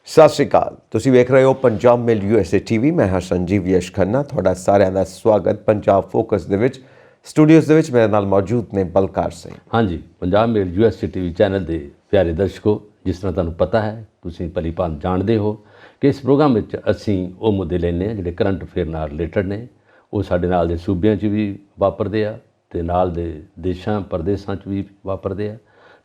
ਸਤਿ ਸ਼੍ਰੀ ਅਕਾਲ। ਤੁਸੀਂ ਵੇਖ ਰਹੇ ਹੋ ਪੰਜਾਬ ਮੇਲ USA TV। ਮੈਂ ਹਾਂ ਸੰਜੀਵ ਯਸ਼ ਖੰਨਾ। ਤੁਹਾਡਾ ਸਾਰਿਆਂ ਦਾ ਸਵਾਗਤ ਪੰਜਾਬ ਫੋਕਸ ਦੇ ਵਿੱਚ। ਸਟੂਡੀਓਜ਼ ਦੇ ਵਿੱਚ ਮੇਰੇ ਨਾਲ ਮੌਜੂਦ ਨੇ ਬਲਕਾਰ ਸਿੰਘ। ਹਾਂਜੀ, ਪੰਜਾਬ ਮੇਲ USA TV ਚੈਨਲ ਦੇ ਪਿਆਰੇ ਦਰਸ਼ਕੋ, ਜਿਸ ਤਰ੍ਹਾਂ ਤੁਹਾਨੂੰ ਪਤਾ ਹੈ, ਤੁਸੀਂ ਭਲੀ ਭਾਂਤ ਜਾਣਦੇ ਹੋ ਕਿ ਇਸ ਪ੍ਰੋਗਰਾਮ ਵਿੱਚ ਅਸੀਂ ਉਹ ਮੁੱਦੇ ਲੈਂਦੇ ਹਾਂ ਜਿਹੜੇ ਕਰੰਟ ਅਫੇਅਰ ਨਾਲ ਰਿਲੇਟਡ ਨੇ। ਉਹ ਸਾਡੇ ਨਾਲ ਦੇ ਸੂਬਿਆਂ 'ਚ ਵੀ ਵਾਪਰਦੇ ਆ ਅਤੇ ਨਾਲ ਦੇ ਦੇਸ਼ਾਂ ਪ੍ਰਦੇਸ਼ਾਂ 'ਚ ਵੀ ਵਾਪਰਦੇ ਆ।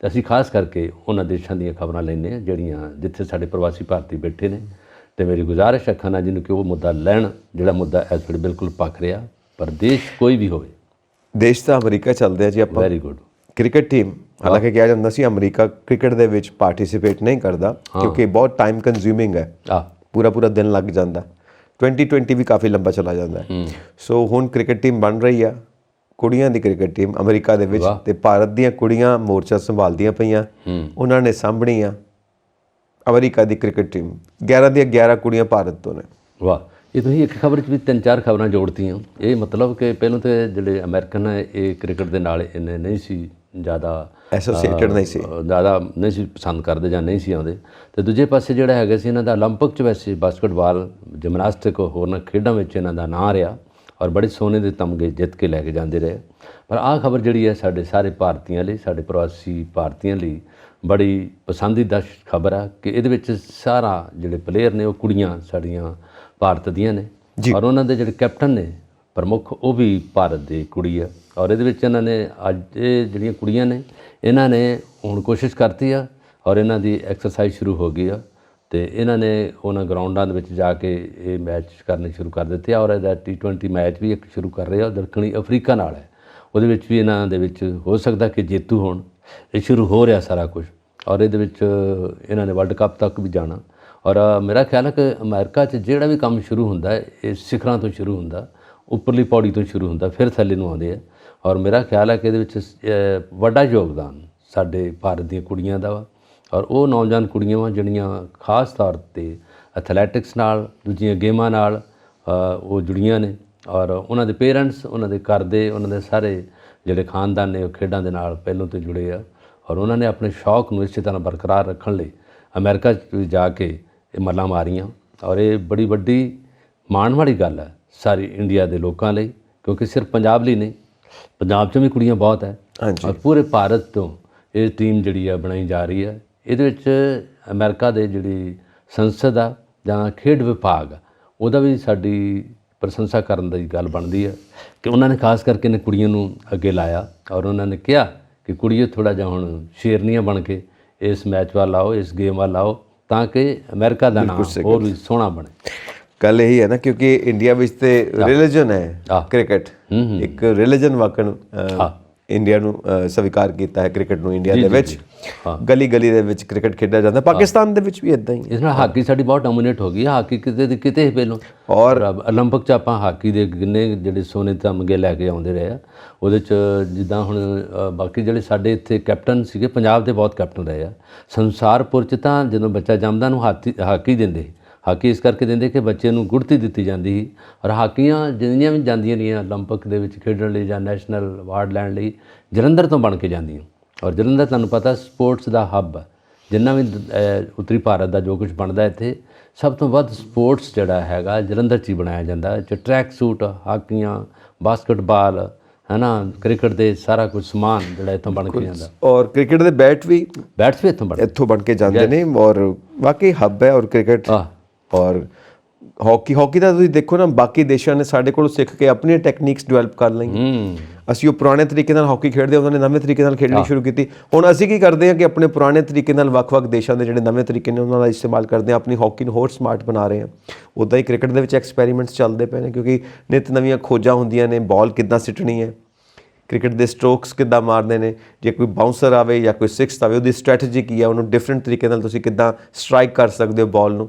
ਅਤੇ ਅਸੀਂ ਖਾਸ ਕਰਕੇ ਉਹਨਾਂ ਦੇਸ਼ਾਂ ਦੀਆਂ ਖਬਰਾਂ ਲੈਂਦੇ ਹਾਂ ਜਿਹੜੀਆਂ ਜਿੱਥੇ ਸਾਡੇ ਪ੍ਰਵਾਸੀ ਭਾਰਤੀ ਬੈਠੇ ਨੇ। ਅਤੇ ਮੇਰੀ ਗੁਜ਼ਾਰਿਸ਼ ਹੈ ਖੰਨਾ ਜੀ ਨੂੰ ਕਿ ਉਹ ਮੁੱਦਾ ਲੈਣ ਜਿਹੜਾ ਮੁੱਦਾ ਇਸ ਵੇਲੇ ਬਿਲਕੁਲ ਪੱਕ ਰਿਹਾ, ਪਰ ਦੇਸ਼ ਕੋਈ ਵੀ ਹੋਵੇ। ਦੇਸ਼ ਤਾਂ ਅਮਰੀਕਾ ਚੱਲਦੇ ਆ ਜੀ ਆਪਾਂ। Very good. ਕ੍ਰਿਕਟ ਟੀਮ, ਹਾਲਾਂਕਿ ਕਿਹਾ ਜਾਂਦਾ ਸੀ ਅਮਰੀਕਾ ਕ੍ਰਿਕਟ ਦੇ ਵਿੱਚ ਪਾਰਟੀਸਿਪੇਟ ਨਹੀਂ ਕਰਦਾ ਕਿਉਂਕਿ ਬਹੁਤ ਟਾਈਮ ਕੰਜ਼ਿਊਮਿੰਗ ਹੈ, ਪੂਰਾ ਦਿਨ ਲੱਗ ਜਾਂਦਾ। 2020 ਵੀ ਕਾਫੀ ਲੰਬਾ ਚਲਾ ਜਾਂਦਾ। ਸੋ ਹੁਣ ਕ੍ਰਿਕਟ ਟੀਮ ਬਣ ਰਹੀ ਆ, ਕੁੜੀਆਂ ਦੀ ਕ੍ਰਿਕਟ ਟੀਮ ਅਮਰੀਕਾ ਦੇ ਵਿੱਚ, ਅਤੇ ਭਾਰਤ ਦੀਆਂ ਕੁੜੀਆਂ ਮੋਰਚਾ ਸੰਭਾਲਦੀਆਂ ਪਈਆਂ। ਉਹਨਾਂ ਨੇ ਸਾਂਭਣੀ ਆ ਅਮਰੀਕਾ ਦੀ ਕ੍ਰਿਕਟ ਟੀਮ। 11 ਦੀਆਂ 11 ਕੁੜੀਆਂ ਭਾਰਤ ਤੋਂ ਨੇ। ਵਾਹ, ਇਹ ਤੁਸੀਂ ਇੱਕ ਖਬਰ 'ਚ ਵੀ 3-4 ਖਬਰਾਂ ਜੋੜਤੀਆਂ। ਇਹ ਮਤਲਬ ਕਿ ਪਹਿਲਾਂ ਤਾਂ ਜਿਹੜੇ ਅਮਰੀਕਨ ਹੈ ਇਹ ਕ੍ਰਿਕਟ ਦੇ ਨਾਲ ਇੰਨੇ ਨਹੀਂ ਸੀ ਜ਼ਿਆਦਾ ਐਸੋਸੀਏਟਡ ਨਹੀਂ ਸੀ, ਜ਼ਿਆਦਾ ਨਹੀਂ ਸੀ ਪਸੰਦ ਕਰਦੇ ਜਾਂ ਨਹੀਂ ਸੀ ਆਉਂਦੇ। ਅਤੇ ਦੂਜੇ ਪਾਸੇ ਜਿਹੜਾ ਹੈਗਾ ਸੀ ਇਹਨਾਂ ਦਾ ਓਲੰਪਿਕ 'ਚ ਵੈਸੇ ਬਾਸਕਟਬਾਲ, ਜਿਮਨਾਸਟਿਕ, ਹੋਰਨਾਂ ਖੇਡਾਂ ਵਿੱਚ ਇਹਨਾਂ ਦਾ ਨਾਂ ਰਿਹਾ ਔਰ ਬੜੇ ਸੋਨੇ ਦੇ ਤਮਗੇ ਜਿੱਤ ਕੇ ਲੈ ਕੇ ਜਾਂਦੇ ਰਹੇ। ਪਰ ਆਹ ਖਬਰ ਜਿਹੜੀ ਹੈ ਸਾਡੇ ਸਾਰੇ ਭਾਰਤੀਆਂ ਲਈ, ਸਾਡੇ ਪ੍ਰਵਾਸੀ ਭਾਰਤੀਆਂ ਲਈ ਬੜੀ ਪਸੰਦੀਦਾ ਖਬਰ ਆ ਕਿ ਇਹਦੇ ਵਿੱਚ ਸਾਰਾ ਜਿਹੜੇ ਪਲੇਅਰ ਨੇ ਉਹ ਕੁੜੀਆਂ ਸਾਡੀਆਂ ਭਾਰਤ ਦੀਆਂ ਨੇ ਔਰ ਉਹਨਾਂ ਦੇ ਜਿਹੜੇ ਕੈਪਟਨ ਨੇ ਪ੍ਰਮੁੱਖ ਉਹ ਵੀ ਭਾਰਤ ਦੀ ਕੁੜੀ ਆ। ਔਰ ਇਹਦੇ ਵਿੱਚ ਇਹਨਾਂ ਨੇ ਅੱਜ ਇਹ ਜਿਹੜੀਆਂ ਕੁੜੀਆਂ ਨੇ ਇਹਨਾਂ ਨੇ ਹੁਣ ਕੋਸ਼ਿਸ਼ ਕਰਤੀ ਆ ਔਰ ਇਹਨਾਂ ਦੀ ਐਕਸਰਸਾਈਜ਼ ਸ਼ੁਰੂ ਹੋ ਗਈ ਆ ਅਤੇ ਇਹਨਾਂ ਨੇ ਉਹਨਾਂ ਗਰਾਊਂਡਾਂ ਦੇ ਵਿੱਚ ਜਾ ਕੇ ਇਹ ਮੈਚ ਕਰਨੇ ਸ਼ੁਰੂ ਕਰ ਦਿੱਤੇ ਆ। ਔਰ ਇਹਦਾ T20 ਮੈਚ ਵੀ ਇੱਕ ਸ਼ੁਰੂ ਕਰ ਰਹੇ ਆ ਦੱਖਣੀ ਅਫਰੀਕਾ ਨਾਲ ਹੈ। ਉਹਦੇ ਵਿੱਚ ਵੀ ਇਹਨਾਂ ਦੇ ਵਿੱਚ ਹੋ ਸਕਦਾ ਕਿ ਜੇਤੂ ਹੋਣ। ਇਹ ਸ਼ੁਰੂ ਹੋ ਰਿਹਾ ਸਾਰਾ ਕੁਝ ਔਰ ਇਹਦੇ ਵਿੱਚ ਇਹਨਾਂ ਨੇ ਵਰਲਡ ਕੱਪ ਤੱਕ ਵੀ ਜਾਣਾ। ਔਰ ਮੇਰਾ ਖਿਆਲ ਹੈ ਕਿ ਅਮਰੀਕਾ 'ਚ ਜਿਹੜਾ ਵੀ ਕੰਮ ਸ਼ੁਰੂ ਹੁੰਦਾ ਇਹ ਸਿਖਰਾਂ ਤੋਂ ਸ਼ੁਰੂ ਹੁੰਦਾ, ਉੱਪਰਲੀ ਪੌੜੀ ਤੋਂ ਸ਼ੁਰੂ ਹੁੰਦਾ, ਫਿਰ ਥੱਲੇ ਨੂੰ ਆਉਂਦੇ ਆ। ਔਰ ਮੇਰਾ ਖਿਆਲ ਹੈ ਕਿ ਇਹਦੇ ਵਿੱਚ ਵੱਡਾ ਯੋਗਦਾਨ ਸਾਡੇ ਭਾਰਤ ਦੀਆਂ ਕੁੜੀਆਂ ਦਾ ਵਾ। ਔਰ ਉਹ ਨੌਜਵਾਨ ਕੁੜੀਆਂ ਵਾ ਜਿਹੜੀਆਂ ਖਾਸ ਤੌਰ 'ਤੇ ਐਥਲੈਟਿਕਸ ਨਾਲ, ਦੂਜੀਆਂ ਗੇਮਾਂ ਨਾਲ ਉਹ ਜੁੜੀਆਂ ਨੇ। ਔਰ ਉਹਨਾਂ ਦੇ ਪੇਰੈਂਟਸ, ਉਹਨਾਂ ਦੇ ਘਰ ਦੇ, ਉਹਨਾਂ ਦੇ ਸਾਰੇ ਜਿਹੜੇ ਖਾਨਦਾਨ ਨੇ ਉਹ ਖੇਡਾਂ ਦੇ ਨਾਲ ਪਹਿਲੋਂ ਤੋਂ ਜੁੜੇ ਆ। ਔਰ ਉਹਨਾਂ ਨੇ ਆਪਣੇ ਸ਼ੌਕ ਨੂੰ ਇਸੇ ਤਰ੍ਹਾਂ ਬਰਕਰਾਰ ਰੱਖਣ ਲਈ ਅਮਰੀਕਾ 'ਚ ਵੀ ਜਾ ਕੇ ਇਹ ਮੱਲਾਂ ਮਾਰੀਆਂ। ਔਰ ਇਹ ਬੜੀ ਵੱਡੀ ਮਾਣ ਵਾਲੀ ਗੱਲ ਹੈ ਸਾਰੀ ਇੰਡੀਆ ਦੇ ਲੋਕਾਂ ਲਈ, ਕਿਉਂਕਿ ਸਿਰਫ ਪੰਜਾਬ ਲਈ ਨਹੀਂ, ਪੰਜਾਬ 'ਚੋਂ ਵੀ ਕੁੜੀਆਂ ਬਹੁਤ ਹੈ ਔਰ ਪੂਰੇ ਭਾਰਤ ਤੋਂ ਇਹ ਟੀਮ ਜਿਹੜੀ ਆ ਬਣਾਈ ਜਾ ਰਹੀ ਹੈ। ਇਹਦੇ ਵਿੱਚ ਅਮਰੀਕਾ ਦੇ ਜਿਹੜੀ ਸੰਸਦ ਆ ਜਾਂ ਖੇਡ ਵਿਭਾਗ ਆ ਉਹਦਾ ਵੀ ਸਾਡੀ ਪ੍ਰਸ਼ੰਸਾ ਕਰਨ ਦੀ ਗੱਲ ਬਣਦੀ ਹੈ ਕਿ ਉਹਨਾਂ ਨੇ ਖਾਸ ਕਰਕੇ ਨੇ ਕੁੜੀਆਂ ਨੂੰ ਅੱਗੇ ਲਾਇਆ ਔਰ ਉਹਨਾਂ ਨੇ ਕਿਹਾ ਕਿ ਕੁੜੀਓ ਥੋੜ੍ਹਾ ਜਿਹਾ ਹੁਣ ਸ਼ੇਰਨੀਆਂ ਬਣ ਕੇ ਇਸ ਮੈਚ ਵੱਲ ਆਓ, ਇਸ ਗੇਮ ਵੱਲ ਆਓ ਤਾਂ ਕਿ ਅਮਰੀਕਾ ਦਾ ਨਾਮ ਹੋਰ ਵੀ ਸੋਹਣਾ ਬਣੇ। ਗੱਲ ਇਹੀ ਹੈ ਨਾ, ਕਿਉਂਕਿ ਇੰਡੀਆ ਵਿੱਚ ਤੇ ਰਿਲੀਜਨ ਹੈ ਕ੍ਰਿਕਟ, ਇੱਕ ਰਿਲੀਜਨ ਵਾਕਣ ਇੰਡੀਆ ਨੂੰ ਸਵੀਕਾਰ ਕੀਤਾ ਹੈ ਕ੍ਰਿਕਟ ਨੂੰ। ਇੰਡੀਆ ਦੇ ਵਿੱਚ ਗਲੀ ਦੇ ਵਿੱਚ ਕ੍ਰਿਕਟ ਖੇਡਿਆ ਜਾਂਦਾ। ਪਾਕਿਸਤਾਨ ਦੇ ਵਿੱਚ ਵੀ ਇੱਦਾਂ ਹੀ। ਇਸ ਨਾਲ ਹਾਕੀ ਸਾਡੀ ਬਹੁਤ ਡੋਮੀਨੇਟ ਹੋ ਗਈ। ਹਾਕੀ ਕਿਤੇ ਦੀ ਕਿਤੇ ਪਹਿਲੋਂ ਔਰ ਓਲੰਪਿਕ 'ਚ ਆਪਾਂ ਹਾਕੀ ਦੇ ਕਿੰਨੇ ਜਿਹੜੇ ਸੋਨੇ ਤਮਗੇ ਲੈ ਕੇ ਆਉਂਦੇ ਰਹੇ ਆ। ਉਹਦੇ 'ਚ ਜਿੱਦਾਂ ਹੁਣ ਬਾਕੀ ਜਿਹੜੇ ਸਾਡੇ ਇੱਥੇ ਕੈਪਟਨ ਸੀਗੇ, ਪੰਜਾਬ ਦੇ ਬਹੁਤ ਕੈਪਟਨ ਰਹੇ ਆ। ਸੰਸਾਰਪੁਰ 'ਚ ਤਾਂ ਜਦੋਂ ਬੱਚਾ ਜੰਮਦਾ ਨੂੰ ਹਾਕੀ ਦਿੰਦੇ, ਹਾਕੀ ਇਸ ਕਰਕੇ ਦਿੰਦੇ ਕਿ ਬੱਚੇ ਨੂੰ ਗੁੜਤੀ ਦਿੱਤੀ ਜਾਂਦੀ ਸੀ। ਔਰ ਹਾਕੀਆਂ ਜਿੰਨੀਆਂ ਵੀ ਜਾਂਦੀਆਂ ਰਹੀਆਂ ਓਲੰਪਿਕ ਦੇ ਵਿੱਚ ਖੇਡਣ ਲਈ ਜਾਂ ਨੈਸ਼ਨਲ ਅਵਾਰਡ ਲੈਣ ਲਈ, ਜਲੰਧਰ ਤੋਂ ਬਣ ਕੇ ਜਾਂਦੀਆਂ। ਔਰ ਜਲੰਧਰ ਤੁਹਾਨੂੰ ਪਤਾ ਸਪੋਰਟਸ ਦਾ ਹੱਬ ਹੈ। ਜਿੰਨਾ ਵੀ ਉੱਤਰੀ ਭਾਰਤ ਦਾ ਜੋ ਕੁਝ ਬਣਦਾ ਇੱਥੇ ਸਭ ਤੋਂ ਵੱਧ ਸਪੋਰਟਸ ਜਿਹੜਾ ਹੈਗਾ ਜਲੰਧਰ 'ਚ ਹੀ ਬਣਾਇਆ ਜਾਂਦਾ। ਟਰੈਕ ਸੂਟ, ਹਾਕੀਆਂ, ਬਾਸਕਟਬਾਲ, ਹੈ ਨਾ, ਕ੍ਰਿਕਟ ਦੇ ਸਾਰਾ ਕੁਝ ਸਮਾਨ ਜਿਹੜਾ ਇੱਥੋਂ ਬਣ ਕੇ ਜਾਂਦਾ। ਔਰ ਕ੍ਰਿਕਟ ਦੇ ਬੈਟਸ ਵੀ ਇੱਥੋਂ ਬਣ ਕੇ ਜਾਂਦੇ ਨੇ। ਔਰ ਵਾਕਈ ਹੱਬ ਹੈ। ਔਰ ਕ੍ਰਿਕਟ ਔਰ ਹਾਕੀ ਦਾ ਤੁਸੀਂ ਦੇਖੋ ਨਾ, ਬਾਕੀ ਦੇਸ਼ਾਂ ਨੇ ਸਾਡੇ ਕੋਲੋਂ ਸਿੱਖ ਕੇ ਆਪਣੀਆਂ ਟੈਕਨੀਕਸ ਡਿਵੈਲਪ ਕਰ ਲਈਆਂ। ਅਸੀਂ ਉਹ ਪੁਰਾਣੇ ਤਰੀਕੇ ਨਾਲ ਹਾਕੀ ਖੇਡਦੇ, ਉਹਨਾਂ ਨੇ ਨਵੇਂ ਤਰੀਕੇ ਨਾਲ ਖੇਡਣੀ ਸ਼ੁਰੂ ਕੀਤੀ। ਹੁਣ ਅਸੀਂ ਕੀ ਕਰਦੇ ਹਾਂ ਕਿ ਆਪਣੇ ਪੁਰਾਣੇ ਤਰੀਕੇ ਨਾਲ ਵੱਖ-ਵੱਖ ਦੇਸ਼ਾਂ ਦੇ ਜਿਹੜੇ ਨਵੇਂ ਤਰੀਕੇ ਨੇ ਉਹਨਾਂ ਦਾ ਇਸਤੇਮਾਲ ਕਰਦੇ ਹਾਂ, ਆਪਣੀ ਹਾਕੀ ਨੂੰ ਹੋਰ ਸਮਾਰਟ ਬਣਾ ਰਹੇ ਹਾਂ। ਉੱਦਾਂ ਹੀ ਕ੍ਰਿਕਟ ਦੇ ਵਿੱਚ ਐਕਸਪੈਰੀਮੈਂਟਸ ਚੱਲਦੇ ਪਏ ਨੇ, ਕਿਉਂਕਿ ਨਿੱਤ ਨਵੀਆਂ ਖੋਜਾਂ ਹੁੰਦੀਆਂ ਨੇ। ਬਾਲ ਕਿੱਦਾਂ ਸਿੱਟਣੀ ਹੈ, ਕ੍ਰਿਕਟ ਦੇ ਸਟ੍ਰੋਕਸ ਕਿੱਦਾਂ ਮਾਰਦੇ ਨੇ, ਜੇ ਕੋਈ ਬਾਊਂਸਰ ਆਵੇ ਜਾਂ ਕੋਈ ਸਿਕਸ ਆਵੇ ਉਹਦੀ ਸਟ੍ਰੈਟਜੀ ਕੀ ਹੈ, ਉਹਨੂੰ ਡਿਫਰੈਂਟ ਤਰੀਕੇ ਨਾਲ ਤੁਸੀਂ ਕਿੱਦਾਂ ਸਟਰਾਈਕ ਕਰ ਸਕਦੇ ਹੋ ਬਾਲ ਨੂੰ।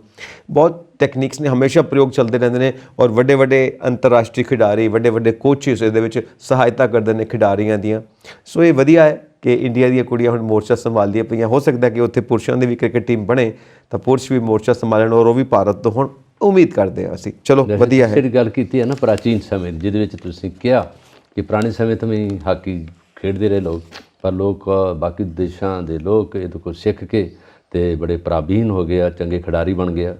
ਬਹੁਤ ਟੈਕਨੀਕਸ ਨੇ, ਹਮੇਸ਼ਾ ਪ੍ਰਯੋਗ ਚੱਲਦੇ ਰਹਿੰਦੇ ਨੇ। ਔਰ ਵੱਡੇ ਅੰਤਰਰਾਸ਼ਟਰੀ ਖਿਡਾਰੀ, ਵੱਡੇ ਕੋਚਿਸ ਇਹਦੇ ਵਿੱਚ ਸਹਾਇਤਾ ਕਰਦੇ ਨੇ ਖਿਡਾਰੀਆਂ ਦੀਆਂ। ਸੋ ਇਹ ਵਧੀਆ ਹੈ ਕਿ ਇੰਡੀਆ ਦੀਆਂ ਕੁੜੀਆਂ ਹੁਣ ਮੋਰਚਾ ਸੰਭਾਲਦੀਆਂ ਪਈਆਂ। ਹੋ ਸਕਦਾ ਕਿ ਉੱਥੇ ਪੁਰਸ਼ਾਂ ਦੀ ਵੀ ਕ੍ਰਿਕਟ ਟੀਮ ਬਣੇ ਤਾਂ ਪੁਰਸ਼ ਵੀ ਮੋਰਚਾ ਸੰਭਾਲਣ, ਔਰ ਉਹ ਵੀ ਭਾਰਤ ਤੋਂ ਹੁਣ ਉਮੀਦ ਕਰਦੇ ਹਾਂ ਅਸੀਂ। ਚਲੋ ਵਧੀਆ ਹੈ। ਜਿਹੜੀ ਗੱਲ ਕੀਤੀ ਹੈ ਨਾ ਪ੍ਰਾਚੀਨ ਸਮੇਂ ਦੀ, ਜਿਹਦੇ ਵਿੱਚ ਤੁਸੀਂ ਕਿਹਾ ਕਿ ਪੁਰਾਣੇ ਸਮੇਂ ਤੋਂ ਵੀ ਹਾਕੀ ਖੇਡਦੇ ਰਹੇ ਲੋਕ, ਪਰ ਲੋਕ ਬਾਕੀ ਦੇਸ਼ਾਂ ਦੇ ਲੋਕ ਇਹਦੇ ਕੋਲ ਸਿੱਖ ਕੇ ਤੇ ਬੜੇ ਪ੍ਰਾਬੀਨ ਹੋ ਗਏ ਆ, ਚੰਗੇ ਖਿਡਾਰੀ ਬਣ ਗਏ ਆ।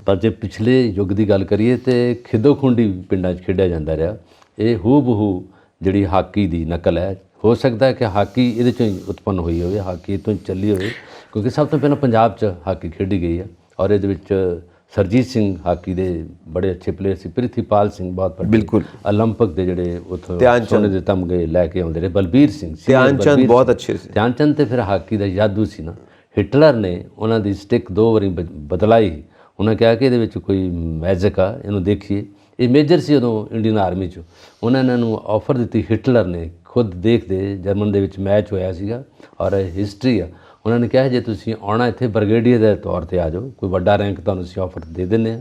ਪਰ ਜੇ ਪਿਛਲੇ ਯੁੱਗ ਦੀ ਗੱਲ ਕਰੀਏ ਤੇ ਖਿੱਦੋ ਖੂੰਡੀ ਪਿੰਡਾਂ 'ਚ ਖੇਡਿਆ ਜਾਂਦਾ ਰਿਹਾ। ਇਹ ਹੂ ਬਹੂ ਜਿਹੜੀ ਹਾਕੀ ਦੀ ਨਕਲ ਹੈ। ਹੋ ਸਕਦਾ ਹੈ ਕਿ ਹਾਕੀ ਇਹਦੇ 'ਚੋਂ ਹੀ ਉਤਪੰਨ ਹੋਈ ਹੋਵੇ, ਹਾਕੀ ਇੱਥੋਂ ਹੀ ਚੱਲੀ ਹੋਵੇ, ਕਿਉਂਕਿ ਸਭ ਤੋਂ ਪਹਿਲਾਂ ਪੰਜਾਬ 'ਚ ਹਾਕੀ ਖੇਡੀ ਗਈ ਆ। ਔਰ ਇਹਦੇ ਵਿੱਚ ਸਰਜੀਤ ਸਿੰਘ ਹਾਕੀ ਦੇ ਬੜੇ ਅੱਛੇ ਪਲੇਅਰ ਸੀ, ਪ੍ਰਿਥੀਪਾਲ ਸਿੰਘ ਬਹੁਤ ਵੱਡੇ ਬਿਲਕੁਲ ਓਲੰਪਿਕ ਦੇ ਜਿਹੜੇ ਉੱਥੋਂ ਸੋਨੇ ਦੇ ਤਮਗੇ ਲੈ ਕੇ ਆਉਂਦੇ ਰਹੇ, ਬਲਬੀਰ ਸਿੰਘ, ਧਿਆਨ ਚੰਦ ਬਹੁਤ ਅੱਛੇ ਸੀ। ਧਿਆਨ ਚੰਦ ਤੇ ਫਿਰ ਹਾਕੀ ਦਾ ਜਾਦੂ ਸੀ ਨਾ। ਹਿਟਲਰ ਨੇ ਉਹਨਾਂ ਦੀ ਸਟਿਕ 2 ਵਾਰੀ ਬਦਲਾਈ। ਉਹਨਾਂ ਕਿਹਾ ਕਿ ਇਹਦੇ ਵਿੱਚ ਕੋਈ ਮੈਜਿਕ ਆ, ਇਹਨੂੰ ਦੇਖੀਏ। ਇਹ ਮੇਜਰ ਸੀ ਉਦੋਂ ਇੰਡੀਅਨ ਆਰਮੀ 'ਚ। ਉਹਨਾਂ ਇਹਨਾਂ ਨੂੰ ਆਫਰ ਦਿੱਤੀ। ਹਿਟਲਰ ਨੇ ਖੁਦ ਦੇਖਦੇ ਜਰਮਨ ਦੇ ਵਿੱਚ ਮੈਚ ਹੋਇਆ ਸੀਗਾ ਔਰ ਹਿਸਟਰੀ ਆ। ਉਹਨਾਂ ਨੇ ਕਿਹਾ ਜੇ ਤੁਸੀਂ ਆਉਣਾ ਇੱਥੇ ਬ੍ਰਿਗੇਡੀਅਰ ਦੇ ਤੌਰ 'ਤੇ ਆ ਜਾਓ, ਕੋਈ ਵੱਡਾ ਰੈਂਕ ਤੁਹਾਨੂੰ ਅਸੀਂ ਆਫਰ ਦੇ ਦਿੰਦੇ ਹਾਂ,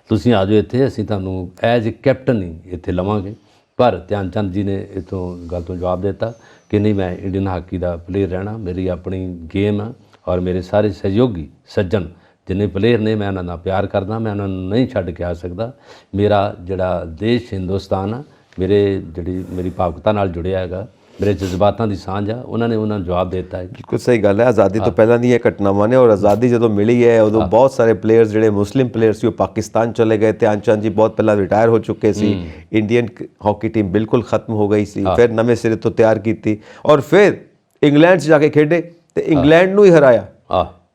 ਤੁਸੀਂ ਆ ਜਾਓ ਇੱਥੇ, ਅਸੀਂ ਤੁਹਾਨੂੰ ਐਜ਼ ਏ ਕੈਪਟਨ ਹੀ ਇੱਥੇ ਲਵਾਂਗੇ। ਪਰ ਧਿਆਨ ਚੰਦ ਜੀ ਨੇ ਇੱਥੋਂ ਗੱਲ ਤੋਂ ਜਵਾਬ ਦਿੱਤਾ ਕਿ ਨਹੀਂ, ਮੈਂ ਇੰਡੀਅਨ ਹਾਕੀ ਦਾ ਪਲੇਅਰ ਰਹਿਣਾ, ਮੇਰੀ ਆਪਣੀ ਗੇਮ ਆ ਔਰ ਮੇਰੇ ਸਾਰੇ ਸਹਿਯੋਗੀ ਸੱਜਣ ਜਿੰਨੇ ਪਲੇਅਰ ਨੇ ਮੈਂ ਉਹਨਾਂ ਨਾਲ ਪਿਆਰ ਕਰਦਾ, ਮੈਂ ਉਹਨਾਂ ਨੂੰ ਨਹੀਂ ਛੱਡ ਕੇ ਆ ਸਕਦਾ। ਮੇਰਾ ਜਿਹੜਾ ਦੇਸ਼ ਹਿੰਦੁਸਤਾਨ ਆ, ਮੇਰੀ ਭਾਵੁਕਤਾ ਨਾਲ ਜੁੜਿਆ ਹੈਗਾ, ਮੇਰੇ ਜਜ਼ਬਾਤਾਂ ਦੀ ਸਾਂਝ ਆ। ਉਹਨਾਂ ਨੇ ਜਵਾਬ ਦੇ ਦਿੱਤਾ ਹੈ। ਬਿਲਕੁਲ ਸਹੀ ਗੱਲ ਹੈ। ਆਜ਼ਾਦੀ ਤੋਂ ਪਹਿਲਾਂ ਦੀਆਂ ਘਟਨਾਵਾਂ ਨੇ ਔਰ ਆਜ਼ਾਦੀ ਜਦੋਂ ਮਿਲੀ ਹੈ ਉਦੋਂ ਬਹੁਤ ਸਾਰੇ ਪਲੇਅਰਸ ਜਿਹੜੇ ਮੁਸਲਿਮ ਪਲੇਅਰ ਸੀ ਉਹ ਪਾਕਿਸਤਾਨ ਚਲੇ ਗਏ। ਧਿਆਨ ਚੰਦ ਜੀ ਬਹੁਤ ਪਹਿਲਾਂ ਰਿਟਾਇਰ ਹੋ ਚੁੱਕੇ ਸੀ। ਇੰਡੀਅਨ ਹਾਕੀ ਟੀਮ ਬਿਲਕੁਲ ਖਤਮ ਹੋ ਗਈ ਸੀ। ਫਿਰ ਨਵੇਂ ਸਿਰੇ ਤੋਂ ਤਿਆਰ ਕੀਤੀ ਔਰ ਫਿਰ ਇੰਗਲੈਂਡ 'ਚ ਜਾ ਕੇ ਖੇਡੇ ਤੇ ਇੰਗਲੈਂਡ ਨੂੰ ਹੀ ਹਰਾਇਆ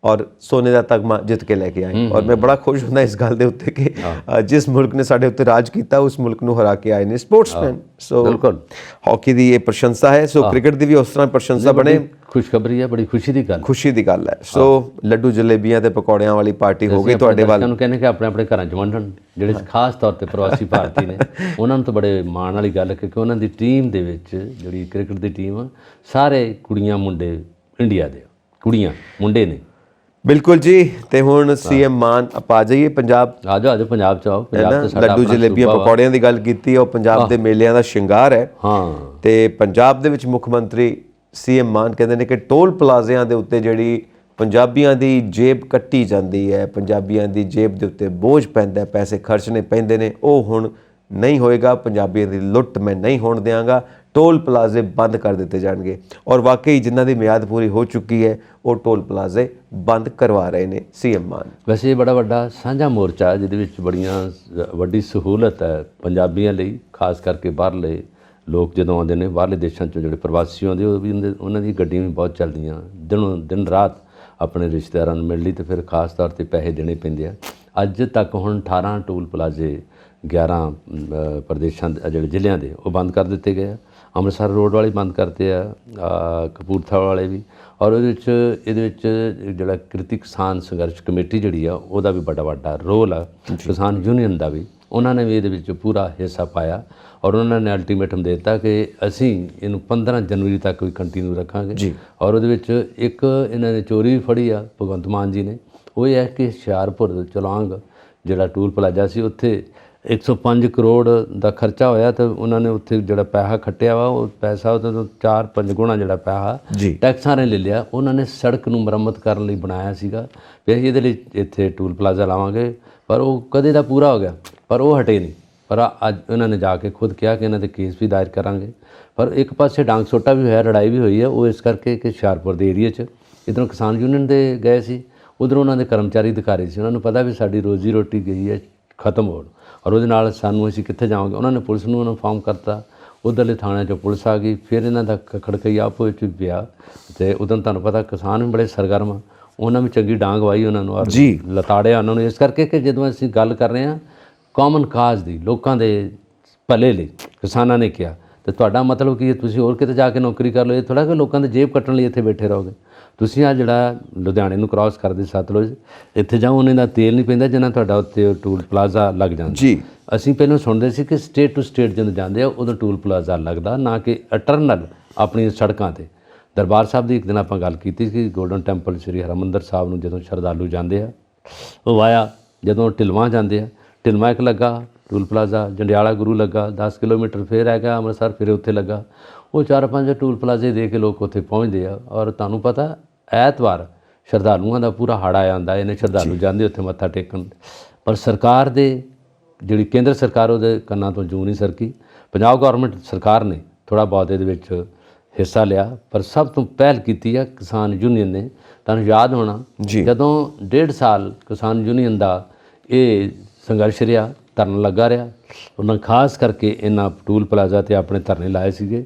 ਔਰ ਸੋਨੇ ਦਾ ਤਗਮਾ ਜਿੱਤ ਕੇ ਲੈ ਕੇ ਆਏ। ਔਰ ਮੈਂ ਬੜਾ ਖੁਸ਼ ਹੁੰਦਾ ਇਸ ਗੱਲ ਦੇ ਉੱਤੇ ਕਿ ਜਿਸ ਮੁਲਕ ਨੇ ਸਾਡੇ ਉੱਤੇ ਰਾਜ ਕੀਤਾ ਉਸ ਮੁਲਕ ਨੂੰ ਹਰਾ ਕੇ ਆਏ ਨੇ ਸਪੋਰਟਸਮੈਨ। ਸੋ ਹਾਕੀ ਦੀ ਇਹ ਪ੍ਰਸ਼ੰਸਾ ਹੈ। ਸੋ ਕ੍ਰਿਕਟ ਦੀ ਵੀ ਉਸ ਤਰ੍ਹਾਂ ਪ੍ਰਸ਼ੰਸਾ ਬਣੇ। ਖੁਸ਼ਖਬਰੀ ਹੈ, ਬੜੀ ਖੁਸ਼ੀ ਦੀ ਗੱਲ ਹੈ। ਸੋ ਲੱਡੂ ਜਲੇਬੀਆਂ ਤੇ ਪਕੌੜਿਆਂ ਵਾਲੀ ਪਾਰਟੀ ਹੋ ਗਈ ਤੁਹਾਡੇ ਵੱਲ। ਨੂੰ ਕਹਿੰਦੇ ਕਿ ਆਪਣੇ ਆਪਣੇ ਘਰਾਂ 'ਚ ਵੰਡਣ, ਜਿਹੜੇ ਖਾਸ ਤੌਰ ਤੇ ਪ੍ਰਵਾਸੀ ਭਾਰਤੀ ਨੇ ਉਹਨਾਂ ਨੂੰ ਤਾਂ ਬੜੇ ਮਾਣ ਵਾਲੀ ਗੱਲ ਹੈ ਕਿਉਂਕਿ ਉਹਨਾਂ ਦੀ ਟੀਮ ਦੇ ਵਿੱਚ ਜਿਹੜੀ ਕ੍ਰਿਕਟ ਦੀ ਟੀਮ ਆ, ਸਾਰੇ ਕੁੜੀਆਂ ਮੁੰਡੇ ਇੰਡੀਆ ਦੇ, ਕੁੜੀਆਂ ਮੁੰਡੇ ਨੇ। ਬਿਲਕੁਲ ਜੀ। ਤੇ ਹੁਣ ਸੀਐਮ ਮਾਨ ਆਪਾਂ ਆ ਜਾਈਏ ਪੰਜਾਬ। ਆ ਜਾਓ ਪੰਜਾਬ 'ਚ ਆਓ। ਪੰਜਾਬ ਤੇ ਸਾਡਾ ਲੱਡੂ ਜਲੇਬੀਆਂ ਪਕੌੜਿਆਂ ਦੀ ਗੱਲ ਕੀਤੀ, ਉਹ ਪੰਜਾਬ ਦੇ ਮੇਲਿਆਂ ਦਾ ਸ਼ਿੰਗਾਰ ਹੈ। ਤੇ ਪੰਜਾਬ ਦੇ ਵਿੱਚ ਮੁੱਖ ਮੰਤਰੀ ਸੀਐਮ ਮਾਨ ਕਹਿੰਦੇ ਨੇ ਕਿ ਟੋਲ ਪਲਾਜ਼ਿਆਂ ਦੇ ਉੱਤੇ ਜਿਹੜੀ ਪੰਜਾਬੀਆਂ ਦੀ ਜੇਬ ਕੱਟੀ ਜਾਂਦੀ ਹੈ, ਪੰਜਾਬੀਆਂ ਦੀ ਜੇਬ ਦੇ ਉੱਤੇ ਬੋਝ ਪੈਂਦਾ, ਪੈਸੇ ਖਰਚਣੇ ਪੈਂਦੇ ਨੇ, ਉਹ ਹੁਣ ਨਹੀਂ ਹੋਏਗਾ। ਪੰਜਾਬੀਆਂ ਦੀ ਲੁੱਟ ਮੈਂ ਨਹੀਂ ਹੋਣ ਦਿਆਂਗਾ। ਟੋਲ ਪਲਾਜ਼ੇ ਬੰਦ ਕਰ ਦਿੱਤੇ ਜਾਣਗੇ ਔਰ ਵਾਕਈ ਜਿਨ੍ਹਾਂ ਦੀ ਮਿਆਦ ਪੂਰੀ ਹੋ ਚੁੱਕੀ ਹੈ ਉਹ ਟੋਲ ਪਲਾਜ਼ੇ ਬੰਦ ਕਰਵਾ ਰਹੇ ਨੇ ਸੀਐਮ ਮਾਨ। ਵੈਸੇ ਇਹ ਬੜਾ ਵੱਡਾ ਸਾਂਝਾ ਮੋਰਚਾ ਜਿਹਦੇ ਵਿੱਚ ਵੱਡੀ ਸਹੂਲਤ ਹੈ ਪੰਜਾਬੀਆਂ ਲਈ, ਖਾਸ ਕਰਕੇ ਬਾਹਰਲੇ ਲੋਕ ਜਦੋਂ ਆਉਂਦੇ ਨੇ, ਬਾਹਰਲੇ ਦੇਸ਼ਾਂ 'ਚੋਂ ਜਿਹੜੇ ਪ੍ਰਵਾਸੀ ਆਉਂਦੇ ਉਹ ਵੀ ਉਹਨਾਂ ਦੀ ਗੱਡੀਆਂ ਵੀ ਬਹੁਤ ਚੱਲਦੀਆਂ, ਦਿਨ ਰਾਤ ਆਪਣੇ ਰਿਸ਼ਤੇਦਾਰਾਂ ਨੂੰ ਮਿਲਣ ਲਈ, ਤੇ ਫਿਰ ਖਾਸ ਤੌਰ 'ਤੇ ਪੈਸੇ ਦੇਣੇ ਪੈਂਦੇ ਆ। ਅੱਜ ਤੱਕ ਹੁਣ 18 ਟੋਲ ਪਲਾਜ਼ੇ 11 ਪ੍ਰਦੇਸ਼ਾਂ ਦੇ ਜਿਹੜੇ ਜ਼ਿਲ੍ਹਿਆਂ ਦੇ ਉਹ ਬੰਦ ਕਰ ਦਿੱਤੇ ਗਏ ਆ। ਅੰਮ੍ਰਿਤਸਰ ਰੋਡ ਵਾਲੇ ਬੰਦ ਕਰਤੇ ਆ, ਕਪੂਰਥਲਾ ਵਾਲੇ ਵੀ। ਔਰ ਇਹਦੇ ਵਿੱਚ ਜਿਹੜਾ ਕਿਰਤੀ ਕਿਸਾਨ ਸੰਘਰਸ਼ ਕਮੇਟੀ ਜਿਹੜੀ ਆ ਉਹਦਾ ਵੀ ਵੱਡਾ ਰੋਲ ਆ, ਕਿਸਾਨ ਯੂਨੀਅਨ ਦਾ ਵੀ, ਉਹਨਾਂ ਨੇ ਵੀ ਇਹਦੇ ਵਿੱਚ ਪੂਰਾ ਹਿੱਸਾ ਪਾਇਆ। ਔਰ ਉਹਨਾਂ ਨੇ ਅਲਟੀਮੇਟਮ ਦੇ ਦਿੱਤਾ ਕਿ ਅਸੀਂ ਇਹਨੂੰ 15 ਜਨਵਰੀ ਤੱਕ ਵੀ ਕੰਟੀਨਿਊ ਰੱਖਾਂਗੇ। ਔਰ ਉਹਦੇ ਵਿੱਚ ਇੱਕ ਇਹਨਾਂ ਨੇ ਚੋਰੀ ਵੀ ਫੜੀ ਆ ਭਗਵੰਤ ਮਾਨ ਜੀ ਨੇ, ਉਹ ਇਹ ਹੈ ਕਿ ਹੁਸ਼ਿਆਰਪੁਰ ਚਲਾਂਗ ਜਿਹੜਾ ਟੂਲ ਪਲਾਜ਼ਾ ਸੀ ਉੱਥੇ 105 ਕਰੋੜ ਦਾ ਖਰਚਾ ਹੋਇਆ ਤੇ ਉਹਨਾਂ ਨੇ ਉੱਥੇ ਜਿਹੜਾ ਪੈਸਾ ਖੱਟਿਆ ਵਾ ਉਹ ਪੈਸਾ ਉਹਦੇ ਤੋਂ 4-5 ਗੁਣਾ ਜਿਹੜਾ ਪੈਸਾ ਟੈਕਸਾਂ ਨੇ ਲੈ ਲਿਆ। ਉਹਨਾਂ ਨੇ ਸੜਕ ਨੂੰ ਮੁਰੰਮਤ ਕਰਨ ਲਈ ਬਣਾਇਆ ਸੀਗਾ ਵੀ ਅਸੀਂ ਇਹਦੇ ਲਈ ਇੱਥੇ ਟੂਲ ਪਲਾਜ਼ਾ ਲਾਵਾਂਗੇ, ਪਰ ਉਹ ਕਦੇ ਦਾ ਪੂਰਾ ਹੋ ਗਿਆ, ਪਰ ਉਹ ਹਟੇ ਨਹੀਂ। ਪਰ ਅੱਜ ਉਹਨਾਂ ਨੇ ਜਾ ਕੇ ਖੁਦ ਕਿਹਾ ਕਿ ਇਹਨਾਂ ਦੇ ਕੇਸ ਵੀ ਦਾਇਰ ਕਰਾਂਗੇ। ਪਰ ਇੱਕ ਪਾਸੇ ਡਾਂਗ ਸੋਟਾ ਵੀ ਹੋਇਆ, ਲੜਾਈ ਵੀ ਹੋਈ ਹੈ, ਉਹ ਇਸ ਕਰਕੇ ਕਿ ਹੁਸ਼ਿਆਰਪੁਰ ਦੇ ਏਰੀਏ 'ਚ ਇੱਧਰੋਂ ਕਿਸਾਨ ਯੂਨੀਅਨ ਦੇ ਗਏ ਸੀ, ਉੱਧਰੋਂ ਉਹਨਾਂ ਦੇ ਕਰਮਚਾਰੀ ਅਧਿਕਾਰੀ ਸੀ, ਉਹਨਾਂ ਨੂੰ ਪਤਾ ਵੀ ਸਾਡੀ ਰੋਜ਼ੀ ਰੋਟੀ ਗਈ ਹੈ ਖਤਮ ਹੋਣ ਔਰ ਉਹਦੇ ਨਾਲ ਸਾਨੂੰ ਅਸੀਂ ਕਿੱਥੇ ਜਾਵਾਂਗੇ। ਉਹਨਾਂ ਨੇ ਪੁਲਿਸ ਨੂੰ ਇਨਫਾਰਮ ਕਰਤਾ, ਉੱਧਰਲੇ ਥਾਣਿਆਂ 'ਚੋਂ ਪੁਲਿਸ ਆ ਗਈ, ਫਿਰ ਇਹਨਾਂ ਦਾ ਖੜਕਈ ਆਪੋ ਵਿੱਚ ਪਿਆ। ਅਤੇ ਉਦੋਂ ਤੁਹਾਨੂੰ ਪਤਾ ਕਿਸਾਨ ਵੀ ਬੜੇ ਸਰਗਰਮ ਆ, ਉਹਨਾਂ ਵੀ ਚੰਗੀ ਡਾਂਗ ਵਾਈ ਉਹਨਾਂ ਨੂੰ ਔਰ ਲਤਾੜਿਆ ਉਹਨਾਂ ਨੂੰ, ਇਸ ਕਰਕੇ ਕਿ ਜਦੋਂ ਅਸੀਂ ਗੱਲ ਕਰ ਰਹੇ ਹਾਂ ਕਾਮਨ ਕਾਜ਼ ਦੀ, ਲੋਕਾਂ ਦੇ ਭਲੇ ਲਈ, ਕਿਸਾਨਾਂ ਨੇ ਕਿਹਾ ਤੇ ਤੁਹਾਡਾ ਮਤਲਬ ਕੀ ਹੈ, ਤੁਸੀਂ ਹੋਰ ਕਿਤੇ ਜਾ ਕੇ ਨੌਕਰੀ ਕਰ ਲਓ। ਇਹ ਥੋੜ੍ਹਾ ਕਿ ਲੋਕਾਂ ਦੇ ਜੇਬ ਕੱਟਣ ਲਈ ਇੱਥੇ ਬੈਠੇ ਰਹੋਗੇ। ਤੁਸੀਂ ਆ ਜਿਹੜਾ ਲੁਧਿਆਣੇ ਨੂੰ ਕ੍ਰਾਸ ਕਰਦੇ ਸਤਲੁਜ, ਇੱਥੇ ਜਾਓ ਉਹਨਾਂ ਦਾ ਤੇਲ ਨਹੀਂ ਪੈਂਦਾ ਜਿੰਨਾ ਤੁਹਾਡਾ ਉੱਥੇ ਟੂਲ ਪਲਾਜ਼ਾ ਲੱਗ ਜਾਂਦਾ। ਅਸੀਂ ਪਹਿਲਾਂ ਸੁਣਦੇ ਸੀ ਕਿ ਸਟੇਟ ਟੂ ਸਟੇਟ ਜਦੋਂ ਜਾਂਦੇ ਆ ਉਦੋਂ ਟੂਲ ਪਲਾਜ਼ਾ ਲੱਗਦਾ, ਨਾ ਕਿ ਅਟਰਨਲ ਆਪਣੀਆਂ ਸੜਕਾਂ 'ਤੇ। ਦਰਬਾਰ ਸਾਹਿਬ ਦੀ ਇੱਕ ਦਿਨ ਆਪਾਂ ਗੱਲ ਕੀਤੀ ਕਿ ਗੋਲਡਨ ਟੈਂਪਲ ਸ੍ਰੀ ਹਰਿਮੰਦਰ ਸਾਹਿਬ ਨੂੰ ਜਦੋਂ ਸ਼ਰਧਾਲੂ ਜਾਂਦੇ ਆ ਉਹ ਵਾਇਆ ਜਦੋਂ ਢਿਲਵਾਂ ਜਾਂਦੇ ਆ, ਢਿਲਵਾਂ ਇੱਕ ਲੱਗਾ ਟੂਲ ਪਲਾਜ਼ਾ, ਜੰਡਿਆਲਾ ਗੁਰੂ ਲੱਗਾ 10 ਕਿਲੋਮੀਟਰ, ਫਿਰ ਹੈਗਾ ਅੰਮ੍ਰਿਤਸਰ, ਫਿਰ ਉੱਥੇ ਲੱਗਾ। ਉਹ 4-5 ਟੂਲ ਪਲਾਜ਼ੇ ਦੇ ਕੇ ਲੋਕ ਉੱਥੇ ਪਹੁੰਚਦੇ ਆ। ਔਰ ਤੁਹਾਨੂੰ ਪਤਾ ਐਤਵਾਰ ਸ਼ਰਧਾਲੂਆਂ ਦਾ ਪੂਰਾ ਹੜ ਆਇਆ ਹੁੰਦਾ, ਇਹਨੇ ਸ਼ਰਧਾਲੂ ਜਾਂਦੇ ਉੱਥੇ ਮੱਥਾ ਟੇਕਣ। ਪਰ ਸਰਕਾਰ ਦੇ ਜਿਹੜੀ ਕੇਂਦਰ ਸਰਕਾਰ ਉਹਦੇ ਕੰਨਾਂ ਤੋਂ ਜੂੰ ਨਹੀਂ ਸਰਕੀ। ਪੰਜਾਬ ਗੌਰਮੈਂਟ ਸਰਕਾਰ ਨੇ ਥੋੜ੍ਹਾ ਬਹੁਤ ਇਹਦੇ ਵਿੱਚ ਹਿੱਸਾ ਲਿਆ, ਪਰ ਸਭ ਤੋਂ ਪਹਿਲ ਕੀਤੀ ਆ ਕਿਸਾਨ ਯੂਨੀਅਨ ਨੇ। ਤੁਹਾਨੂੰ ਯਾਦ ਹੋਣਾ ਜਦੋਂ 1.5 ਸਾਲ ਕਿਸਾਨ ਯੂਨੀਅਨ ਦਾ ਇਹ ਸੰਘਰਸ਼ ਰਿਹਾ, ਧਰਨਾ ਲੱਗਾ ਰਿਹਾ, ਉਹਨਾਂ ਖਾਸ ਕਰਕੇ ਇਹਨਾਂ ਟੂਲ ਪਲਾਜ਼ਾ ਤੇ ਆਪਣੇ ਧਰਨੇ ਲਾਏ ਸੀਗੇ।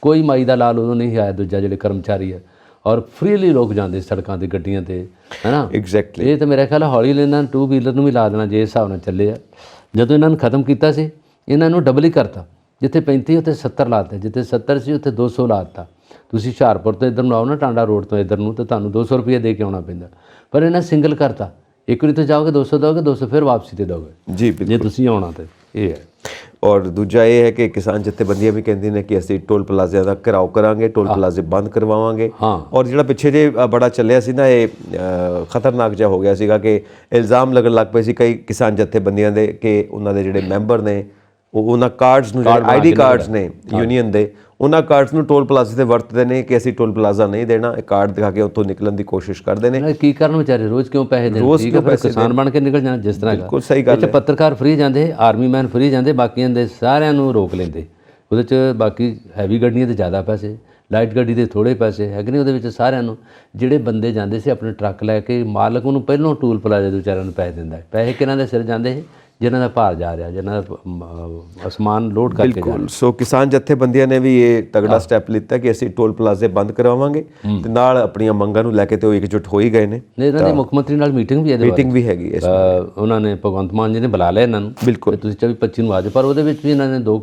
ਕੋਈ ਮਾਈ ਦਾ ਲਾਲ ਉਦੋਂ ਨਹੀਂ ਆਇਆ, ਦੂਜਾ ਜਿਹੜੇ ਕਰਮਚਾਰੀ ਆ, ਔਰ ਫਰੀਲੀ ਲੋਕ ਜਾਂਦੇ ਸੜਕਾਂ ਤੇ ਗੱਡੀਆਂ ਤੇ, ਹੈ ਨਾ। ਐਗਜ਼ੈਕਟਲੀ। ਇਹ ਤਾਂ ਮੇਰਾ ਖਿਆਲ ਹੌਲੀ ਇਹਨਾਂ ਨੂੰ 2 ਵੀਲਰ ਨੂੰ ਵੀ ਲਾ ਦੇਣਾ ਜੇ ਇਸ ਹਿਸਾਬ ਨਾਲ ਚੱਲੇ ਆ। ਜਦੋਂ ਇਹਨਾਂ ਨੂੰ ਖਤਮ ਕੀਤਾ ਸੀ, ਇਹਨਾਂ ਨੂੰ ਡਬਲ ਹੀ ਕਰਤਾ, ਜਿੱਥੇ 35 ਉੱਥੇ 70 ਲਾਤੇ, ਜਿੱਥੇ 70 ਸੀ ਉੱਥੇ 200 ਲਾਤਾ। ਤੁਸੀਂ ਹੁਸ਼ਿਆਰਪੁਰ ਤੋਂ ਇੱਧਰ ਨੂੰ ਆਓ ਨਾ, ਟਾਂਡਾ ਰੋਡ ਤੋਂ ਇੱਧਰ ਨੂੰ, ਤਾਂ ਤੁਹਾਨੂੰ 200 ਰੁਪਏ ਦੇ ਕੇ ਆਉਣਾ ਪੈਂਦਾ, ਪਰ ਇਹਨਾਂ ਸਿੰਗਲ ਕਰਤਾ। ਇੱਕ ਵਾਰੀ ਤੋਂ ਜਾਓਗੇ 200 ਦੋਗੇ, 200 ਫਿਰ ਵਾਪਸੀ 'ਤੇ ਦੋਗੇ ਜੀ, ਜੇ ਤੁਸੀਂ ਆਉਣਾ ਤਾਂ ਇਹ ਹੈ। ਔਰ ਦੂਜਾ ਇਹ ਹੈ ਕਿ ਕਿਸਾਨ ਜਥੇਬੰਦੀਆਂ ਵੀ ਕਹਿੰਦੀਆਂ ਨੇ ਕਿ ਅਸੀਂ ਟੋਲ ਪਲਾਜ਼ਿਆਂ ਦਾ ਘਿਰਾਓ ਕਰਾਂਗੇ, ਟੋਲ ਪਲਾਜ਼ੇ ਬੰਦ ਕਰਵਾਵਾਂਗੇ। ਔਰ ਜਿਹੜਾ ਪਿੱਛੇ ਜੇ ਬੜਾ ਚੱਲਿਆ ਸੀ ਨਾ, ਇਹ ਖਤਰਨਾਕ ਜਿਹਾ ਹੋ ਗਿਆ ਸੀਗਾ ਕਿ ਇਲਜ਼ਾਮ ਲੱਗਣ ਲੱਗ ਪਏ ਸੀ ਕਈ ਕਿਸਾਨ ਜਥੇਬੰਦੀਆਂ ਦੇ ਕਿ ਉਹਨਾਂ ਦੇ ਜਿਹੜੇ ਮੈਂਬਰ ਨੇ ਉਹਨਾਂ ਕਾਰਡਸ ਨੂੰ, ਜਿਹੜੇ ਆਈਡੀ ਕਾਰਡਸ ਨੇ ਯੂਨੀਅਨ ਦੇ, ਉਹਨਾਂ ਕਾਰਡਸ ਨੂੰ ਟੋਲ ਪਲਾਜ਼ੇ ਤੇ ਵਰਤਦੇ ਨੇ ਕਿ ਅਸੀਂ ਟੋਲ ਪਲਾਜ਼ਾ ਨਹੀਂ ਦੇਣਾ। ਇਹ ਕਾਰਡ ਦਿਖਾ ਕੇ ਉੱਥੋਂ ਨਿਕਲਣ ਦੀ ਕੋਸ਼ਿਸ਼ ਕਰਦੇ ਨੇ। ਕੀ ਕਰਨ ਵਿਚਾਰੇ, ਰੋਜ਼ ਕਿਉਂ ਪੈਸੇ ਦੇਣ? ਠੀਕ ਹੈ, ਫਿਰ ਕਿਸਾਨ ਬਣ ਕੇ ਨਿਕਲ ਜਾਣ ਜਿਸ ਤਰ੍ਹਾਂ। ਬਿਲਕੁਲ ਸਹੀ ਗੱਲ ਹੈ। ਪੱਤਰਕਾਰ ਫਰੀ ਜਾਂਦੇ, ਆਰਮੀ ਮੈਨ ਫਰੀ ਜਾਂਦੇ, ਬਾਕੀਆਂ ਦੇ ਸਾਰਿਆਂ ਨੂੰ ਰੋਕ ਲੈਂਦੇ। ਉਹਦੇ 'ਚ ਬਾਕੀ ਹੈਵੀ ਗੱਡੀਆਂ 'ਤੇ ਜ਼ਿਆਦਾ ਪੈਸੇ, ਲਾਈਟ ਗੱਡੀ ਦੇ ਥੋੜ੍ਹੇ ਪੈਸੇ ਹੈਗੇ ਨੇ। ਉਹਦੇ ਵਿੱਚ ਸਾਰਿਆਂ ਨੂੰ ਜਿਹੜੇ ਬੰਦੇ ਜਾਂਦੇ ਸੀ ਆਪਣੇ ਟਰੱਕ ਲੈ ਕੇ, ਮਾਲਕ ਉਹਨੂੰ ਪਹਿਲਾਂ ਟੂਲ ਪਲਾਜ਼ੇ ਦੇ ਵਿਚਾਰਿਆਂ ਨੂੰ ਪੈਸੇ ਦਿੰਦਾ। ਪੈਸੇ ਕਿਹਨਾਂ ਦੇ ਸਿਰ ਜਾਂਦੇ ਸੀ? ਜਿਨ੍ਹਾਂ ਦਾ ਭਾਰ ਜਾ ਰਿਹਾ, ਜਿਨ੍ਹਾਂ ਦਾ ਸਮਾਨ ਲੋਡ ਕਰਕੇ ਜਾ ਰਿਹਾ। ਬਿਲਕੁਲ। ਸੋ ਕਿਸਾਨ ਜਥੇਬੰਦੀਆਂ ਨੇ ਵੀ ਇਹ ਤਗੜਾ ਸਟੈਪ ਲਿੱਤਾ ਕਿ ਅਸੀਂ ਟੋਲ ਪਲਾਜ਼ੇ ਬੰਦ ਕਰਵਾਵਾਂਗੇ ਤੇ ਨਾਲ ਆਪਣੀਆਂ ਮੰਗਾਂ ਨੂੰ ਲੈ ਕੇ ਤੇ ਉਹ ਇਕਜੁੱਟ ਹੋ ਹੀ ਗਏ ਨੇ। ਇਹਨਾਂ ਦੇ ਮੁੱਖ ਮੰਤਰੀ ਨਾਲ ਮੀਟਿੰਗ ਵੀ ਵੀ ਹੈਗੀ ਇਸ ਉਹਨਾਂ ਨੇ, ਭਗਵੰਤ ਮਾਨ ਜੀ ਨੇ ਬੁਲਾ ਲਿਆ ਇਹਨਾਂ ਨੂੰ। ਬਿਲਕੁਲ। ਤੁਸੀਂ 24-25 ਨੂੰ ਆ ਜਾਓ, ਪਰ ਉਹਦੇ ਵਿੱਚ ਵੀ ਇਹਨਾਂ ਨੇ 2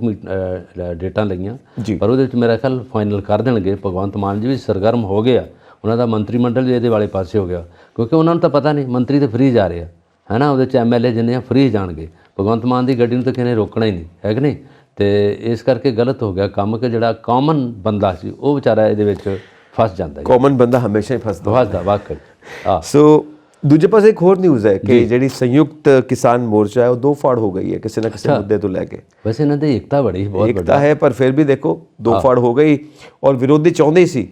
ਡੇਟਾਂ ਲਈਆਂ, ਪਰ ਉਹਦੇ ਵਿੱਚ ਮੇਰਾ ਖਿਆਲ ਫਾਈਨਲ ਕਰ ਦੇਣਗੇ। ਭਗਵੰਤ ਮਾਨ ਜੀ ਵੀ ਸਰਗਰਮ ਹੋ ਗਿਆ, ਉਹਨਾਂ ਦਾ ਮੰਤਰੀ ਮੰਡਲ ਵੀ ਇਹਦੇ ਵਾਲੇ ਪਾਸੇ ਹੋ ਗਿਆ, ਕਿਉਂਕਿ ਉਹਨਾਂ ਨੂੰ ਤਾਂ ਪਤਾ ਨਹੀਂ ਮੰਤਰੀ ਤਾਂ ਫਰੀ ਜਾ ਰਹੇ ਆ, ਹੈ ਨਾ। ਉਹਦੇ 'ਚ MLA ਜਿੰਨੇ ਆ ਫਰੀ ਜਾਣਗੇ, ਭਗਵੰਤ ਮਾਨ ਦੀ ਗੱਡੀ ਨੂੰ ਤਾਂ ਕਿਸੇ ਨੇ ਰੋਕਣਾ ਹੀ ਨਹੀਂ, ਹੈ ਕਿ ਨਹੀਂ। ਤੇ ਇਸ ਕਰਕੇ ਗਲਤ ਹੋ ਗਿਆ ਕੰਮ ਕਿ ਜਿਹੜਾ ਕਾਮਨ ਬੰਦਾ ਸੀ ਉਹ ਵਿਚਾਰਾ ਇਹਦੇ ਵਿੱਚ ਫਸ ਜਾਂਦਾ ਹੈ। ਕਾਮਨ ਬੰਦਾ ਹਮੇਸ਼ਾ ਹੀ ਫਸਦਾ ਵਾਕਈ। ਸੋ ਦੂਜੇ ਪਾਸੇ ਇੱਕ ਹੋਰ ਨਿਊਜ਼ ਹੈ ਕਿ ਜਿਹੜੀ ਸੰਯੁਕਤ ਕਿਸਾਨ ਮੋਰਚਾ ਹੈ ਉਹ 2 ਫਾੜ ਹੋ ਗਈ ਹੈ ਕਿਸੇ ਨਾ ਕਿਸੇ ਮੁੱਦੇ ਤੋਂ ਲੈ ਕੇ। ਵੈਸੇ ਇਹਨਾਂ ਦੀ ਏਕਤਾ ਬੜੀ ਬਹੁਤ ਏਕਤਾ ਹੈ, ਪਰ ਫਿਰ ਵੀ ਦੇਖੋ 2 ਫਾੜ ਹੋ ਗਈ ਔਰ ਵਿਰੋਧੀ ਚਾਹੁੰਦੇ ਸੀ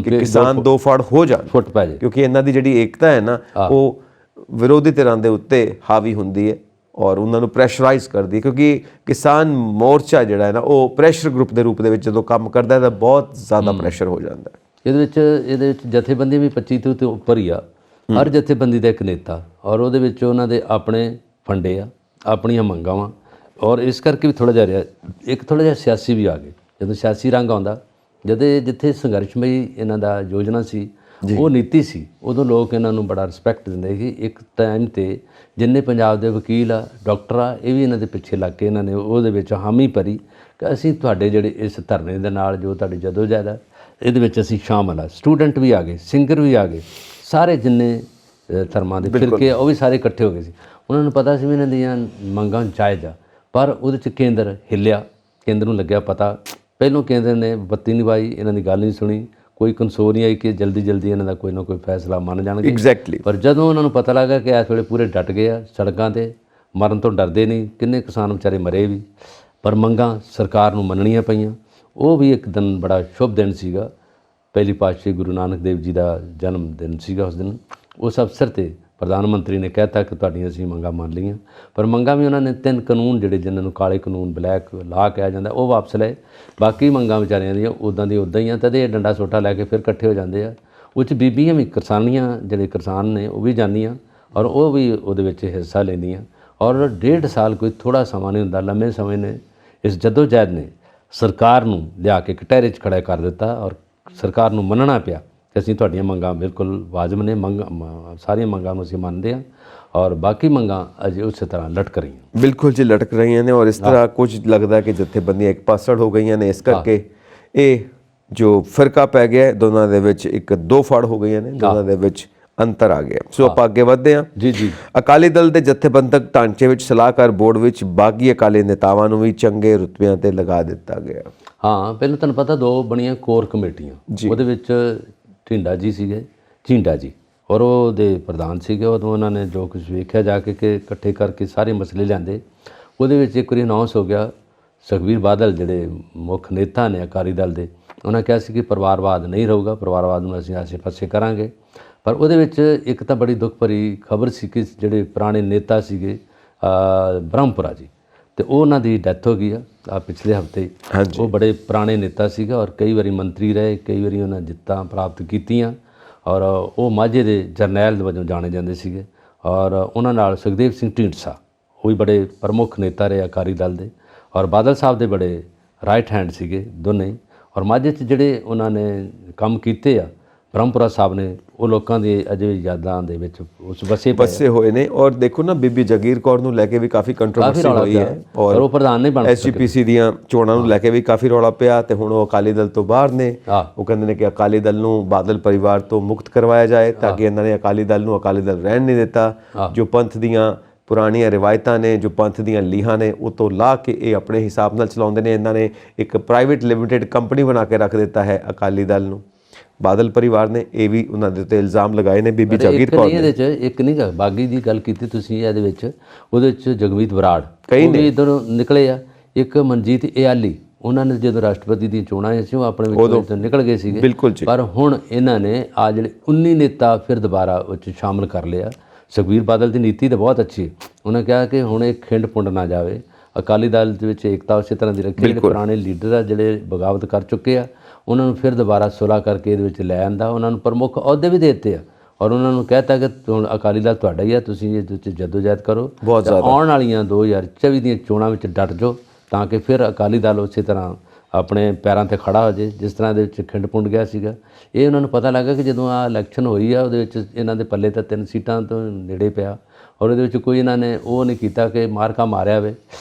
ਕਿ ਕਿਸਾਨ 2 ਫਾੜ ਹੋ ਜਾਣ, ਫੁੱਟ ਪੈ ਜਾਏ, ਕਿਉਂਕਿ ਇਹਨਾਂ ਦੀ ਜਿਹੜੀ ਏਕਤਾ ਹੈ ਨਾ ਉਹ ਵਿਰੋਧੀ ਧਿਰਾਂ ਦੇ ਉੱਤੇ ਹਾਵੀ ਹੁੰਦੀ ਹੈ ਔਰ ਉਹਨਾਂ ਨੂੰ ਪ੍ਰੈਸ਼ਰਾਈਜ਼ ਕਰਦੀ ਹੈ, ਕਿਉਂਕਿ ਕਿਸਾਨ ਮੋਰਚਾ ਜਿਹੜਾ ਹੈ ਨਾ ਉਹ ਪ੍ਰੈਸ਼ਰ ਗਰੁੱਪ ਦੇ ਰੂਪ ਦੇ ਵਿੱਚ ਜਦੋਂ ਕੰਮ ਕਰਦਾ ਹੈ ਤਾਂ ਬਹੁਤ ਜ਼ਿਆਦਾ ਪ੍ਰੈਸ਼ਰ ਹੋ ਜਾਂਦਾ ਹੈ। ਇਹਦੇ ਵਿੱਚ ਜਥੇਬੰਦੀਆਂ ਵੀ 25 ਤੋਂ ਉੱਪਰ ਹੀ ਆ, ਹਰ ਜਥੇਬੰਦੀ ਦਾ ਇੱਕ ਨੇਤਾ, ਔਰ ਉਹਦੇ ਵਿੱਚ ਉਹਨਾਂ ਦੇ ਆਪਣੇ ਫੰਡੇ ਆ, ਆਪਣੀਆਂ ਮੰਗਾਂ ਵਾ, ਔਰ ਇਸ ਕਰਕੇ ਵੀ ਥੋੜ੍ਹਾ ਜਿਹਾ ਰਿਹਾ। ਇੱਕ ਥੋੜ੍ਹਾ ਜਿਹਾ ਸਿਆਸੀ ਵੀ ਆ ਗਏ, ਜਦੋਂ ਸਿਆਸੀ ਰੰਗ ਆਉਂਦਾ, ਜਿੱਥੇ ਸੰਘਰਸ਼ਮਈ ਇਹਨਾਂ ਦਾ ਯੋਜਨਾ ਸੀ, ਉਹ ਨੀਤੀ ਸੀ, ਉਦੋਂ ਲੋਕ ਇਹਨਾਂ ਨੂੰ ਬੜਾ ਰਿਸਪੈਕਟ ਦਿੰਦੇ ਸੀ। ਇੱਕ ਟਾਈਮ 'ਤੇ ਜਿੰਨੇ ਪੰਜਾਬ ਦੇ ਵਕੀਲ ਆ, ਡਾਕਟਰ ਆ, ਇਹ ਵੀ ਇਹਨਾਂ ਦੇ ਪਿੱਛੇ ਲੱਗ ਕੇ ਇਹਨਾਂ ਨੇ ਉਹਦੇ ਵਿੱਚ ਹਾਮੀ ਭਰੀ ਕਿ ਅਸੀਂ ਤੁਹਾਡੇ ਜਿਹੜੇ ਇਸ ਧਰਨੇ ਦੇ ਨਾਲ ਜੋ ਤੁਹਾਡੀ ਜਦੋਜਹਿਦ ਆ ਇਹਦੇ ਵਿੱਚ ਅਸੀਂ ਸ਼ਾਮਲ ਆ। ਸਟੂਡੈਂਟ ਵੀ ਆ ਗਏ, ਸਿੰਗਰ ਵੀ ਆ ਗਏ, ਸਾਰੇ ਜਿੰਨੇ ਧਰਮਾਂ ਦੇ ਫਿਰਕੇ ਉਹ ਵੀ ਸਾਰੇ ਇਕੱਠੇ ਹੋ ਗਏ ਸੀ। ਉਹਨਾਂ ਨੂੰ ਪਤਾ ਸੀ ਵੀ ਇਹਨਾਂ ਦੀਆਂ ਮੰਗਾਂ ਜਾਇਜ਼ ਆ, ਪਰ ਉਹਦੇ 'ਚ ਕੇਂਦਰ ਹਿੱਲਿਆ, ਕੇਂਦਰ ਨੂੰ ਲੱਗਿਆ ਪਤਾ। ਪਹਿਲੋਂ ਕੇਂਦਰ ਨੇ ਬੱਤੀ ਨਹੀਂ ਪਾਈ, ਇਹਨਾਂ ਦੀ ਗੱਲ ਨਹੀਂ ਸੁਣੀ, ਕੋਈ ਕੰਸੋਰ ਨਹੀਂ ਆਈ ਕਿ ਜਲਦੀ ਇਹਨਾਂ ਦਾ ਕੋਈ ਨਾ ਕੋਈ ਫੈਸਲਾ ਮੰਨ ਜਾਣਗੇ। ਐਗਜ਼ੈਕਟਲੀ। ਪਰ ਜਦੋਂ ਉਹਨਾਂ ਨੂੰ ਪਤਾ ਲੱਗਾ ਕਿ ਇਸ ਵੇਲੇ ਪੂਰੇ ਡਟ ਗਏ ਆ ਸੜਕਾਂ 'ਤੇ, ਮਰਨ ਤੋਂ ਡਰਦੇ ਨਹੀਂ, ਕਿੰਨੇ ਕਿਸਾਨ ਵਿਚਾਰੇ ਮਰੇ ਵੀ, ਪਰ ਮੰਗਾਂ ਸਰਕਾਰ ਨੂੰ ਮੰਨਣੀਆਂ ਪਈਆਂ। ਉਹ ਵੀ ਇੱਕ ਦਿਨ ਬੜਾ ਸ਼ੁਭ ਦਿਨ ਸੀਗਾ, ਪਹਿਲੀ ਪਾਤਸ਼ਾਹੀ ਗੁਰੂ ਨਾਨਕ ਦੇਵ ਜੀ ਦਾ ਜਨਮ ਦਿਨ ਸੀਗਾ ਉਸ ਦਿਨ। ਉਸ ਅਵਸਰ 'ਤੇ ਪ੍ਰਧਾਨ ਮੰਤਰੀ ਨੇ ਕਹਿਤਾ ਕਿ ਤੁਹਾਡੀਆਂ ਅਸੀਂ ਮੰਗਾਂ ਮੰਨ ਲਈਆਂ, ਪਰ ਮੰਗਾਂ ਵੀ ਉਹਨਾਂ ਨੇ 3 ਕਾਨੂੰਨ ਜਿਹੜੇ ਜਿਨ੍ਹਾਂ ਨੂੰ ਕਾਲੇ ਕਾਨੂੰਨ, ਬਲੈਕ ਲਾ ਕਿਹਾ ਜਾਂਦਾ, ਉਹ ਵਾਪਸ ਲਏ। ਬਾਕੀ ਮੰਗਾਂ ਵਿਚਾਰਿਆਂ ਦੀਆਂ ਉੱਦਾਂ ਦੀ ਉੱਦਾਂ ਹੀ ਆ, ਤਦੇ ਡੰਡਾ ਸੋਟਾ ਲੈ ਕੇ ਫਿਰ ਇਕੱਠੇ ਹੋ ਜਾਂਦੇ ਆ। ਉਹ 'ਚ ਬੀਬੀਆਂ ਵੀ, ਕਿਸਾਨੀਆਂ ਜਿਹੜੇ ਕਿਸਾਨ ਨੇ ਉਹ ਵੀ ਜਾਂਦੀਆਂ, ਔਰ ਉਹ ਵੀ ਉਹਦੇ ਵਿੱਚ ਹਿੱਸਾ ਲੈਂਦੀਆਂ। ਔਰ 1.5 ਸਾਲ ਕੋਈ ਥੋੜ੍ਹਾ ਸਮਾਂ ਨਹੀਂ ਹੁੰਦਾ, ਲੰਮੇ ਸਮੇਂ ਨੇ ਇਸ ਜਦੋਜਹਿਦ ਨੇ ਸਰਕਾਰ ਨੂੰ ਲਿਆ ਕੇ ਕਟਹਿਰੇ 'ਚ ਖੜਾ ਕਰ ਦਿੱਤਾ, ਔਰ ਸਰਕਾਰ ਨੂੰ ਮੰਨਣਾ ਪਿਆ ਕਿ ਅਸੀਂ ਤੁਹਾਡੀਆਂ ਮੰਗਾਂ ਬਿਲਕੁਲ ਵਾਜਬ ਨੇ, ਸਾਰੀਆਂ ਮੰਗਾਂ ਨੂੰ ਅਸੀਂ ਮੰਨਦੇ ਹਾਂ, ਔਰ ਬਾਕੀ ਮੰਗਾਂ ਅਜੇ ਉਸੇ ਤਰ੍ਹਾਂ ਲਟਕ ਰਹੀਆਂ। ਬਿਲਕੁਲ ਜੀ, ਲਟਕ ਰਹੀਆਂ ਨੇ। ਔਰ ਇਸ ਤਰ੍ਹਾਂ ਕੁਝ ਲੱਗਦਾ ਕਿ ਜਥੇਬੰਦੀਆਂ ਇੱਕ ਪਾਸੜ ਹੋ ਗਈਆਂ ਨੇ, ਇਸ ਕਰਕੇ ਇਹ ਜੋ ਫਿਰਕਾ ਪੈ ਗਿਆ ਦੋਨਾਂ ਦੇ ਵਿੱਚ, ਇੱਕ 2 ਫਾੜ ਹੋ ਗਈਆਂ ਨੇ, ਦੋਨਾਂ ਦੇ ਵਿੱਚ ਅੰਤਰ ਆ ਗਿਆ। ਸੋ ਆਪਾਂ ਅੱਗੇ ਵਧਦੇ ਹਾਂ। ਜੀ। ਅਕਾਲੀ ਦਲ ਦੇ ਜਥੇਬੰਦਕ ਢਾਂਚੇ ਵਿੱਚ ਸਲਾਹਕਾਰ ਬੋਰਡ ਵਿੱਚ ਬਾਗੀ ਅਕਾਲੀ ਨੇਤਾਵਾਂ ਨੂੰ ਵੀ ਚੰਗੇ ਰੁਤਬਿਆਂ ਤੇ ਲਗਾ ਦਿੱਤਾ ਗਿਆ। ਹਾਂ, ਪਹਿਲਾਂ ਤੁਹਾਨੂੰ ਪਤਾ 2 ਬਣੀਆਂ ਕੋਰ ਕਮੇਟੀਆਂ, ਉਹਦੇ ਵਿੱਚ ਢਿੰਡਾ ਜੀ ਸੀਗੇ, ਝੀਂਡਾ ਜੀ, ਔਰ ਉਹਦੇ ਪ੍ਰਧਾਨ ਸੀਗੇ। ਉਦੋਂ ਉਹਨਾਂ ਨੇ ਜੋ ਕੁਝ ਵੇਖਿਆ ਜਾ ਕੇ ਕਿ ਇਕੱਠੇ ਕਰਕੇ ਸਾਰੇ ਮਸਲੇ ਲਿਆਂਦੇ। ਉਹਦੇ ਵਿੱਚ ਇੱਕ ਵਾਰੀ ਅਨਾਉਂਸ ਹੋ ਗਿਆ, ਸੁਖਬੀਰ ਬਾਦਲ ਜਿਹੜੇ ਮੁੱਖ ਨੇਤਾ ਨੇ ਅਕਾਲੀ ਦਲ ਦੇ, ਉਹਨਾਂ ਕਿਹਾ ਸੀ ਕਿ ਪਰਿਵਾਰਵਾਦ ਨਹੀਂ ਰਹੂਗਾ, ਪਰਿਵਾਰਵਾਦ ਨੂੰ ਅਸੀਂ ਆਸੇ-ਪਾਸੇ ਕਰਾਂਗੇ। ਪਰ ਉਹਦੇ ਵਿੱਚ ਇੱਕ ਤਾਂ ਬੜੀ ਦੁੱਖ ਭਰੀ ਖਬਰ ਸੀ ਕਿ ਜਿਹੜੇ ਪੁਰਾਣੇ ਨੇਤਾ ਸੀਗੇ ਬ੍ਰਹਮਪੁਰਾ ਜੀ, ਤੇ ਉਹ ਉਹਨਾਂ ਦੀ ਡੈਥ ਹੋ ਗਈ ਆ ਪਿਛਲੇ ਹਫਤੇ। ਉਹ ਬੜੇ ਪੁਰਾਣੇ ਨੇਤਾ ਸੀਗਾ ਔਰ ਕਈ ਵਾਰੀ ਮੰਤਰੀ ਰਹੇ, ਕਈ ਵਾਰੀ ਉਹਨਾਂ ਜਿੱਤਾਂ ਪ੍ਰਾਪਤ ਕੀਤੀਆਂ ਔਰ ਉਹ ਮਾਝੇ ਦੇ ਜਰਨੈਲ ਵਜੋਂ ਜਾਣੇ ਜਾਂਦੇ ਸੀਗੇ। ਔਰ ਉਹਨਾਂ ਨਾਲ ਸੁਖਦੇਵ ਸਿੰਘ ਢੀਂਡਸਾ ਉਹ ਵੀ ਬੜੇ ਪ੍ਰਮੁੱਖ ਨੇਤਾ ਰਹੇ ਅਕਾਲੀ ਦਲ ਦੇ ਔਰ ਬਾਦਲ ਸਾਹਿਬ ਦੇ ਬੜੇ ਰਾਈਟ ਹੈਂਡ ਸੀਗੇ ਦੋਨੇ ਹੀ। ਔਰ ਮਾਝੇ 'ਚ ਜਿਹੜੇ ਉਹਨਾਂ ਨੇ ਕੰਮ ਕੀਤੇ ਆ ਬ੍ਰਹਮਪੁਰਾ ਸਾਹਿਬ ਨੇ, ਉਹ ਲੋਕਾਂ ਦੀ ਅਜੇ ਯਾਦਾਂ ਦੇ ਵਿੱਚ ਉਸ ਵਸੇ ਹੋਏ ਨੇ। ਔਰ ਦੇਖੋ ਨਾ ਬੀਬੀ ਜਗੀਰ ਕੌਰ ਨੂੰ ਲੈ ਕੇ ਵੀ ਕਾਫੀ ਕੰਟਰੋਵਰਸੀ ਹੋਈ ਹੈ ਔਰ ਉਹ ਪ੍ਰਧਾਨ ਨਹੀਂ ਬਣ ਸਕੇ। SGPC ਦੀਆਂ ਚੋਣਾਂ ਨੂੰ ਲੈ ਕੇ ਵੀ ਕਾਫੀ ਰੌਲਾ ਪਿਆ ਤੇ ਹੁਣ ਉਹ ਅਕਾਲੀ ਦਲ ਤੋਂ ਬਾਹਰ ਨੇ। ਉਹ ਕਹਿੰਦੇ ਨੇ ਕਿ ਅਕਾਲੀ ਦਲ ਨੂੰ ਬਾਦਲ ਪਰਿਵਾਰ ਤੋਂ ਮੁਕਤ ਕਰਵਾਇਆ ਜਾਏ ਤਾਂ ਕਿ ਇਹਨਾਂ ਨੇ ਅਕਾਲੀ ਦਲ ਨੂੰ ਅਕਾਲੀ ਦਲ ਰਹਿਣ ਨਹੀਂ ਦਿੱਤਾ। ਜੋ ਪੰਥ ਦੀਆਂ ਪੁਰਾਣੀਆਂ ਰਿਵਾਇਤਾਂ ਨੇ, ਜੋ ਪੰਥ ਦੀਆਂ ਲੀਹਾਂ ਨੇ, ਉਹ ਤੋਂ ਲਾ ਕੇ ਇਹ ਆਪਣੇ ਹਿਸਾਬ ਨਾਲ ਚਲਾਉਂਦੇ ਨੇ। ਇਹਨਾਂ ਨੇ ਇੱਕ ਪ੍ਰਾਈਵੇਟ ਲਿਮਿਟਿਡ ਕੰਪਨੀ ਬਣਾ ਕੇ ਰੱਖ ਦਿੱਤਾ ਹੈ ਅਕਾਲੀ ਦਲ ਨੂੰ। ਬਾਦਲ ਪਰਿਵਾਰ ਨੇ ਇਹ ਵੀ ਉਹਨਾਂ ਦੇ ਉੱਤੇ ਇਲਜ਼ਾਮ ਲਗਾਏ ਨੇ ਬੀਬੀ ਜਗੀਰ ਕੌਰ ਨੇ। ਇਹਦੇ 'ਚ ਇੱਕ ਨਹੀਂ ਬਾਗੀ ਦੀ ਗੱਲ ਕੀਤੀ ਤੁਸੀਂ, ਇਹਦੇ ਵਿੱਚ ਉਹਦੇ 'ਚ ਜਗਮੀਤ ਬਰਾੜ ਕਈ ਨੇ ਇੱਧਰੋਂ ਨਿਕਲੇ ਆ। ਇੱਕ ਮਨਜੀਤ ਇਆਲੀ, ਉਹਨਾਂ ਨੇ ਜਦੋਂ ਰਾਸ਼ਟਰਪਤੀ ਦੀਆਂ ਚੋਣਾਂ ਆਈਆਂ ਸੀ ਉਹ ਆਪਣੇ ਵਿੱਚੋਂ ਨਿਕਲ ਗਏ ਸੀਗੇ। ਪਰ ਹੁਣ ਇਹਨਾਂ ਨੇ ਆ ਜਿਹੜੇ 19 ਨੇਤਾ ਫਿਰ ਦੁਬਾਰਾ ਉਹ 'ਚ ਸ਼ਾਮਲ ਕਰ ਲਿਆ। ਸੁਖਬੀਰ ਬਾਦਲ ਦੀ ਨੀਤੀ ਤਾਂ ਬਹੁਤ ਅੱਛੀ ਹੈ। ਉਹਨਾਂ ਕਿਹਾ ਕਿ ਹੁਣ ਇਹ ਖਿੰਡ ਪੁੰਡ ਨਾ ਜਾਵੇ, ਅਕਾਲੀ ਦਲ ਦੇ ਵਿੱਚ ਏਕਤਾ ਉਸੇ ਤਰ੍ਹਾਂ ਦੀ ਰੱਖੀ। ਜਿਹੜੇ ਪੁਰਾਣੇ ਲੀਡਰ ਆ ਜਿਹੜੇ ਬਗਾਵਤ ਕਰ ਚੁੱਕੇ ਆ ਉਹਨਾਂ ਨੂੰ ਫਿਰ ਦੁਬਾਰਾ ਸੁਲ੍ਹਾ ਕਰਕੇ ਇਹਦੇ ਵਿੱਚ ਲੈ ਆਂਦਾ। ਉਹਨਾਂ ਨੂੰ ਪ੍ਰਮੁੱਖ ਅਹੁਦੇ ਵੀ ਦੇ ਦਿੱਤੇ ਆ ਔਰ ਉਹਨਾਂ ਨੂੰ ਕਹਿ ਤਾ ਕਿ ਹੁਣ ਅਕਾਲੀ ਦਲ ਤੁਹਾਡਾ ਹੀ ਆ, ਤੁਸੀਂ ਇਹਦੇ ਵਿੱਚ ਜਦੋਜਹਿਦ ਕਰੋ। ਆਉਣ ਵਾਲੀਆਂ 2024 ਦੀਆਂ ਚੋਣਾਂ ਵਿੱਚ ਡਟ ਜਾਓ ਤਾਂ ਕਿ ਫਿਰ ਅਕਾਲੀ ਦਲ ਉਸੇ ਤਰ੍ਹਾਂ ਆਪਣੇ ਪੈਰਾਂ 'ਤੇ ਖੜਾ ਹੋ ਜਾਏ ਜਿਸ ਤਰ੍ਹਾਂ ਦੇ ਵਿੱਚ ਖਿੰਡ ਪੁੰਡ ਗਿਆ ਸੀਗਾ। ਇਹ ਉਹਨਾਂ ਨੂੰ ਪਤਾ ਲੱਗਾ ਕਿ ਜਦੋਂ ਆ ਇਲੈਕਸ਼ਨ ਹੋਈ ਆ ਉਹਦੇ ਵਿੱਚ ਇਹਨਾਂ ਦੇ ਪੱਲੇ ਤਾਂ 3 ਸੀਟਾਂ ਤੋਂ ਨੇੜੇ ਪਿਆ ਔਰ ਉਹਦੇ ਵਿੱਚ ਕੋਈ ਇਹਨਾਂ ਨੇ ਉਹ ਨਹੀਂ ਕੀਤਾ ਕਿ ਮਾਰਕਾ ਮਾਰਿਆ ਹੋਵੇ।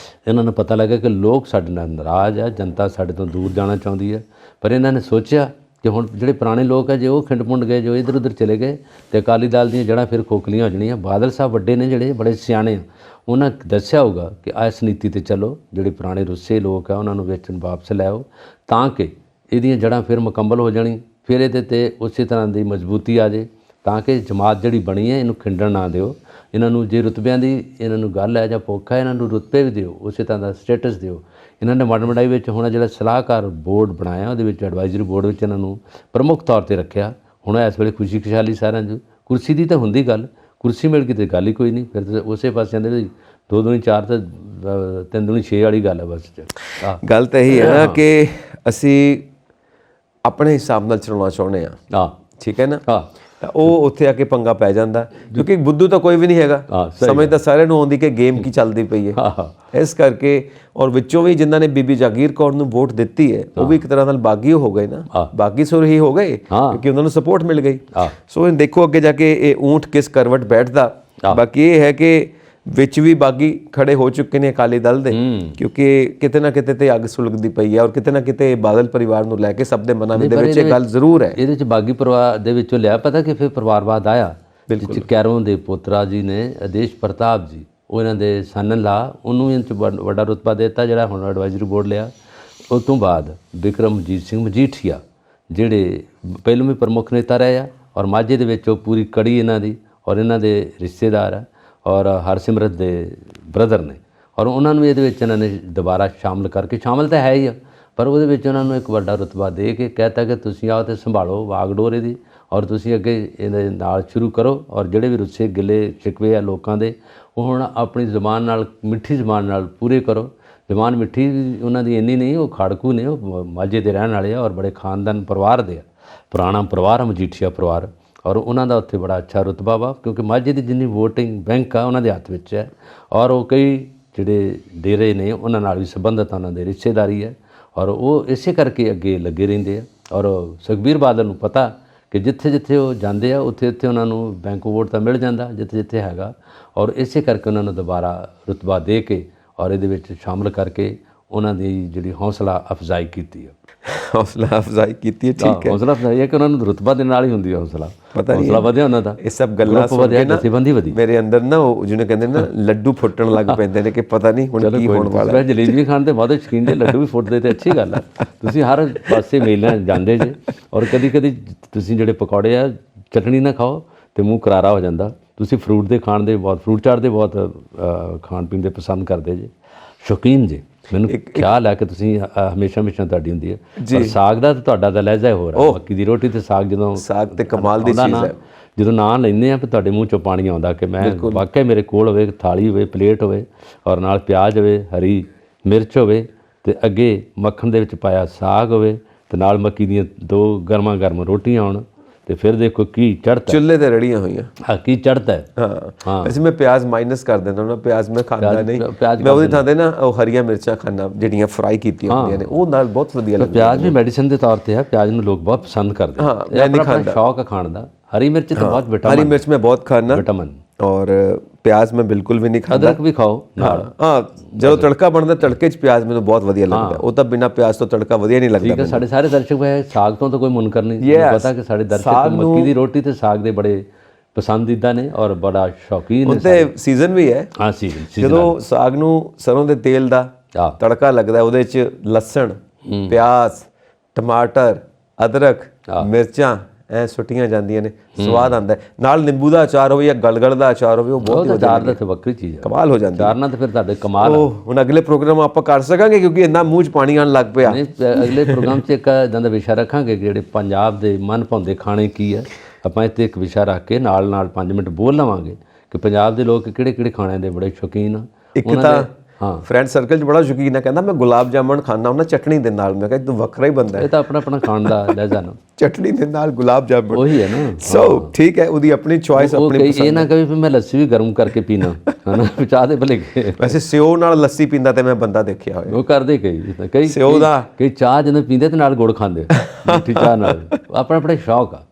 ਇਹਨਾਂ ਨੂੰ ਪਤਾ ਲੱਗਾ ਕਿ ਲੋਕ ਸਾਡੇ ਨਾਲ ਨਾਰਾਜ਼ ਆ, ਜਨਤਾ ਸਾਡੇ ਤੋਂ ਦੂਰ ਜਾਣਾ ਚਾਹੁੰਦੀ ਹੈ। ਪਰ ਇਹਨਾਂ ਨੇ ਸੋਚਿਆ ਕਿ ਹੁਣ ਜਿਹੜੇ ਪੁਰਾਣੇ ਲੋਕ ਆ ਜੇ ਉਹ ਖਿੰਡ ਪੁੰਡ ਗਏ, ਜੋ ਇੱਧਰ ਉੱਧਰ ਚਲੇ ਗਏ ਤੇ ਅਕਾਲੀ ਦਲ ਦੀਆਂ ਜੜ੍ਹਾਂ ਫਿਰ ਖੋਖਲੀਆਂ ਹੋ ਜਾਣੀਆਂ। ਬਾਦਲ ਸਾਹਿਬ ਵੱਡੇ ਨੇ ਜਿਹੜੇ ਬੜੇ ਸਿਆਣੇ ਆ, ਉਹਨਾਂ ਦੱਸਿਆ ਹੋਊਗਾ ਕਿ ਇਸ ਨੀਤੀ 'ਤੇ ਚੱਲੋ, ਜਿਹੜੇ ਪੁਰਾਣੇ ਰੁੱਸੇ ਲੋਕ ਆ ਉਹਨਾਂ ਨੂੰ ਵਿੱਚ ਵਾਪਸ ਲੈ ਆਓ ਤਾਂ ਕਿ ਇਹਦੀਆਂ ਜੜ੍ਹਾਂ ਫਿਰ ਮੁਕੰਮਲ ਹੋ ਜਾਣੀ। ਫਿਰ ਇਹਦੇ 'ਤੇ ਉਸੇ ਤਰ੍ਹਾਂ ਦੀ ਮਜ਼ਬੂਤੀ ਆ ਜਾਏ ਤਾਂ ਕਿ ਜਮਾਤ ਜਿਹੜੀ ਬਣੀ ਹੈ ਇਹਨੂੰ ਖਿੰਡਣ ਨਾ ਦਿਓ। ਇਹਨਾਂ ਨੂੰ ਜੇ ਰੁਤਬਿਆਂ ਦੀ ਇਹਨਾਂ ਨੂੰ ਗੱਲ ਹੈ ਜਾਂ ਭੁੱਖ ਹੈ, ਇਹਨਾਂ ਨੂੰ ਰੁਤਬੇ ਵੀ ਦਿਓ, ਉਸੇ ਤਰ੍ਹਾਂ ਦਾ ਸਟੇਟਸ ਦਿਓ। ਇਹਨਾਂ ਨੇ ਵੰਡ ਵੰਡਾਈ ਵਿੱਚ ਹੁਣ ਜਿਹੜਾ ਸਲਾਹਕਾਰ ਬੋਰਡ ਬਣਾਇਆ ਉਹਦੇ ਵਿੱਚ ਐਡਵਾਈਜ਼ਰੀ ਬੋਰਡ ਵਿੱਚ ਇਹਨਾਂ ਨੂੰ ਪ੍ਰਮੁੱਖ ਤੌਰ 'ਤੇ ਰੱਖਿਆ। ਹੁਣ ਇਸ ਵੇਲੇ ਖੁਸ਼ੀ ਖੁਸ਼ਹਾਲੀ ਸਾਰਿਆਂ ਨੂੰ। ਕੁਰਸੀ ਦੀ ਤਾਂ ਹੁੰਦੀ ਗੱਲ, ਕੁਰਸੀ ਮਿਲ ਗਈ ਤਾਂ ਗੱਲ ਹੀ ਕੋਈ ਨਹੀਂ। ਫਿਰ ਉਸੇ ਪਾਸੇ ਦੇ 2 ਦੂਣੀ 4 ਤੇ 3 ਦੂਣੀ 6 ਵਾਲੀ ਗੱਲ ਹੈ ਬਸ। ਗੱਲ ਤਾਂ ਇਹੀ ਹੈ ਨਾ ਕਿ ਅਸੀਂ ਆਪਣੇ ਹਿਸਾਬ ਨਾਲ ਚਲਾਉਣਾ ਚਾਹੁੰਦੇ ਹਾਂ, ਠੀਕ ਹੈ ਨਾ। ਉਹ ਉੱਥੇ ਆ ਕੇ ਪੰਗਾ ਪੈ ਜਾਂਦਾ ਕਿਉਂਕਿ ਬੁੱਧੂ ਤਾਂ ਕੋਈ ਵੀ ਨਹੀਂ ਹੈਗਾ, ਸਮਝ ਤਾਂ ਸਾਰਿਆਂ ਨੂੰ ਆਉਂਦੀ ਕਿ ਗੇਮ ਕੀ ਚੱਲਦੀ ਪਈ ਹੈ। ਇਸ ਕਰਕੇ ਔਰ ਵਿੱਚੋਂ ਵੀ ਜਿਨ੍ਹਾਂ ਨੇ ਬੀਬੀ ਜਗੀਰ ਕੌਰ ਨੂੰ ਵੋਟ ਦਿੱਤੀ ਹੈ ਉਹ ਵੀ ਇੱਕ ਤਰ੍ਹਾਂ ਨਾਲ ਬਾਗੀ ਹੋ ਗਏ ਨਾ, ਬਾਗੀ ਸੁਰ ਹੀ ਹੋ ਗਏ ਕਿਉਂਕਿ ਉਹਨਾਂ ਨੂੰ ਸਪੋਰਟ ਮਿਲ ਗਈ। ਸੋ ਇਹ ਦੇਖੋ ਅੱਗੇ ਜਾ ਕੇ ਇਹ ਊਂਠ ਕਿਸ ਕਰਵਟ ਬੈਠਦਾ। ਬਾਕੀ ਇਹ ਹੈ ਕਿ ਵਿੱਚ ਵੀ ਬਾਗੀ ਖੜੇ ਹੋ ਚੁੱਕੇ ਨੇ ਅਕਾਲੀ ਦਲ ਦੇ ਕਿਉਂਕਿ ਕਿਤੇ ਨਾ ਕਿਤੇ ਤੇ ਅੱਗ ਸੁਲਗਦੀ ਪਈ ਹੈ ਔਰ ਕਿਤੇ ਨਾ ਕਿਤੇ ਬਾਦਲ ਪਰਿਵਾਰ ਨੂੰ ਲੈ ਕੇ ਸਭ ਦੇ ਮਨਾਂ ਦੇ ਵਿੱਚ ਇਹ ਗੱਲ ਜ਼ਰੂਰ ਹੈ। ਇਹਦੇ ਵਿੱਚ ਬਾਗੀ ਪਰਿਵਾਰ ਦੇ ਵਿੱਚੋਂ ਲਿਆ ਪਤਾ ਕਿ ਫਿਰ ਪਰਿਵਾਰਵਾਦ ਆਇਆ। ਜਿਸ ਕੈਰੋਂ ਦੇ ਪੁੱਤਰਾ ਜੀ ਨੇ ਆਦੇਸ਼ ਪ੍ਰਤਾਪ ਜੀ, ਉਹ ਇਹਨਾਂ ਦੇ ਸਨ-ਇਨ-ਲਾ, ਉਹਨੂੰ ਇਹਨਾਂ 'ਚ ਵੱਡਾ ਰੁਤਬਾ ਦੇ ਦਿੱਤਾ ਜਿਹੜਾ ਹੁਣ ਐਡਵਾਈਜ਼ਰੀ ਬੋਰਡ ਲਿਆ। ਉਸ ਤੋਂ ਬਾਅਦ ਬਿਕਰਮਜੀਤ ਸਿੰਘ ਮਜੀਠੀਆ ਜਿਹੜੇ ਪਹਿਲੋਂ ਵੀ ਪ੍ਰਮੁੱਖ ਨੇਤਾ ਰਹੇ ਆ ਔਰ ਮਾਝੇ ਦੇ ਵਿੱਚ ਉਹ ਪੂਰੀ ਕੜੀ ਇਹਨਾਂ ਦੀ ਔਰ ਇਹਨਾਂ ਦੇ ਰਿਸ਼ਤੇਦਾਰ ਆ ਔਰ ਹਰਸਿਮਰਤ ਦੇ ਬ੍ਰਦਰ ਨੇ ਔਰ ਉਹਨਾਂ ਨੂੰ ਇਹਦੇ ਵਿੱਚ ਇਹਨਾਂ ਨੇ ਦੁਬਾਰਾ ਸ਼ਾਮਲ ਕਰਕੇ, ਸ਼ਾਮਲ ਤਾਂ ਹੈ ਹੀ ਆ ਪਰ ਉਹਦੇ ਵਿੱਚ ਉਹਨਾਂ ਨੂੰ ਇੱਕ ਵੱਡਾ ਰੁਤਬਾ ਦੇ ਕੇ ਕਹਿਤਾ ਕਿ ਤੁਸੀਂ ਆਓ ਅਤੇ ਸੰਭਾਲੋ ਵਾਗਡੋਰ ਇਹਦੀ ਔਰ ਤੁਸੀਂ ਅੱਗੇ ਇਹਦੇ ਨਾਲ ਸ਼ੁਰੂ ਕਰੋ ਔਰ ਜਿਹੜੇ ਵੀ ਰੁੱਸੇ ਗਿਲੇ ਸ਼ਿਕਵੇ ਆ ਲੋਕਾਂ ਦੇ ਉਹ ਹੁਣ ਆਪਣੀ ਜ਼ੁਬਾਨ ਨਾਲ, ਮਿੱਠੀ ਜ਼ੁਬਾਨ ਨਾਲ ਪੂਰੇ ਕਰੋ। ਜ਼ੁਬਾਨ ਮਿੱਠੀ ਉਹਨਾਂ ਦੀ ਇੰਨੀ ਨਹੀਂ, ਉਹ ਖਾੜਕੂ ਨੇ, ਉਹ ਮਾਝੇ ਦੇ ਰਹਿਣ ਵਾਲੇ ਆ ਔਰ ਬੜੇ ਖਾਨਦਾਨ ਪਰਿਵਾਰ ਦੇ ਆ, ਪੁਰਾਣਾ ਪਰਿਵਾਰ ਆ ਮਜੀਠੀਆ ਪਰਿਵਾਰ ਔਰ ਉਹਨਾਂ ਦਾ ਉੱਥੇ ਬੜਾ ਅੱਛਾ ਰੁਤਬਾ ਵਾ ਕਿਉਂਕਿ ਮਾਝੇ ਦੀ ਜਿੰਨੀ ਵੋਟਿੰਗ ਬੈਂਕ ਆ ਉਹਨਾਂ ਦੇ ਹੱਥ ਵਿੱਚ ਹੈ ਔਰ ਉਹ ਕਈ ਜਿਹੜੇ ਡੇਰੇ ਨੇ ਉਹਨਾਂ ਨਾਲ ਵੀ ਸੰਬੰਧਿਤ ਉਹਨਾਂ ਦੇ ਰਿਸ਼ਤੇਦਾਰੀ ਹੈ ਔਰ ਉਹ ਇਸੇ ਕਰਕੇ ਅੱਗੇ ਲੱਗੇ ਰਹਿੰਦੇ ਆ। ਔਰ ਸੁਖਬੀਰ ਬਾਦਲ ਨੂੰ ਪਤਾ ਕਿ ਜਿੱਥੇ ਜਿੱਥੇ ਉਹ ਜਾਂਦੇ ਆ ਉੱਥੇ ਉੱਥੇ ਉਹਨਾਂ ਨੂੰ ਬੈਂਕ ਵੋਟ ਤਾਂ ਮਿਲ ਜਾਂਦਾ ਜਿੱਥੇ ਜਿੱਥੇ ਹੈਗਾ ਔਰ ਇਸੇ ਕਰਕੇ ਉਹਨਾਂ ਨੂੰ ਦੁਬਾਰਾ ਰੁਤਬਾ ਦੇ ਕੇ ਔਰ ਇਹਦੇ ਵਿੱਚ ਸ਼ਾਮਲ ਕਰਕੇ ਉਹਨਾਂ ਦੀ ਜਿਹੜੀ ਹੌਸਲਾ ਅਫਜ਼ਾਈ ਕੀਤੀ ਹੈ। ਹੌਸਲਾ ਅਫਜ਼ਾਈ ਕੀਤੀ ਹੈ, ਠੀਕ ਹੈ। ਹੌਸਲਾ ਅਫਜ਼ਾਈ ਹੈ ਕਿ ਉਹਨਾਂ ਨੂੰ ਰੁਤਬਾ ਦੇ ਨਾਲ ਹੀ ਹੁੰਦੀ ਹੈ ਹੌਸਲਾ, ਪਤਾ ਨਹੀਂ ਹੌਸਲਾ ਵਧਿਆ ਉਹਨਾਂ ਦਾ। ਇਹ ਸਭ ਗੱਲਾਂ ਸੁਣ ਕੇ ਨਾ ਜਥੇਬੰਦੀ ਵਧੀ ਮੇਰੇ ਅੰਦਰ ਨਾ ਉਹ ਜਿਹਨੂੰ ਕਹਿੰਦੇ ਨਾ ਲੱਡੂ ਫੁੱਟਣ ਲੱਗ ਪੈਂਦੇ ਨੇ ਕਿ ਪਤਾ ਨਹੀਂ ਹੁਣ ਕੀ ਹੋਣ ਵਾਲਾ ਹੈ। ਜਲੇਬੀ ਖਾਣ ਦੇ ਬਹੁਤ ਸ਼ੌਕੀਨ ਦੇ, ਲੱਡੂ ਵੀ ਫੁੱਟਦੇ ਤੇ ਅੱਛੀ ਗੱਲ ਹੈ। ਤੁਸੀਂ ਹਰ ਪਾਸੇ ਮੇਲਿਆਂ ਜਾਂਦੇ ਜੇ ਔਰ ਕਦੀ ਕਦੀ ਤੁਸੀਂ ਜਿਹੜੇ ਪਕੌੜੇ ਆ ਚਟਣੀ ਨਾ ਖਾਓ ਤੇ ਮੂੰਹ ਕਰਾਰਾ ਹੋ ਜਾਂਦਾ। ਤੁਸੀਂ ਫਰੂਟ ਦੇ ਖਾਣ ਦੇ ਬਹੁਤ, ਫਰੂਟ ਚਾਟ ਦੇ ਬਹੁਤ ਖਾਣ ਪੀਣ ਦੇ ਪਸੰਦ ਕਰਦੇ ਜੇ, ਸ਼ੌਕੀਨ ਜੇ। ਮੈਨੂੰ ਖਿਆਲ ਹੈ ਕਿ ਤੁਸੀਂ ਹਮੇਸ਼ਾ ਤੁਹਾਡੀ ਹੁੰਦੀ ਹੈ ਪਰ ਸਾਗ ਦਾ ਤਾਂ ਤੁਹਾਡਾ ਤਾਂ ਲਹਿਜ਼ਾ ਹੋਰ ਹੈ। ਮੱਕੀ ਦੀ ਰੋਟੀ ਤੇ ਸਾਗ ਜਦੋਂ ਸਾਗ ਤੇ ਕਮਾਲ ਦੀ ਚੀਜ਼ ਹੈ। ਜਦੋਂ ਨਾਂ ਲੈਂਦੇ ਆ ਫਿਰ ਤੁਹਾਡੇ ਮੂੰਹ 'ਚੋਂ ਪਾਣੀ ਆਉਂਦਾ ਕਿ ਮੈਂ ਵਾਕਿਆ ਮੇਰੇ ਕੋਲ ਹੋਵੇ, ਥਾਲੀ ਹੋਵੇ, ਪਲੇਟ ਹੋਵੇ ਔਰ ਨਾਲ ਪਿਆਜ਼ ਹੋਵੇ, ਹਰੀ ਮਿਰਚ ਹੋਵੇ ਅਤੇ ਅੱਗੇ ਮੱਖਣ ਦੇ ਵਿੱਚ ਪਾਇਆ ਸਾਗ ਹੋਵੇ ਅਤੇ ਨਾਲ ਮੱਕੀ ਦੀਆਂ 2 ਗਰਮਾ ਗਰਮ ਰੋਟੀਆਂ ਹੋਣ ਤੇ ਫਿਰ ਦੇਖੋ ਕੀ ਚੜ੍ਹਤਾ, ਚੁੱਲ੍ਹੇ ਤੇ ਰੜੀਆਂ ਹੋਈਆਂ। ਹਾਂ ਕੀ ਚੜ੍ਹਤਾ ਹੈ। ਹਾਂ ਵੈਸੇ ਮੈਂ ਪਿਆਜ਼ ਮਾਈਨਸ ਕਰ ਦਿੰਦਾ ਨਾ, ਪਿਆਜ਼ ਮੈਂ ਖਾਂਦਾ ਨਹੀਂ, ਮੈਂ ਉਹਦੀ ਥਾਂ ਤੇ ਨਾ ਉਹ ਹਰੀਆਂ ਮਿਰਚਾਂ ਖਾਂਦਾ ਜਿਹੜੀਆਂ ਫਰਾਈ ਕੀਤੀਆਂ ਹੁੰਦੀਆਂ ਨੇ, ਉਹ ਨਾਲ ਬਹੁਤ ਵਧੀਆ ਲੱਗਦਾ। ਪਿਆਜ਼ ਵੀ ਮੈਡੀਸਨ ਦੇ ਤੌਰ ਤੇ ਹੈ, ਪਿਆਜ਼ ਨੂੰ ਲੋਕ ਬਹੁਤ ਪਸੰਦ ਕਰਦੇ। ਹਾਂ ਮੈਂ ਨਹੀਂ ਖਾਂਦਾ, ਸ਼ੌਕ ਹੈ ਖਾਣ ਦਾ। ਹਰੀ ਮਿਰਚ ਤਾਂ ਬਹੁਤ ਵਿਟਾਮਿਨ, ਹਰੀ ਮਿਰਚ ਮੈਂ ਬਹੁਤ ਖਾਂਦਾ, ਵਿਟਾਮਿਨ। ਔਰ ਪਿਆਜ਼ ਮੈਂ ਬਿਲਕੁਲ ਵੀ ਨਹੀਂ ਖਾਂਦਾ। ਅਦਰਕ ਵੀ ਖਾਓ ਨਾਲ। ਹਾਂ ਜਦੋਂ ਤੜਕਾ ਬਣਦਾ ਤੜਕੇ 'ਚ ਪਿਆਜ਼ ਮੈਨੂੰ ਬਹੁਤ ਵਧੀਆ ਲੱਗਦਾ, ਉਹ ਤਾਂ ਬਿਨਾਂ ਪਿਆਜ਼ ਤੋਂ ਤੜਕਾ ਵਧੀਆ ਨਹੀਂ ਲੱਗਦਾ। ਠੀਕ ਹੈ, ਸਾਡੇ ਸਾਰੇ ਦਰਸ਼ਕ ਭਾਈ ਸਾਗ ਤੋਂ ਤਾਂ ਕੋਈ ਮੁਨਕਰ ਨਹੀਂ, ਮੈਨੂੰ ਪਤਾ ਕਿ ਸਾਡੇ ਦਰਸ਼ਕ ਮੱਕੀ ਦੀ ਰੋਟੀ ਤੇ ਸਾਗ ਦੇ ਬੜੇ ਪਸੰਦੀਦਾ ਨੇ ਔਰ ਬੜਾ ਸ਼ੌਕੀਨ ਨੇ। ਤੇ ਸੀਜ਼ਨ ਵੀ ਹੈ। ਹਾਂ ਸੀਜ਼ਨ, ਜਦੋਂ ਸਾਗ ਨੂੰ ਸਰੋਂ ਦੇ ਤੇਲ ਦਾ ਤੜਕਾ ਲੱਗਦਾ, ਉਹਦੇ 'ਚ ਲਸਣ, ਪਿਆਜ਼, ਟਮਾਟਰ, ਅਦਰਕ, ਮਿਰਚਾਂ ਐ ਸੁੱਟੀਆਂ ਜਾਂਦੀਆਂ ਨੇ, ਸਵਾਦ ਆਉਂਦਾ। ਨਾਲ ਨਿੰਬੂ ਦਾ ਅਚਾਰ ਹੋਵੇ ਜਾਂ ਗਲਗਲ ਦਾ ਅਚਾਰ ਹੋਵੇ, ਉਹ ਬਹੁਤ ਅਚਾਰ ਦਾ ਤਾਂ ਵੱਖਰੀ ਚੀਜ਼ ਹੈ, ਕਮਾਲ ਹੋ ਜਾਂਦੀ। ਅਚਾਰ ਨਾਲ ਤਾਂ ਫਿਰ ਤੁਹਾਡੇ ਕਮਾਲ। ਹੁਣ ਅਗਲੇ ਪ੍ਰੋਗਰਾਮ ਆਪਾਂ ਕਰ ਸਕਾਂਗੇ ਕਿਉਂਕਿ ਇੰਨਾ ਮੂੰਹ 'ਚ ਪਾਣੀ ਆਉਣ ਲੱਗ ਪਿਆ। ਅਗਲੇ ਪ੍ਰੋਗਰਾਮ 'ਚ ਇੱਕ ਇੱਦਾਂ ਦਾ ਵਿਸ਼ਾ ਰੱਖਾਂਗੇ ਜਿਹੜੇ ਪੰਜਾਬ ਦੇ ਮਨ ਭਾਉਂਦੇ ਖਾਣੇ ਕੀ ਹੈ। ਆਪਾਂ ਇੱਥੇ ਇੱਕ ਵਿਸ਼ਾ ਰੱਖ ਕੇ ਨਾਲ 5 ਮਿੰਟ ਬੋਲ ਲਵਾਂਗੇ ਕਿ ਪੰਜਾਬ ਦੇ ਲੋਕ ਕਿਹੜੇ ਕਿਹੜੇ ਖਾਣਿਆਂ ਦੇ ਬੜੇ ਸ਼ੌਕੀਨ ਆ। ਇੱਕ ਤਾਂ ਫਰੈਂਡ ਸਰਕਲ 'ਚ ਬੜਾ ਸ਼ੌਕੀਨ ਹੈ, ਕਹਿੰਦਾ ਮੈਂ ਗੁਲਾਬ ਜਾਮਣ ਖਾਣਾ ਉਹਨਾਂ ਚਟਣੀ ਦੇ ਨਾਲ। ਮੈਂ ਕਿਹਾ ਤੂੰ ਵੱਖਰਾ ਹੀ ਬੰਦਾ ਹੈ। ਇਹ ਤਾਂ ਆਪਣਾ ਆਪਣਾ ਖਾਣ ਦਾ ਲਹਿਜ਼ਾ ਨਾ, ਚਟਣੀ ਦੇ ਨਾਲ ਗੁਲਾਬ ਜਾਮਣ ਉਹੀ ਹੈ ਨਾ। ਸੋ ਠੀਕ ਹੈ, ਉਹਦੀ ਆਪਣੀ ਚੁਆਇਸ, ਆਪਣੀ ਪਸੰਦ। ਇਹ ਨਾ ਕਹੇ ਵੀ ਮੈਂ ਲੱਸੀ ਵੀ ਗਰਮ ਕਰਕੇ ਪੀਣਾ ਹੈ ਨਾ, ਚਾਹ ਦੇ ਭਲੇ। ਵੈਸੇ ਸਿਓ ਨਾਲ ਲੱਸੀ ਪੀਂਦਾ ਤੇ ਮੈਂ ਬੰਦਾ ਦੇਖਿਆ ਹੋਇਆ, ਉਹ ਕਰਦੇ ਕਈ ਸਿਓ ਦਾ। ਕਈ ਚਾਹ ਜਦੋਂ ਪੀਂਦੇ ਤੇ ਨਾਲ ਗੁੜ ਖਾਂਦੇ ਮਿੱਠੀ ਚਾਹ ਨਾਲ। ਆਪਣਾ ਆਪਣਾ ਸ਼ੌਕ ਆ।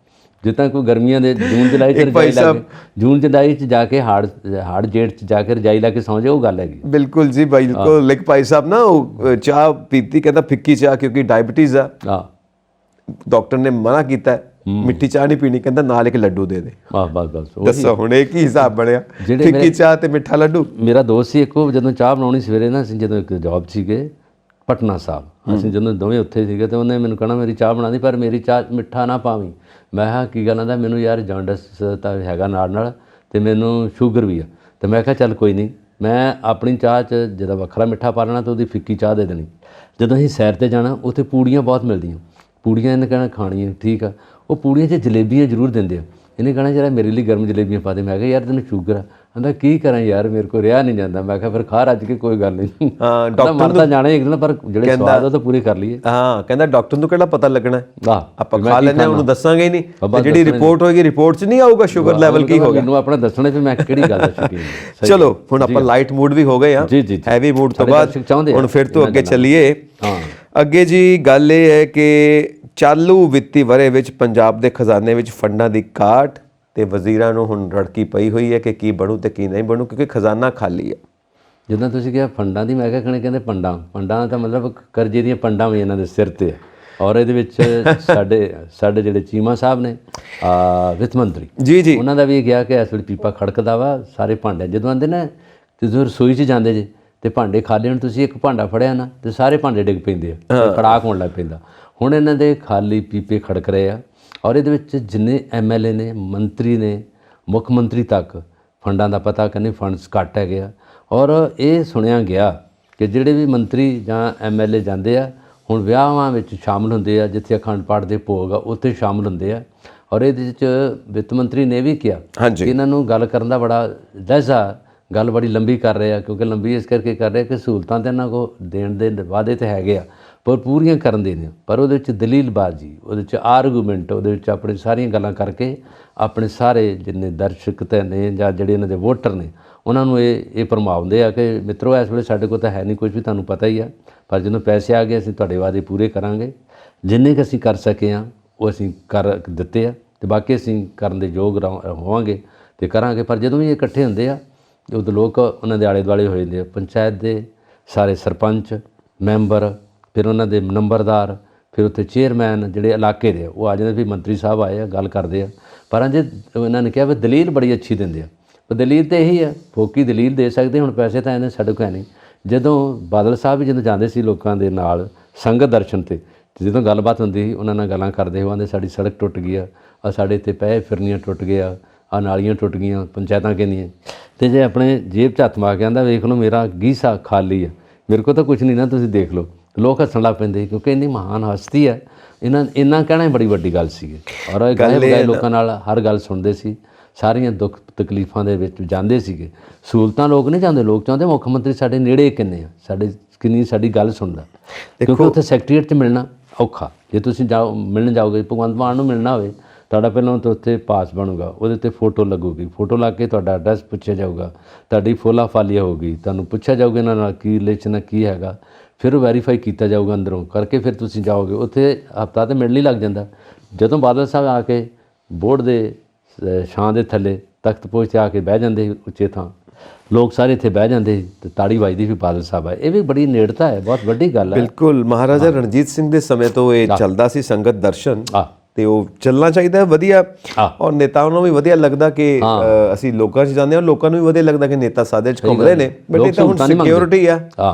ਜਿੱਦਾਂ ਕੋਈ ਗਰਮੀਆਂ ਦੇ ਜੂਨ ਜੁਲਾਈ 'ਚ ਰਜਾਈ ਲਾ ਕੇ, ਜੂਨ ਜੁਲਾਈ 'ਚ ਜਾ ਕੇ ਹਾੜ ਜੇਠ 'ਚ ਜਾ ਕੇ ਰਜਾਈ ਲਾ ਕੇ ਸੌਂ ਜਾਏ, ਉਹ ਗੱਲ ਹੈਗੀ। ਬਿਲਕੁਲ ਜੀ ਬਿਲਕੁਲ। ਲਿਖ ਭਾਈ ਸਾਹਿਬ ਨਾ ਉਹ ਚਾਹ ਪੀਤੀ, ਕਹਿੰਦਾ ਫਿੱਕੀ ਚਾਹ ਕਿਉਂਕਿ ਡਾਇਬਟੀਜ਼ ਆ, ਡਾਕਟਰ ਨੇ ਮਨਾ ਕੀਤਾ ਮਿੱਠੀ ਚਾਹ ਨਹੀਂ ਪੀਣੀ, ਕਹਿੰਦਾ ਨਾਲ ਇੱਕ ਲੱਡੂ ਦੇ ਦੇ। ਬਸ ਦੱਸੋ ਹੁਣ ਇਹ ਕੀ ਹਿਸਾਬ ਬਣਿਆ, ਫਿੱਕੀ ਚਾਹ ਤੇ ਮਿੱਠਾ ਲੱਡੂ। ਮੇਰਾ ਦੋਸਤ ਸੀ ਇੱਕ, ਜਦੋਂ ਚਾਹ ਬਣਾਉਣੀ ਸਵੇਰੇ ਨਾ, ਅਸੀਂ ਜਦੋਂ ਇੱਕ ਜੌਬ ਸੀਗੇ ਪਟਨਾ ਸਾਹਿਬ, ਅਸੀਂ ਜਦੋਂ ਦੋਵੇਂ ਉੱਥੇ ਸੀਗੇ ਤੇ ਉਹਨੇ ਮੈਨੂੰ ਕਹਿਣਾ ਮੇਰੀ ਚਾਹ ਬਣਾ ਦੀ, ਪਰ ਮੇਰੀ ਚਾਹ ਮਿੱਠਾ ਨਾ ਪਾਵੀਂ। ਮੈਂ ਕਿਹਾ ਕੀ ਗੱਲ ਆਂਦਾ, ਮੈਨੂੰ ਯਾਰ ਜੌਂਡਿਸ ਤਾਂ ਹੈਗਾ ਨਾਲ ਅਤੇ ਮੈਨੂੰ ਸ਼ੂਗਰ ਵੀ ਆ। ਅਤੇ ਮੈਂ ਕਿਹਾ ਚੱਲ ਕੋਈ ਨਹੀਂ, ਮੈਂ ਆਪਣੀ ਚਾਹ 'ਚ ਜਦੋਂ ਵੱਖਰਾ ਮਿੱਠਾ ਪਾ ਲੈਣਾ ਤਾਂ ਉਹਦੀ ਫਿੱਕੀ ਚਾਹ ਦੇ ਦੇਣੀ। ਜਦੋਂ ਅਸੀਂ ਸੈਰ 'ਤੇ ਜਾਣਾ ਉੱਥੇ ਪੂੜੀਆਂ ਬਹੁਤ ਮਿਲਦੀਆਂ, ਪੂੜੀਆਂ ਇਹਨੇ ਕਹਿਣਾ ਖਾਣੀਆਂ, ਠੀਕ ਆ। ਉਹ ਪੂੜੀਆਂ 'ਚ ਜਲੇਬੀਆਂ ਜ਼ਰੂਰ ਦਿੰਦੇ ਆ। ਇਹਨੇ ਕਹਿਣਾ ਯਾਰ ਮੇਰੇ ਲਈ ਗਰਮ ਜਲੇਬੀਆਂ ਪਾ ਦੇ। ਮੈਂ ਕਿਹਾ ਯਾਰ ਤੈਨੂੰ ਸ਼ੂਗਰ ਆ। ਕਹਿੰਦਾ ਕੀ ਕਰਾਂ ਯਾਰ, ਮੇਰੇ ਕੋਲ ਰਿਹਾ ਨਹੀਂ ਜਾਂਦਾ। ਮੈਂ ਕਿਹਾ ਫਿਰ ਖਾ ਰੱਜ ਕੇ, ਕੋਈ ਗੱਲ ਨਹੀਂ। ਹਾਂ ਡਾਕਟਰ ਮਰ ਤਾਂ ਜਾਣਾ ਇੱਕ ਦਿਨ, ਪਰ ਜਿਹੜੇ ਸਵਾਦ ਉਹ ਤਾਂ ਪੂਰੇ ਕਰ ਲਈਏ। ਹਾਂ ਕਹਿੰਦਾ ਡਾਕਟਰ ਨੂੰ ਕਿਹੜਾ ਪਤਾ ਲੱਗਣਾ, ਆਪਾਂ ਖਾ ਲੈਂਦੇ, ਉਹਨੂੰ ਦੱਸਾਂਗੇ ਹੀ ਨਹੀਂ। ਜਿਹੜੀ ਰਿਪੋਰਟ ਹੋਏਗੀ ਰਿਪੋਰਟ 'ਚ ਨਹੀਂ ਆਊਗਾ ਸ਼ੂਗਰ ਲੈਵਲ ਕੀ ਹੋ ਗਿਆ। ਮੈਨੂੰ ਆਪਣਾ ਦੱਸਣਾ ਵੀ ਮੈਂ ਕਿਹੜੀ ਗੱਲ ਦਾ ਸ਼ੌਕੀਨ। ਚਲੋ ਹੁਣ ਆਪਾਂ ਲਾਈਟ ਮੂਡ ਵੀ ਹੋ ਗਏ ਆ, ਹੈਵੀ ਮੂਡ ਤੋਂ ਬਾਅਦ ਹੁਣ ਫਿਰ ਤੋਂ ਅੱਗੇ ਚੱਲੀਏ। ਅੱਗੇ ਜੀ ਗੱਲ ਇਹ ਹੈ ਕਿ ਚਾਲੂ ਵਿੱਤੀ ਵਰ੍ਹੇ ਵਿੱਚ ਪੰਜਾਬ ਦੇ ਖਜ਼ਾਨੇ ਵਿੱਚ ਫੰਡਾਂ ਦੀ ਘਾਟ ਤੇ ਵਜ਼ੀਰਾਂ ਨੂੰ ਹੁਣ ਰੜਕੀ ਪਈ ਹੋਈ ਹੈ ਕਿ ਕੀ ਬਣੂ ਤੇ ਕੀ ਨਹੀਂ ਬਣੂ, ਕਿਉਂਕਿ ਖਜ਼ਾਨਾ ਖਾਲੀ ਹੈ। ਜਿੱਦਾਂ ਤੁਸੀਂ ਕਿਹਾ ਫੰਡਾਂ ਦੀ, ਮੈਂ ਕਿਹਾ ਕਹਿੰਦੇ ਪੰਡਾਂ ਦਾ ਮਤਲਬ ਕਰਜ਼ੇ ਦੀਆਂ ਪੰਡਾਂ ਵੀ ਇਹਨਾਂ ਦੇ ਸਿਰ 'ਤੇ ਹੈ। ਔਰ ਇਹਦੇ ਵਿੱਚ ਸਾਡੇ ਜਿਹੜੇ ਚੀਮਾ ਸਾਹਿਬ ਨੇ ਵਿੱਤ ਮੰਤਰੀ ਜੀ, ਉਹਨਾਂ ਦਾ ਵੀ ਗਿਆ ਕਿ ਇਸ ਵੇਲੇ ਪੀਪਾ ਖੜਕਦਾ ਵਾ ਸਾਰੇ ਭਾਂਡੇ। ਜਦੋਂ ਆਉਂਦੇ ਨਾ ਜਦੋਂ ਰਸੋਈ 'ਚ ਜਾਂਦੇ ਜੇ ਤੇ ਭਾਂਡੇ ਖਾਲੀ ਹੁਣ, ਤੁਸੀਂ ਇੱਕ ਭਾਂਡਾ ਫੜਿਆ ਨਾ ਤੇ ਸਾਰੇ ਭਾਂਡੇ ਡਿੱਗ ਪੈਂਦੇ ਆ, ਖੜਾਕ ਹੋਣ ਲੱਗ ਪੈਂਦਾ। ਹੁਣ ਇਹਨਾਂ ਦੇ ਖਾਲੀ ਪੀਪੇ ਖੜਕ ਰਹੇ ਆ ਔਰ ਇਹਦੇ ਵਿੱਚ ਜਿੰਨੇ MLA ਨੇ, ਮੰਤਰੀ ਨੇ, ਮੁੱਖ ਮੰਤਰੀ ਤੱਕ ਫੰਡਾਂ ਦਾ ਪਤਾ ਕਹਿੰਦੇ ਫੰਡਸ ਘੱਟ ਹੈਗੇ ਆ। ਔਰ ਇਹ ਸੁਣਿਆ ਗਿਆ ਕਿ ਜਿਹੜੇ ਵੀ ਮੰਤਰੀ ਜਾਂ MLA ਜਾਂਦੇ ਆ ਹੁਣ ਵਿਆਹਾਂ ਵਿੱਚ ਸ਼ਾਮਲ ਹੁੰਦੇ ਆ, ਜਿੱਥੇ ਅਖੰਡ ਪਾਠ ਦੇ ਭੋਗ ਆ ਉੱਥੇ ਸ਼ਾਮਲ ਹੁੰਦੇ ਆ। ਔਰ ਇਹਦੇ ਵਿੱਚ ਵਿੱਤ ਮੰਤਰੀ ਨੇ ਵੀ ਕਿਹਾ ਕਿ ਇਹਨਾਂ ਨੂੰ ਗੱਲ ਕਰਨ ਦਾ ਬੜਾ ਲਹਿਜ਼ਾ, ਗੱਲ ਬੜੀ ਲੰਬੀ ਕਰ ਰਹੇ ਆ, ਕਿਉਂਕਿ ਲੰਬੀ ਇਸ ਕਰਕੇ ਕਰ ਰਹੇ ਕਿ ਸਹੂਲਤਾਂ ਤਾਂ ਇਹਨਾਂ ਕੋਲ ਦੇਣ ਦੇ ਵਾਅਦੇ ਤਾਂ ਹੈਗੇ ਆ ਪਰ ਪੂਰੀਆਂ ਕਰਨ ਦੇ ਨੇ, ਪਰ ਉਹਦੇ ਵਿੱਚ ਦਲੀਲਬਾਜ਼ੀ, ਉਹਦੇ ਵਿੱਚ ਆਰਗੂਮੈਂਟ, ਉਹਦੇ ਵਿੱਚ ਆਪਣੀ ਸਾਰੀਆਂ ਗੱਲਾਂ ਕਰਕੇ ਆਪਣੇ ਸਾਰੇ ਜਿੰਨੇ ਦਰਸ਼ਕ ਤੇ ਨੇ ਜਾਂ ਜਿਹੜੇ ਇਹਨਾਂ ਦੇ ਵੋਟਰ ਨੇ ਉਹਨਾਂ ਨੂੰ ਇਹ ਭਰਮਾਉਂਦੇ ਆ ਕਿ ਮਿੱਤਰੋ ਇਸ ਵੇਲੇ ਸਾਡੇ ਕੋਲ ਤਾਂ ਹੈ ਨਹੀਂ ਕੁਝ ਵੀ, ਤੁਹਾਨੂੰ ਪਤਾ ਹੀ ਆ, ਪਰ ਜਦੋਂ ਪੈਸੇ ਆ ਗਏ ਅਸੀਂ ਤੁਹਾਡੇ ਵਾਅਦੇ ਪੂਰੇ ਕਰਾਂਗੇ। ਜਿੰਨੇ ਕੁ ਅਸੀਂ ਕਰ ਸਕੇ ਹਾਂ ਉਹ ਅਸੀਂ ਕਰ ਦਿੱਤੇ ਆ ਅਤੇ ਬਾਕੀ ਅਸੀਂ ਕਰਨ ਦੇ ਯੋਗ ਹੋਵਾਂਗੇ ਅਤੇ ਕਰਾਂਗੇ। ਪਰ ਜਦੋਂ ਵੀ ਇਹ ਇਕੱਠੇ ਹੁੰਦੇ ਆ ਉਦੋਂ ਲੋਕ ਉਹਨਾਂ ਦੇ ਆਲੇ ਦੁਆਲੇ ਹੋ ਜਾਂਦੇ ਆ, ਪੰਚਾਇਤ ਦੇ ਸਾਰੇ ਸਰਪੰਚ ਮੈਂਬਰ, ਫਿਰ ਉਹਨਾਂ ਦੇ ਨੰਬਰਦਾਰ, ਫਿਰ ਉੱਥੇ ਚੇਅਰਮੈਨ ਜਿਹੜੇ ਇਲਾਕੇ ਦੇ ਉਹ ਆ ਜਾਂਦੇ ਵੀ ਮੰਤਰੀ ਸਾਹਿਬ ਆਏ ਆ, ਗੱਲ ਕਰਦੇ ਆ। ਪਰ ਅਜੇ ਇਹਨਾਂ ਨੇ ਕਿਹਾ ਵੀ ਦਲੀਲ ਬੜੀ ਅੱਛੀ ਦਿੰਦੇ ਆ, ਪਰ ਦਲੀਲ ਤਾਂ ਇਹੀ ਆ, ਫੋਕੀ ਦਲੀਲ ਦੇ ਸਕਦੇ, ਹੁਣ ਪੈਸੇ ਤਾਂ ਇਹਨੇ ਸਾਡੇ ਕੋਲ ਹੈ ਨਹੀਂ। ਜਦੋਂ ਬਾਦਲ ਸਾਹਿਬ ਵੀ ਜਦੋਂ ਜਾਂਦੇ ਸੀ ਲੋਕਾਂ ਦੇ ਨਾਲ ਸੰਗਤ ਦਰਸ਼ਨ 'ਤੇ, ਜਦੋਂ ਗੱਲਬਾਤ ਹੁੰਦੀ ਸੀ ਉਹਨਾਂ ਨਾਲ ਗੱਲਾਂ ਕਰਦੇ ਹੋ, ਆਂਦੇ ਸਾਡੀ ਸੜਕ ਟੁੱਟ ਗਈ ਆ, ਸਾਡੇ ਇੱਥੇ ਪੈ ਫਿਰਨੀਆਂ ਟੁੱਟ ਗਿਆ, ਆਹ ਨਾਲੀਆਂ ਟੁੱਟ ਗਈਆਂ, ਪੰਚਾਇਤਾਂ ਕਹਿੰਦੀਆਂ। ਅਤੇ ਜੇ ਆਪਣੇ ਜੇਬ 'ਚ ਹੱਥ ਮਾਰ ਕੇ ਆਂਦਾ ਵੇਖ ਲਓ ਮੇਰਾ ਗੀਸਾ ਖਾਲੀ ਆ, ਮੇਰੇ ਕੋਲ ਤਾਂ ਕੁਛ ਨਹੀਂ ਨਾ, ਤੁਸੀਂ ਦੇਖ ਲਓ। ਲੋਕ ਹੱਸਣ ਲੱਗ ਪੈਂਦੇ ਕਿਉਂਕਿ ਇੰਨੀ ਮਹਾਨ ਹਸਤੀ ਹੈ। ਇੰਨਾ ਕਹਿਣਾ ਹੀ ਬੜੀ ਵੱਡੀ ਗੱਲ ਸੀਗੀ। ਔਰ ਇਹ ਗਾਏ ਬਗਾਏ ਲੋਕਾਂ ਨਾਲ ਹਰ ਗੱਲ ਸੁਣਦੇ ਸੀ, ਸਾਰੀਆਂ ਦੁੱਖ ਤਕਲੀਫਾਂ ਦੇ ਵਿੱਚ ਜਾਂਦੇ ਸੀਗੇ। ਸਹੂਲਤਾਂ ਲੋਕ ਨਹੀਂ ਚਾਹੁੰਦੇ, ਲੋਕ ਚਾਹੁੰਦੇ ਮੁੱਖ ਮੰਤਰੀ ਸਾਡੇ ਨੇੜੇ ਕਿੰਨੇ ਆ, ਕਿੰਨੀ ਸਾਡੀ ਗੱਲ ਸੁਣਦਾ। ਕਿਉਂਕਿ ਉੱਥੇ ਸੈਕਟਰੀਏਟ 'ਚ ਮਿਲਣਾ ਔਖਾ। ਜੇ ਤੁਸੀਂ ਮਿਲਣ ਜਾਓਗੇ, ਭਗਵੰਤ ਮਾਨ ਨੂੰ ਮਿਲਣਾ ਹੋਵੇ, ਤੁਹਾਡਾ ਪਹਿਲਾਂ ਤਾਂ ਉੱਥੇ ਪਾਸ ਬਣੂਗਾ, ਉਹਦੇ 'ਤੇ ਫੋਟੋ ਲੱਗੂਗੀ, ਫੋਟੋ ਲਾ ਕੇ ਤੁਹਾਡਾ ਐਡਰੈਸ ਪੁੱਛਿਆ ਜਾਊਗਾ, ਤੁਹਾਡੀ ਫੋਲਾ ਫਾਲੀਆ ਹੋਊਗੀ, ਤੁਹਾਨੂੰ ਪੁੱਛਿਆ ਜਾਊਗਾ ਇਹਨਾਂ ਨਾਲ ਕੀ ਰਿਲੇਸ਼ਨ ਹੈ, ਕੀ ਹੈਗਾ, ਫਿਰ ਉਹ ਵੈਰੀਫਾਈ ਕੀਤਾ ਜਾਊਗਾ ਅੰਦਰੋਂ ਕਰਕੇ, ਫਿਰ ਤੁਸੀਂ ਜਾਓਗੇ। ਉੱਥੇ ਹਫ਼ਤਾ ਤਾਂ ਮਿਲਣ ਹੀ ਲੱਗ ਜਾਂਦਾ। ਜਦੋਂ ਬਾਦਲ ਸਾਹਿਬ ਆ ਕੇ ਬੋਰਡ ਦੇ ਛਾਂ ਦੇ ਥੱਲੇ ਤਖਤ ਪੋਸ਼ 'ਤੇ ਆ ਕੇ ਬਹਿ ਜਾਂਦੇ ਉੱਚੇ ਥਾਂ, ਲੋਕ ਸਾਰੇ ਇੱਥੇ ਬਹਿ ਜਾਂਦੇ ਅਤੇ ਤਾੜੀ ਵੱਜਦੀ ਵੀ ਬਾਦਲ ਸਾਹਿਬ ਆਏ। ਇਹ ਵੀ ਬੜੀ ਨੇੜਤਾ ਹੈ, ਬਹੁਤ ਵੱਡੀ ਗੱਲ ਹੈ। ਬਿਲਕੁਲ, ਮਹਾਰਾਜਾ ਰਣਜੀਤ ਸਿੰਘ ਦੇ ਸਮੇਂ ਤੋਂ ਇਹ ਚੱਲਦਾ ਸੀ ਸੰਗਤ ਦਰਸ਼ਨ, ਤੇ ਉਹ ਚੱਲਣਾ ਚਾਹੀਦਾ ਵਧੀਆ। ਔਰ ਨੇਤਾਵਾਂ ਨੂੰ ਵੀ ਵਧੀਆ ਲੱਗਦਾ ਕਿ ਅਸੀਂ ਲੋਕਾਂ 'ਚ ਜਾਂਦੇ ਹਾਂ, ਲੋਕਾਂ ਨੂੰ ਵੀ ਵਧੀਆ ਲੱਗਦਾ ਕਿ ਨੇਤਾ ਸਾਦੇ 'ਚ ਘੁੰਮਦੇ ਨੇ। ਬਟ ਇਹ ਤਾਂ ਹੁਣ ਸਿਕਿਉਰਿਟੀ ਆ,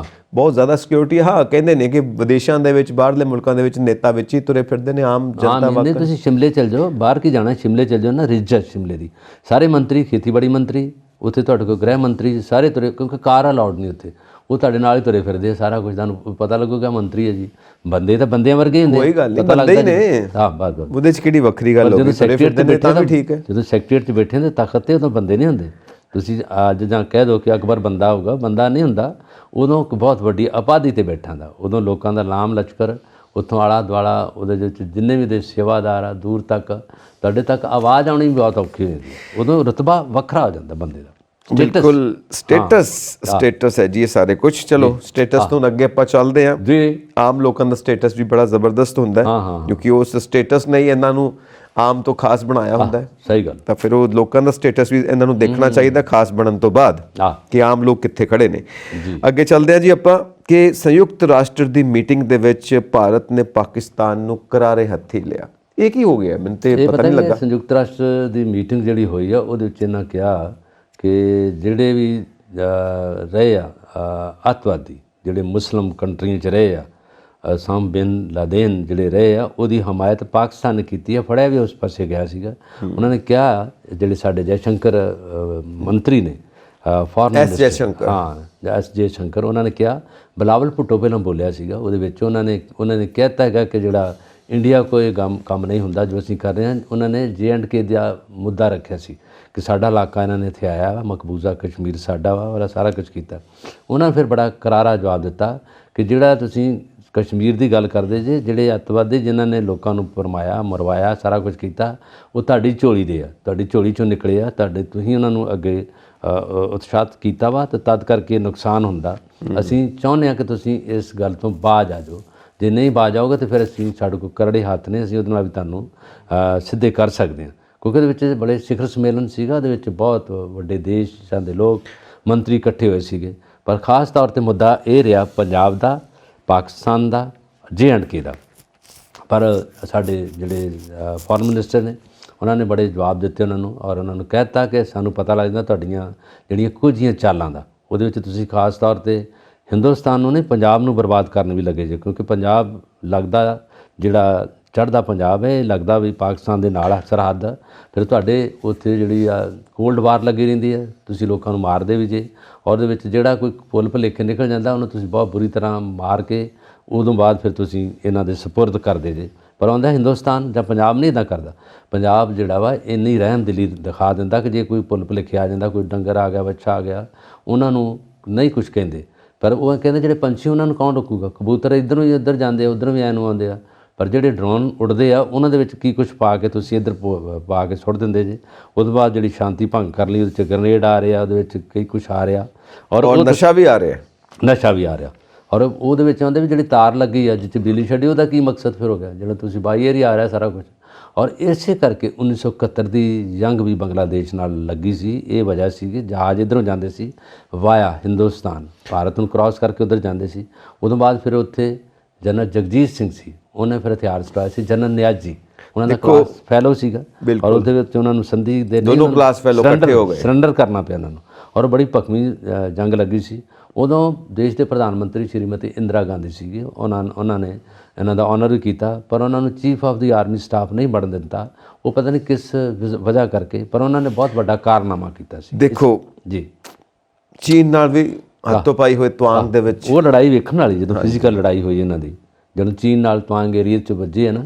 ਬਹੁਤ ਜ਼ਿਆਦਾ ਸਿਕਿਉਰਿਟੀ। ਹਾਂ, ਕਹਿੰਦੇ ਨੇ ਕਿ ਵਿਦੇਸ਼ਾਂ ਦੇ ਵਿੱਚ, ਬਾਹਰਲੇ ਮੁਲਕਾਂ ਦੇ ਵਿੱਚ ਨੇਤਾ ਵਿੱਚ ਹੀ ਤੁਰੇ ਫਿਰਦੇ ਨੇ, ਆਮ ਜਨਤਾ ਵਾਂਗ। ਤੁਸੀਂ ਸ਼ਿਮਲੇ ਚੱਲ ਜਾਓ, ਬਾਹਰ ਕੀ ਜਾਣਾ, ਸ਼ਿਮਲੇ ਚੱਲ ਜਾਓ ਨਾ, ਰਿਜ ਹੈ ਸ਼ਿਮਲੇ ਦੀ। ਸਾਰੇ ਮੰਤਰੀ, ਖੇਤੀਬਾੜੀ ਮੰਤਰੀ ਉੱਥੇ, ਤੁਹਾਡੇ ਕੋਲ ਗ੍ਰਹਿ ਮੰਤਰੀ, ਸਾਰੇ ਤੁਰੇ, ਕਿਉਂਕਿ ਕਾਰ ਅਲਾਉਡ ਨਹੀਂ ਉੱਥੇ, ਉਹ ਤੁਹਾਡੇ ਨਾਲ ਹੀ ਤੁਰੇ ਫਿਰਦੇ ਆ। ਸਾਰਾ ਕੁਝ ਤੁਹਾਨੂੰ ਪਤਾ ਲੱਗੂਗਾ ਮੰਤਰੀ ਹੈ ਜੀ। ਬੰਦੇ ਤਾਂ ਬੰਦਿਆਂ ਵਰਗੇ ਹੁੰਦੇ, ਕੋਈ ਗੱਲ ਨਹੀਂ, ਬੰਦੇ ਹੀ ਨੇ। ਹਾਂ, ਬਸ ਉਹਦੇ 'ਚ ਕਿਹੜੀ ਵੱਖਰੀ ਗੱਲ ਹੋ ਗਈ, ਤੁਰੇ ਫਿਰਦੇ ਨੇ ਤਾਂ ਵੀ ਠੀਕ ਹੈ। ਜਦੋਂ ਸੈਕਟਰੀਏਟ 'ਚ ਬੈਠੇ ਹੁੰਦੇ ਤਖਤ 'ਤੇ, ਉਦੋਂ ਬੰਦੇ ਨਹੀਂ ਹੁੰਦੇ। ਤੁਸੀਂ ਅੱਜ ਜਾਂ ਕਹਿ ਦਿਓ ਕਿ ਅਕਬਰ ਬੰਦਾ ਹੋਊਗਾ, ਬੰਦਾ ਨਹੀਂ ਹੁੰਦਾ। ਉਦੋਂ ਇੱਕ ਬਹੁਤ ਵੱਡੀ ਉਪਾਧੀ 'ਤੇ ਬੈਠਾ ਹੁੰਦਾ। ਉਦੋਂ ਲੋਕਾਂ ਦਾ ਲਾਮ ਲਸ਼ਕਰ, ਉੱਥੋਂ ਆਲਾ ਦੁਆਲਾ ਉਹਦੇ ਵਿੱਚ ਜਿੰਨੇ ਵੀ ਦੇ ਸੇਵਾਦਾਰ ਆ, ਦੂਰ ਤੱਕ ਤੁਹਾਡੇ ਤੱਕ ਆਵਾਜ਼ ਆਉਣੀ ਵੀ ਬਹੁਤ ਔਖੀ ਹੋ ਜਾਂਦੀ ਹੈ। ਉਦੋਂ ਰੁਤਬਾ ਵੱਖਰਾ ਹੋ ਜਾਂਦਾ ਬੰਦੇ ਦਾ। ਬਿਲਕੁਲ, ਸਟੇਟਸ ਹੈ ਜੀ ਇਹ ਸਾਰੇ ਕੁਝ। ਚਲੋ ਸਟੇਟਸ ਤੋਂ ਅੱਗੇ ਆਪਾਂ ਚੱਲਦੇ ਹਾਂ ਜੀ। ਆਮ ਲੋਕਾਂ ਦਾ ਸਟੇਟਸ ਵੀ ਬੜਾ ਜ਼ਬਰਦਸਤ ਹੁੰਦਾ ਹੈ, ਕਿਉਂਕਿ ਉਸ ਸਟੇਟਸ ਨੇ ਇਹਨਾਂ ਨੂੰ ਆਮ ਤੋਂ ਖਾਸ ਬਣਾਇਆ ਹੁੰਦਾ ਹੈ। ਸਹੀ ਗੱਲ। ਤਾਂ ਫਿਰ ਉਹ ਲੋਕਾਂ ਦਾ ਸਟੇਟਸ ਵੀ ਇਹਨਾਂ ਨੂੰ ਦੇਖਣਾ ਚਾਹੀਦਾ ਖਾਸ ਬਣਨ ਤੋਂ ਬਾਅਦ, ਕਿ ਆਮ ਲੋਕ ਕਿੱਥੇ ਖੜੇ ਨੇ। ਅੱਗੇ ਚੱਲਦੇ ਹਾਂ ਜੀ ਆਪਾਂ, ਕਿ ਸੰਯੁਕਤ ਰਾਸ਼ਟਰ ਦੀ ਮੀਟਿੰਗ ਦੇ ਵਿੱਚ ਭਾਰਤ ਨੇ ਪਾਕਿਸਤਾਨ ਨੂੰ ਕਰਾਰੇ ਹੱਥੀ ਲਿਆ। ਇਹ ਕੀ ਹੋ ਗਿਆ, ਮੈਨੂੰ ਤੇ ਪਤਾ ਨਹੀਂ ਲੱਗਾ। ਸੰਯੁਕਤ ਰਾਸ਼ਟਰ ਦੀ ਮੀਟਿੰਗ ਜਿਹੜੀ ਹੋਈ ਆ, ਉਹਦੇ ਵਿੱਚ ਇਹਨਾਂ ਕਿਹਾ ਕਿ ਜਿਹੜੇ ਵੀ ਰਹੇ ਆ ਅੱਤਵਾਦੀ, ਜਿਹੜੇ ਮੁਸਲਿਮ ਕੰਟਰੀਆਂ 'ਚ ਰਹੇ ਆ, ਉਸਾਮਾ ਬਿਨ ਲਾਦੇਨ ਜਿਹੜੇ ਰਹੇ ਆ, ਉਹਦੀ ਹਮਾਇਤ ਪਾਕਿਸਤਾਨ ਨੇ ਕੀਤੀ ਹੈ। ਫੜਿਆ ਵੀ ਉਸ ਪਾਸੇ ਗਿਆ ਸੀਗਾ। ਉਹਨਾਂ ਨੇ ਕਿਹਾ, ਜਿਹੜੇ ਸਾਡੇ ਜੈ ਸ਼ੰਕਰ ਮੰਤਰੀ ਨੇ, foreign S Jai Shankar, S Jai Shankar, ਉਹਨਾਂ ਨੇ ਕਿਹਾ, ਬਿਲਾਵਲ ਭੁੱਟੋ ਪਹਿਲਾਂ ਬੋਲਿਆ ਸੀਗਾ, ਉਹਦੇ ਵਿੱਚ ਉਹਨਾਂ ਨੇ ਕਹਿਤਾ ਹੈਗਾ ਕਿ ਜਿਹੜਾ ਇੰਡੀਆ ਕੋਈ ਕੰਮ ਨਹੀਂ ਹੁੰਦਾ ਜੋ ਅਸੀਂ ਕਰ ਰਹੇ ਹਾਂ। ਉਹਨਾਂ ਨੇ JNK ਦਾ ਮੁੱਦਾ ਰੱਖਿਆ ਸੀ ਕਿ ਸਾਡਾ ਇਲਾਕਾ ਇਹਨਾਂ ਨੇ ਇੱਥੇ ਆਇਆ ਵਾ, ਮਕਬੂਜ਼ਾ ਕਸ਼ਮੀਰ ਸਾਡਾ ਵਾ, ਵਾਲਾ ਸਾਰਾ ਕੁਝ ਕੀਤਾ। ਉਹਨਾਂ ਨੇ ਫਿਰ ਬੜਾ ਕਰਾਰਾ ਜਵਾਬ ਦਿੱਤਾ ਕਿ ਜਿਹੜਾ ਤੁਸੀਂ ਕਸ਼ਮੀਰ ਦੀ ਗੱਲ ਕਰਦੇ ਜੇ, ਜਿਹੜੇ ਅੱਤਵਾਦੀ ਜਿਨ੍ਹਾਂ ਨੇ ਲੋਕਾਂ ਨੂੰ ਭਰਮਾਇਆ, ਮਰਵਾਇਆ, ਸਾਰਾ ਕੁਝ ਕੀਤਾ, ਉਹ ਤੁਹਾਡੀ ਝੋਲੀ ਦੇ ਆ, ਤੁਹਾਡੀ ਝੋਲੀ 'ਚੋਂ ਨਿਕਲੇ ਆ, ਤੁਸੀਂ ਉਹਨਾਂ ਨੂੰ ਅੱਗੇ ਉਤਸ਼ਾਹਿਤ ਕੀਤਾ ਵਾ, ਅਤੇ ਤਦ ਕਰਕੇ ਨੁਕਸਾਨ ਹੁੰਦਾ। ਅਸੀਂ ਚਾਹੁੰਦੇ ਹਾਂ ਕਿ ਤੁਸੀਂ ਇਸ ਗੱਲ ਤੋਂ ਬਾਜ਼ ਆ ਜਾਓ। ਜੇ ਨਹੀਂ ਬਾਜ਼ ਆਓਗੇ ਤਾਂ ਫਿਰ ਅਸੀਂ, ਸਾਡੇ ਕੋਲ ਕਰੜੇ ਹੱਥ ਨੇ, ਅਸੀਂ ਉਹਦੇ ਨਾਲ ਵੀ ਤੁਹਾਨੂੰ ਸਿੱਧੇ ਕਰ ਸਕਦੇ ਹਾਂ। ਕਿਉਂਕਿ ਉਹਦੇ ਵਿੱਚ ਬੜੇ ਸਿਖਰ ਸੰਮੇਲਨ ਸੀਗਾ, ਉਹਦੇ ਵਿੱਚ ਬਹੁਤ ਵੱਡੇ ਦੇਸ਼ਾਂ ਦੇ ਲੋਕ ਮੰਤਰੀ ਇਕੱਠੇ ਹੋਏ ਸੀਗੇ। ਪਰ ਖਾਸ ਤੌਰ 'ਤੇ ਮੁੱਦਾ ਇਹ ਰਿਹਾ ਪੰਜਾਬ ਦਾ, ਪਾਕਿਸਤਾਨ ਦਾ, JNK ਦਾ। ਪਰ ਸਾਡੇ ਜਿਹੜੇ ਫੋਰਨ ਮਿਨਿਸਟਰ ਨੇ, ਉਹਨਾਂ ਨੇ ਬੜੇ ਜਵਾਬ ਦਿੱਤੇ ਉਹਨਾਂ ਨੂੰ, ਔਰ ਉਹਨਾਂ ਨੂੰ ਕਹਿ ਦਿੱਤਾ ਕਿ ਸਾਨੂੰ ਪਤਾ ਲੱਗ ਜਾਂਦਾ ਤੁਹਾਡੀਆਂ ਜਿਹੜੀਆਂ ਕੁਝ ਜਿਹੀਆਂ ਚਾਲਾਂ ਦਾ। ਉਹਦੇ ਵਿੱਚ ਤੁਸੀਂ ਖਾਸ ਤੌਰ 'ਤੇ ਹਿੰਦੁਸਤਾਨ ਨੂੰ ਨਹੀਂ, ਪੰਜਾਬ ਨੂੰ ਬਰਬਾਦ ਕਰਨ ਵੀ ਲੱਗੇ ਜੇ। ਕਿਉਂਕਿ ਪੰਜਾਬ ਲੱਗਦਾ, ਜਿਹੜਾ ਚੜ੍ਹਦਾ ਪੰਜਾਬ ਹੈ, ਇਹ ਲੱਗਦਾ ਵੀ ਪਾਕਿਸਤਾਨ ਦੇ ਨਾਲ ਸਰਹੱਦ। ਫਿਰ ਤੁਹਾਡੇ ਉੱਥੇ ਜਿਹੜੀ ਆ ਕੋਲਡ ਵਾਰ ਲੱਗੀ ਰਹਿੰਦੀ ਹੈ, ਤੁਸੀਂ ਲੋਕਾਂ ਨੂੰ ਮਾਰਦੇ ਵੀ ਜੇ। ਔਰ ਉਹਦੇ ਵਿੱਚ ਜਿਹੜਾ ਕੋਈ ਪੁੱਲ ਭੁਲੇਖੇ ਨਿਕਲ ਜਾਂਦਾ, ਉਹਨੂੰ ਤੁਸੀਂ ਬਹੁਤ ਬੁਰੀ ਤਰ੍ਹਾਂ ਮਾਰ ਕੇ ਉਦੋਂ ਬਾਅਦ ਫਿਰ ਤੁਸੀਂ ਇਹਨਾਂ ਦੇ ਸਪੁਰਦ ਕਰਦੇ ਜੇ। ਪਰ ਆਉਂਦਾ ਹਿੰਦੁਸਤਾਨ ਜਾਂ ਪੰਜਾਬ ਨਹੀਂ ਇੱਦਾਂ ਕਰਦਾ। ਪੰਜਾਬ ਜਿਹੜਾ ਵਾ ਇੰਨੀ ਰਹਿਮਦਿਲੀ ਦਿਖਾ ਦਿੰਦਾ ਕਿ ਜੇ ਕੋਈ ਪੁੱਲ ਭੁਲੇਖੇ ਆ ਜਾਂਦਾ, ਕੋਈ ਡੰਗਰ ਆ ਗਿਆ, ਬੱਚਾ ਆ ਗਿਆ, ਉਹਨਾਂ ਨੂੰ ਨਹੀਂ ਕੁਛ ਕਹਿੰਦੇ। ਪਰ ਉਹ ਕਹਿੰਦੇ ਜਿਹੜੇ ਪੰਛੀ, ਉਹਨਾਂ ਨੂੰ ਕੌਣ ਰੋਕੂਗਾ? ਕਬੂਤਰ ਇੱਧਰੋਂ ਹੀ ਇੱਧਰ ਜਾਂਦੇ ਆ, ਉੱਧਰੋਂ ਵੀ ਐਂ ਨੂੰ ਆਉਂਦੇ ਆ। ਪਰ ਜਿਹੜੇ ਡਰੋਨ ਉੱਡਦੇ ਆ, ਉਹਨਾਂ ਦੇ ਵਿੱਚ ਕੀ ਕੁਛ ਪਾ ਕੇ ਤੁਸੀਂ ਇੱਧਰ ਪਾ ਕੇ ਸੁੱਟ ਦਿੰਦੇ ਜੇ। ਉਸ ਤੋਂ ਬਾਅਦ ਜਿਹੜੀ ਸ਼ਾਂਤੀ ਭੰਗ ਕਰ ਲਈ, ਉਹਦੇ 'ਚ ਗ੍ਰਨੇਡ ਆ ਰਿਹਾ, ਉਹਦੇ ਵਿੱਚ ਕਈ ਕੁਛ ਆ ਰਿਹਾ, ਔਰ ਨਸ਼ਾ ਵੀ ਆ ਰਿਹਾ। ਔਰ ਉਹਦੇ ਵਿੱਚ ਆਉਂਦੇ ਵੀ ਜਿਹੜੀ ਤਾਰ ਲੱਗੀ ਆ, ਜਿਸ 'ਚ ਬਿਜਲੀ ਛੱਡੀ, ਉਹਦਾ ਕੀ ਮਕਸਦ ਫਿਰ ਹੋ ਗਿਆ? ਜਿਹੜਾ ਤੁਸੀਂ ਬਾਈ ਏਰੀਆ ਆ ਰਿਹਾ ਸਾਰਾ ਕੁਛ। ਔਰ ਇਸੇ ਕਰਕੇ 1971 ਦੀ ਜੰਗ ਵੀ ਬੰਗਲਾਦੇਸ਼ ਨਾਲ ਲੱਗੀ ਸੀ। ਇਹ ਵਜ੍ਹਾ ਸੀ ਕਿ ਜਹਾਜ਼ ਇੱਧਰੋਂ ਜਾਂਦੇ ਸੀ ਵਾਇਆ ਹਿੰਦੁਸਤਾਨ, ਭਾਰਤ ਨੂੰ ਕ੍ਰਾਸ ਕਰਕੇ ਉੱਧਰ ਜਾਂਦੇ ਸੀ। ਉਦੋਂ ਬਾਅਦ ਫਿਰ ਉੱਥੇ ਜਨਰਲ ਜਗਜੀਤ ਸਿੰਘ ਸੀ, ਉਹਨੇ ਫਿਰ ਹਥਿਆਰ ਚਲਾਏ ਸੀ। ਜਨਰਲ ਨਿਆਜ਼ੀ ਉਹਨਾਂ ਦਾ ਕਲਾਸ ਫੈਲੋ ਸੀਗਾ, ਔਰ ਉਹਦੇ ਵਿੱਚ ਉਹਨਾਂ ਨੂੰ ਸੰਧੀ ਦੇ ਦੋਨੋਂ ਕਲਾਸ ਫੈਲੋ ਇਕੱਠੇ ਹੋ ਗਏ, ਸਰੈਂਡਰ ਕਰਨਾ ਪਿਆ ਉਹਨਾਂ ਨੂੰ। ਔਰ ਬੜੀ ਭਖਵੀਂ ਜੰਗ ਲੱਗੀ ਸੀ। ਉਦੋਂ ਦੇਸ਼ ਦੇ ਪ੍ਰਧਾਨ ਮੰਤਰੀ ਸ਼੍ਰੀਮਤੀ ਇੰਦਰਾ ਗਾਂਧੀ ਸੀਗੇ। ਉਹਨਾਂ ਨੇ ਇਹਨਾਂ ਦਾ ਆਨਰ ਵੀ ਕੀਤਾ, ਪਰ ਉਹਨਾਂ ਨੂੰ chief of the army staff ਨਹੀਂ ਬਣਨ ਦਿੱਤਾ। ਉਹ ਪਤਾ ਨਹੀਂ ਕਿਸ ਵਜ੍ਹਾ ਕਰਕੇ, ਪਰ ਉਹਨਾਂ ਨੇ ਬਹੁਤ ਵੱਡਾ ਕਾਰਨਾਮਾ ਕੀਤਾ ਸੀ। ਦੇਖੋ ਜੀ, ਚੀਨ ਨਾਲ ਵੀ ਹੱਥੋਂ ਪਾਈ ਹੋਏ ਤਵਾਂਗ ਦੇ ਵਿੱਚ ਉਹ ਲੜਾਈ ਵੇਖਣ ਵਾਲੀ, ਜਦੋਂ ਫਿਜ਼ੀਕਲ ਲੜਾਈ ਹੋਈ ਇਹਨਾਂ ਦੀ, ਜਦੋਂ ਚੀਨ ਨਾਲ ਤਵਾਂਗ ਏਰੀਆ 'ਚ ਵੱਜੇ ਆ ਨਾ,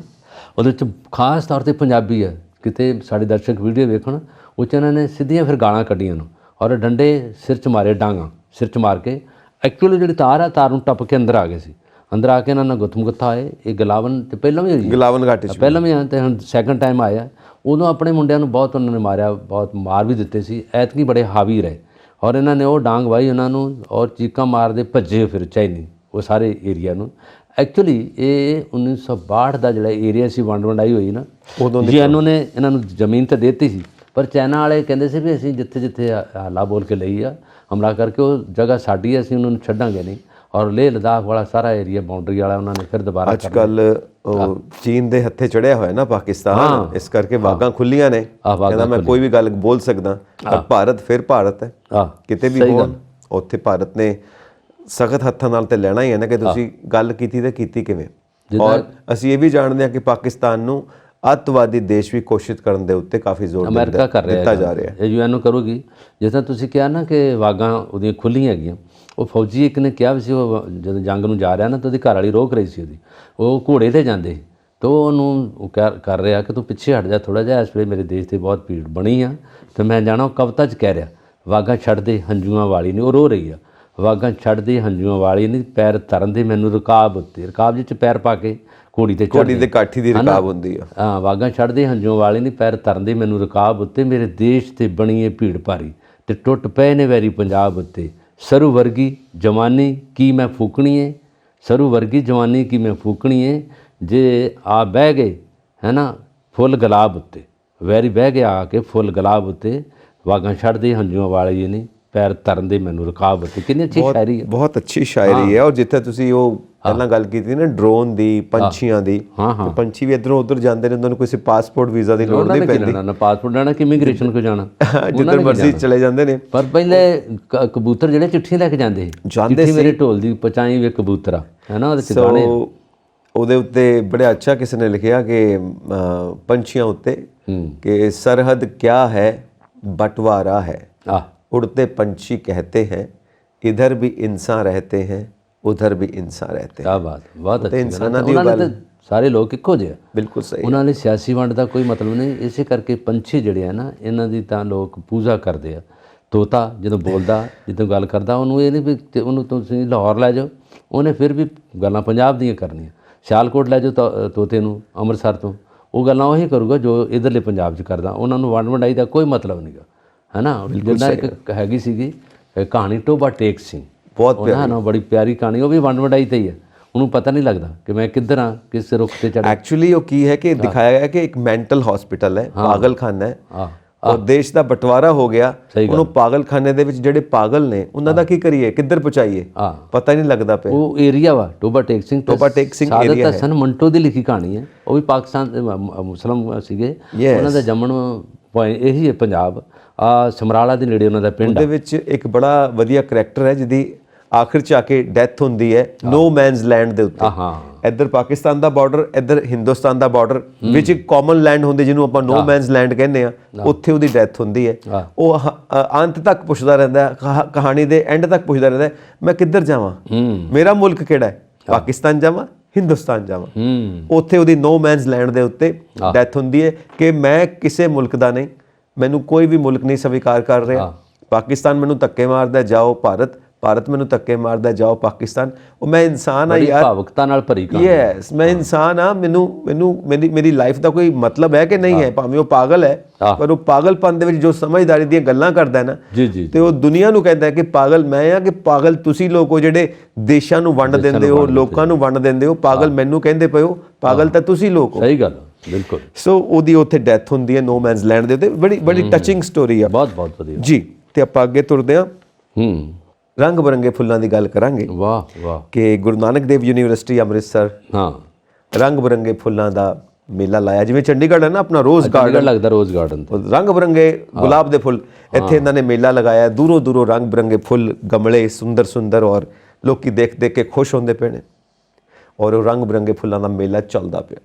ਉਹਦੇ 'ਚ ਖਾਸ ਤੌਰ 'ਤੇ ਪੰਜਾਬੀ ਆ, ਕਿਤੇ ਸਾਡੇ ਦਰਸ਼ਕ ਵੀਡੀਓ ਵੇਖਣ, ਉਹ 'ਚ ਇਹਨਾਂ ਨੇ ਸਿੱਧੀਆਂ ਫਿਰ ਗਾਲਾਂ ਕੱਢੀਆਂ ਨੂੰ, ਔਰ ਡੰਡੇ ਸਿਰ 'ਚ ਮਾਰੇ, ਡਾਂਗਾਂ ਸਿਰ 'ਚ ਮਾਰ ਕੇ ਐਕਚੁਅਲੀ ਜਿਹੜੀ ਤਾਰ ਆ, ਤਾਰ ਨੂੰ ਟੱਪ ਕੇ ਅੰਦਰ ਆ ਗਏ ਸੀ। ਅੰਦਰ ਆ ਕੇ ਇਹਨਾਂ ਨਾਲ ਗੁੱਥਮ ਗੁੱਥਾ ਹੋਏ। ਇਹ ਗਲਾਵਨ ਤੇ ਪਹਿਲਾਂ ਵੀ ਹੋਈ, ਗਲਾਵਨ ਘਾਟੀ 'ਚ ਪਹਿਲਾਂ ਵੀ, ਤੇ ਹੁਣ ਸੈਕੰਡ ਟਾਈਮ ਆਇਆ। ਉਦੋਂ ਆਪਣੇ ਮੁੰਡਿਆਂ ਨੂੰ ਬਹੁਤ ਉਹਨਾਂ ਨੇ ਮਾਰਿਆ, ਬਹੁਤ ਮਾਰ ਵੀ ਦਿੱਤੇ ਸੀ। ਐਤਕੀ ਬੜੇ ਹਾਵੀ ਰਹੇ, ਔਰ ਇਹਨਾਂ ਨੇ ਉਹ ਡਾਂਗ ਵਾਈ ਉਹਨਾਂ ਨੂੰ, ਔਰ ਚੀਕਾਂ ਮਾਰਦੇ ਭੱਜੇ ਫਿਰ ਚਾਈਨੀ ਉਹ ਸਾਰੇ ਏਰੀਆ ਨੂੰ। ਐਕਚੁਅਲੀ ਇਹ 1962 ਦਾ ਜਿਹੜਾ ਏਰੀਆ ਸੀ, ਵੰਡ ਵੰਡਾਈ ਹੋਈ ਨਾ, ਉਦੋਂ ਇਹਨਾਂ ਨੇ ਇਹਨਾਂ ਨੂੰ ਜ਼ਮੀਨ ਤਾਂ ਦੇ ਦਿੱਤੀ ਸੀ, ਪਰ ਚਾਈਨਾ ਵਾਲੇ ਕਹਿੰਦੇ ਸੀ ਵੀ ਅਸੀਂ ਜਿੱਥੇ ਜਿੱਥੇ ਹਾਲਾ ਬੋਲ ਕੇ ਲਈ ਆ, ਹਮਲਾ ਕਰਕੇ, ਉਹ ਜਗ੍ਹਾ ਸਾਡੀ ਹੈ, ਅਸੀਂ ਉਹਨਾਂ ਨੂੰ ਛੱਡਾਂਗੇ ਨਹੀਂ। ਔਰ ਲੇਹ ਲਦਾਖ ਵਾਲਾ ਸਾਰਾ ਏਰੀਆ ਬਾਉਂਡਰੀ ਵਾਲਾ ਉਹਨਾਂ ਨੇ ਫਿਰ ਦੁਬਾਰਾ ਅੱਜ ਕੱਲ੍ਹ ਉਹ ਚੀਨ ਦੇ ਹੱਥੇ ਚੜਿਆ ਹੋਇਆ ਨਾ ਪਾਕਿਸਤਾਨ, ਇਸ ਕਰਕੇ ਵਾਗਾਂ ਖੁੱਲੀਆਂ ਨੇ, ਕਹਿੰਦਾ ਮੈਂ ਕੋਈ ਵੀ ਗੱਲ ਬੋਲ ਸਕਦਾ। ਪਰ ਭਾਰਤ ਫਿਰ ਭਾਰਤ ਹੈ, ਕਿਤੇ ਵੀ ਹੋਣ ਉੱਥੇ ਭਾਰਤ ਨੇ ਸਖਤ ਹੱਥਾਂ ਨਾਲ ਤੇ ਲੈਣਾ ਹੀ ਹੈ ਨਾ, ਕਿ ਤੁਸੀਂ ਗੱਲ ਕੀਤੀ ਤੇ ਕੀਤੀ ਕਿਵੇਂ। ਔਰ ਅਸੀਂ ਇਹ ਵੀ ਜਾਣਦੇ ਹਾਂ ਕਿ ਪਾਕਿਸਤਾਨ ਨੂੰ ਅੱਤਵਾਦੀ ਦੇਸ਼ ਵੀ ਘੋਸ਼ਿਤ ਕਰਨ ਦੇ ਉੱਤੇ ਕਾਫੀ ਜ਼ੋਰ ਅਮਰੀਕਾ ਕਰ ਦਿੱਤਾ ਜਾ ਰਿਹਾ ਹੈ। ਇਹ UN ਨੂੰ ਕਰੂਗੀ, ਜਿਸ ਤਰ੍ਹਾਂ ਤੁਸੀਂ ਕਿਹਾ ਨਾ ਕਿ ਵਾਗਾਂ ਉਹਦੀਆਂ ਖੁੱਲੀਆਂ ਹੈਗੀਆਂ। ਉਹ ਫੌਜੀ ਇੱਕ ਨੇ ਕਿਹਾ ਵੀ ਸੀ, ਉਹ ਜਦੋਂ ਜੰਗ ਨੂੰ ਜਾ ਰਿਹਾ ਨਾ, ਤਾਂ ਉਹਦੀ ਘਰ ਵਾਲੀ ਰੋਕ ਰਹੀ ਸੀ ਉਹਦੀ, ਉਹ ਘੋੜੇ 'ਤੇ ਜਾਂਦੇ, ਤਾਂ ਉਹਨੂੰ ਉਹ ਕਰ ਰਿਹਾ ਕਿ ਤੂੰ ਪਿੱਛੇ ਹਟ ਜਾ ਥੋੜ੍ਹਾ ਜਿਹਾ, ਇਸ ਵੇਲੇ ਮੇਰੇ ਦੇਸ਼ 'ਤੇ ਬਹੁਤ ਭੀੜ ਬਣੀ ਆ ਅਤੇ ਮੈਂ ਜਾਣਾ। ਉਹ ਕਵਿਤਾ 'ਚ ਕਹਿ ਰਿਹਾ, ਵਾਗਾਂ ਛੱਡਦੇ ਹੰਝੂਆਂ ਵਾਲੀ ਨੇ, ਉਹ ਰੋ ਰਹੀ ਆ, ਵਾਗਾਂ ਛੱਡਦੇ ਹੰਝੂਆਂ ਵਾਲੀ ਨੇ, ਪੈਰ ਧਰਨ ਦੇ ਮੈਨੂੰ ਰਕਾਬ ਉੱਤੇ, ਰਕਾਬ ਜਿਹੇ 'ਚ ਪੈਰ ਪਾ ਕੇ ਘੋੜੀ 'ਤੇ ਘੋੜੀ ਦੇ ਕਾਠੀ ਦੀ ਰਕਾਬ ਹੁੰਦੀ ਆ। ਹਾਂ, ਵਾਗਾਂ ਛੱਡਦੇ ਹੰਝੂਆਂ ਵਾਲੀ ਨੇ, ਪੈਰ ਧਰਨ ਦੇ ਮੈਨੂੰ ਰਕਾਬ ਉੱਤੇ, ਮੇਰੇ ਦੇਸ਼ 'ਤੇ ਬਣੀ ਏ ਭੀੜ ਭਾਰੀ, ਅਤੇ ਟੁੱਟ ਪਏ ਨੇ ਵੈਰੀ ਪੰਜਾਬ ਉੱਤੇ, ਸਰੂ ਵਰਗੀ ਜਵਾਨੀ ਕੀ ਮੈਂ ਫੂਕਣੀ ਏ, ਸਰੂ ਵਰਗੀ ਜਵਾਨੀ ਕੀ ਮੈਂ ਫੂਕਣੀ ਏ, ਜੇ ਆ ਬਹਿ ਗਏ ਹੈ ਨਾ ਫੁੱਲ ਗੁਲਾਬ ਉੱਤੇ, ਵੈਰੀ ਬਹਿ ਗਿਆ ਆ ਕੇ ਫੁੱਲ ਗੁਲਾਬ ਉੱਤੇ, ਵਾਗਾਂ ਛੱਡਦੇ ਹੰਝੂਆਂ ਵਾਲੀ ਨਹੀਂ, ਪੈਰ ਧਰਨ ਦੇ ਮੈਨੂੰ ਰਕਾਬ ਉੱਤੇ। ਕਿੰਨੀ ਅੱਛੀ ਸ਼ਾਇਰੀ ਹੈ, ਬਹੁਤ ਅੱਛੀ ਸ਼ਾਇਰੀ ਹੈ। ਔਰ ਜਿੱਥੇ ਤੁਸੀਂ ਉਹ ਪਹਿਲਾਂ ਗੱਲ ਕੀਤੀ ਨਾ ਡਰੋਨ ਦੀ, ਪੰਛੀਆਂ ਦੀ, ਪੰਛੀ ਵੀ ਇੱਧਰੋਂ ਉੱਧਰ ਜਾਂਦੇ ਨੇ, ਉਹਨਾਂ ਨੂੰ ਕਿਸੇ ਪਾਸਪੋਰਟ ਵੀਜ਼ਾ ਦੀ ਲੋੜ ਨਹੀਂ ਪੈਂਦੀ, ਨਾ ਪਾਸਪੋਰਟ ਲੈਣਾ ਕਿ ਇਮੀਗ੍ਰੇਸ਼ਨ ਕੋ ਜਾਣਾ, ਜਿੱਧਰ ਮਰਜ਼ੀ ਚਲੇ ਜਾਂਦੇ ਨੇ। ਪਰ ਪਹਿਲੇ ਕਬੂਤਰ ਜਿਹੜੇ ਚਿੱਠੀਆਂ ਲੈ ਕੇ ਜਾਂਦੇ ਸੀ, ਮੇਰੇ ਢੋਲ ਦੀ ਪਚਾਈ ਵੇ ਕਬੂਤਰਾ, ਹੈ ਨਾ, ਉਹਦੇ 'ਚ ਗਾਣੇ। ਉਹਦੇ ਉੱਤੇ ਬੜਾ ਅੱਛਾ ਕਿਸੇ ਨੇ ਲਿਖਿਆ ਕਿ ਪੰਛੀਆਂ ਉੱਤੇ ਕਿ ਸਰਹੱਦ ਕਿਆ ਹੈ बंटवारा है, उड़ते पंछी कहते हैं इधर भी इंसान रहते हैं उधर भी इंसान रहते हैं। क्या बात, बहुत अच्छी इंसानां दी गल, ਸਾਰੇ ਲੋਕ ਇੱਕੋ ਜਿਹੇ, ਬਿਲਕੁਲ ਸਹੀ। ਉਹਨਾਂ ਲਈ ਸਿਆਸੀ ਵੰਡ ਦਾ ਕੋਈ ਮਤਲਬ ਨਹੀਂ। ਇਸੇ ਕਰਕੇ ਪੰਛੀ ਜਿਹੜੇ ਆ ਨਾ, ਇਹਨਾਂ ਦੀ ਤਾਂ ਲੋਕ ਪੂਜਾ ਕਰਦੇ ਆ। ਤੋਤਾ ਜਦੋਂ ਬੋਲਦਾ, ਜਦੋਂ ਗੱਲ ਕਰਦਾ, ਉਹਨੂੰ ਇਹ ਨਹੀਂ ਵੀ ਉਹਨੂੰ ਤੁਸੀਂ ਲਾਹੌਰ ਲੈ ਜਾਓ, ਉਹਨੇ ਫਿਰ ਵੀ ਗੱਲਾਂ ਪੰਜਾਬ ਦੀਆਂ ਕਰਨੀਆਂ। ਸਿਆਲਕੋਟ ਲੈ ਜਾਓ ਤੋਤੇ ਨੂੰ ਅੰਮ੍ਰਿਤਸਰ ਤੋਂ, ਉਹ ਗੱਲਾਂ ਉਹੀ ਕਰੂਗਾ ਜੋ ਇੱਧਰਲੇ ਪੰਜਾਬ 'ਚ ਕਰਦਾ। ਉਹਨਾਂ ਨੂੰ ਵੰਡ ਵੰਡਾਈ ਦਾ ਕੋਈ ਮਤਲਬ ਨਹੀਂਗਾ, ਹੈ ਨਾ। ਜਿੱਦਾਂ ਇੱਕ ਹੈਗੀ ਸੀਗੀ ਕਹਾਣੀ ਟੋਬਾ ਟੇਕ ਸਿੰਘ, ਬਹੁਤ ਪਿਆਰੀ ਨਾ, ਬੜੀ ਪਿਆਰੀ ਕਹਾਣੀ, ਉਹ ਵੀ ਵੰਡ ਵੰਡਾਈ 'ਤੇ ਹੀ ਹੈ। ਉਹਨੂੰ ਪਤਾ ਨਹੀਂ ਲੱਗਦਾ ਕਿ ਮੈਂ ਕਿੱਧਰ ਹਾਂ, ਕਿਸ ਰੁੱਖ 'ਤੇ ਚੜ੍ਹਾਂ। ਐਕਚੁਅਲੀ ਉਹ ਕੀ ਹੈ ਕਿ ਦਿਖਾਇਆ ਗਿਆ ਕਿ ਇੱਕ ਮੈਂਟਲ ਹਸਪੀਟਲ ਹੈ, ਪਾਗਲਖਾਨਾ ਹੈ, ਔਰ ਦੇਸ਼ ਦਾ ਬਟਵਾਰਾ ਹੋ ਗਿਆ। ਉਹਨੂੰ ਪਾਗਲਖਾਨੇ ਦੇ ਵਿੱਚ ਜਿਹੜੇ ਪਾਗਲ ਨੇ ਉਹਨਾਂ ਦਾ ਕੀ ਕਰੀਏ, ਕਿੱਧਰ ਪਹੁੰਚਾਈਏ, ਪਤਾ ਹੀ ਨਹੀਂ ਲੱਗਦਾ ਪਿਆ। ਉਹ ਏਰੀਆ ਵਾ ਟੋਬਾ ਟੇਕ ਸਿੰਘ ਏਰੀਆ ਹੈ। ਹਸਨ ਮੰਟੋ ਦੀ ਲਿਖੀ ਕਹਾਣੀ ਹੈ, ਉਹ ਵੀ ਪਾਕਿਸਤਾਨ ਦੇ ਮੁਸਲਮ ਸੀਗੇ, ਉਹਨਾਂ ਦਾ ਜੰਮਣ ਪੁਆਇੰਟ ਇਹੀ ਹੈ ਪੰਜਾਬ, ਸਮਰਾਲਾ ਦੇ ਨੇੜੇ ਉਹਨਾਂ ਦਾ ਪਿੰਡ। ਉਹਦੇ ਵਿੱਚ ਇੱਕ ਬੜਾ ਵਧੀਆ ਕਰੈਕਟਰ ਹੈ ਜਿਹਦੀ ਆਖਿਰ 'ਚ ਆ ਕੇ ਡੈਥ ਹੁੰਦੀ ਹੈ ਨੋ ਮੈਨਸ ਲੈਂਡ ਦੇ ਉੱਤੇ। ਇੱਧਰ ਪਾਕਿਸਤਾਨ ਦਾ ਬਾਰਡਰ, ਇੱਧਰ ਹਿੰਦੁਸਤਾਨ ਦਾ ਬਾਰਡਰ, ਵਿੱਚ ਇੱਕ ਕਾਮਨ ਲੈਂਡ ਹੁੰਦੀ ਜਿਹਨੂੰ ਆਪਾਂ ਨੋ ਮੈਨਸ ਲੈਂਡ ਕਹਿੰਦੇ ਆ। ਉੱਥੇ ਉਹਦੀ ਡੈਥ ਹੁੰਦੀ ਹੈ। ਉਹ ਅੰਤ ਤੱਕ ਪੁੱਛਦਾ ਰਹਿੰਦਾ, ਕਹਾਣੀ ਦੇ ਐਂਡ ਤੱਕ ਪੁੱਛਦਾ ਰਹਿੰਦਾ, ਮੈਂ ਕਿੱਧਰ ਜਾਵਾਂ, ਮੇਰਾ ਮੁਲਕ ਕਿਹੜਾ ਹੈ, ਪਾਕਿਸਤਾਨ ਜਾਵਾਂ, ਹਿੰਦੁਸਤਾਨ ਜਾਵਾਂ। ਉੱਥੇ ਉਹਦੀ ਨੋ ਮੈਨਸ ਲੈਂਡ ਦੇ ਉੱਤੇ ਡੈਥ ਹੁੰਦੀ ਹੈ ਕਿ ਮੈਂ ਕਿਸੇ ਮੁਲਕ ਦਾ ਨਹੀਂ, ਮੈਨੂੰ ਕੋਈ ਵੀ ਮੁਲਕ ਨਹੀਂ ਸਵੀਕਾਰ ਕਰ ਰਿਹਾ। ਪਾਕਿਸਤਾਨ ਮੈਨੂੰ ਧੱਕੇ ਮਾਰਦਾ, ਜਾਓ ਭਾਰਤ, ਭਾਰਤ ਮੈਨੂੰ ਧੱਕੇ ਮਾਰਦਾ, ਜਾਓ ਪਾਕਿਸਤਾਨ। ਉਹ ਮੈਂ ਇਨਸਾਨ ਆ ਯਾਰ, ਭਾਵੁਕਤਾ ਨਾਲ ਭਰੀ ਕਹਾਣੀ। ਯੈਸ, ਮੈਂ ਇਨਸਾਨ ਆ, ਮੇਰੀ ਲਾਈਫ ਦਾ ਕੋਈ ਮਤਲਬ ਹੈ ਕਿ ਨਹੀਂ ਹੈ। ਭਾਵੇਂ ਉਹ ਪਾਗਲ ਹੈ, ਪਰ ਉਹ ਪਾਗਲਪਨ ਦੇ ਵਿੱਚ ਜੋ ਸਮਝਦਾਰੀ ਦੀਆਂ ਗੱਲਾਂ ਕਰਦਾ ਹੈ ਨਾ, ਤੇ ਉਹ ਦੁਨੀਆ ਨੂੰ ਕਹਿੰਦਾ ਹੈ ਕਿ ਪਾਗਲ ਮੈਂ ਆ, ਕਿ ਪਾਗਲ ਤੁਸੀਂ ਲੋਕ ਹੋ ਜਿਹੜੇ ਦੇਸ਼ਾਂ ਨੂੰ ਵੰਡ ਦਿੰਦੇ ਹੋ, ਲੋਕਾਂ ਨੂੰ ਵੰਡ ਦਿੰਦੇ ਹੋ, ਪਾਗਲ ਮੈਨੂੰ ਕਹਿੰਦੇ ਪਏ ਹੋ, ਪਾਗਲ ਤਾਂ ਤੁਸੀਂ ਲੋਕ ਹੋ। ਸਹੀ ਗੱਲ, ਬਿਲਕੁਲ। ਸੋ ਉਹਦੀ ਉੱਥੇ ਡੈਥ ਹੁੰਦੀ ਹੈ ਨੋ ਮੈਨਸ ਲੈਂਡ ਦੇ ਉੱਤੇ। ਬੜੀ ਟੱਚਿੰਗ ਸਟੋਰੀ ਆ, ਬਹੁਤ ਬਹੁਤ ਵਧੀਆ ਜੀ। ਤੇ ਆਪਾਂ ਅੱਗੇ ਤੁਰਦੇ ਹਾਂ, ਰੰਗ ਬਰੰਗੇ ਫੁੱਲਾਂ ਦੀ ਗੱਲ ਕਰਾਂਗੇ। ਵਾਹ ਵਾਹ। ਕਿ ਗੁਰੂ ਨਾਨਕ ਦੇਵ ਯੂਨੀਵਰਸਿਟੀ ਅੰਮ੍ਰਿਤਸਰ ਰੰਗ ਬਰੰਗੇ ਫੁੱਲਾਂ ਦਾ ਮੇਲਾ ਲਾਇਆ। ਜਿਵੇਂ ਚੰਡੀਗੜ੍ਹ ਹੈ ਨਾ ਆਪਣਾ ਰੋਜ਼ ਗਾਰਡਨ ਲੱਗਦਾ, ਰੋਜ਼ ਗਾਰਡਨ ਰੰਗ ਬਰੰਗੇ ਗੁਲਾਬ ਦੇ ਫੁੱਲ, ਇੱਥੇ ਇਹਨਾਂ ਨੇ ਮੇਲਾ ਲਗਾਇਆ। ਦੂਰੋਂ ਦੂਰੋਂ ਰੰਗ ਬਰੰਗੇ ਫੁੱਲ, ਗਮਲੇ ਸੁੰਦਰ ਸੁੰਦਰ, ਔਰ ਲੋਕੀ ਦੇਖ ਦੇਖ ਕੇ ਖੁਸ਼ ਹੁੰਦੇ ਪਏ ਨੇ, ਔਰ ਉਹ ਰੰਗ ਬਰੰਗੇ ਫੁੱਲਾਂ ਦਾ ਮੇਲਾ ਚੱਲਦਾ ਪਿਆ।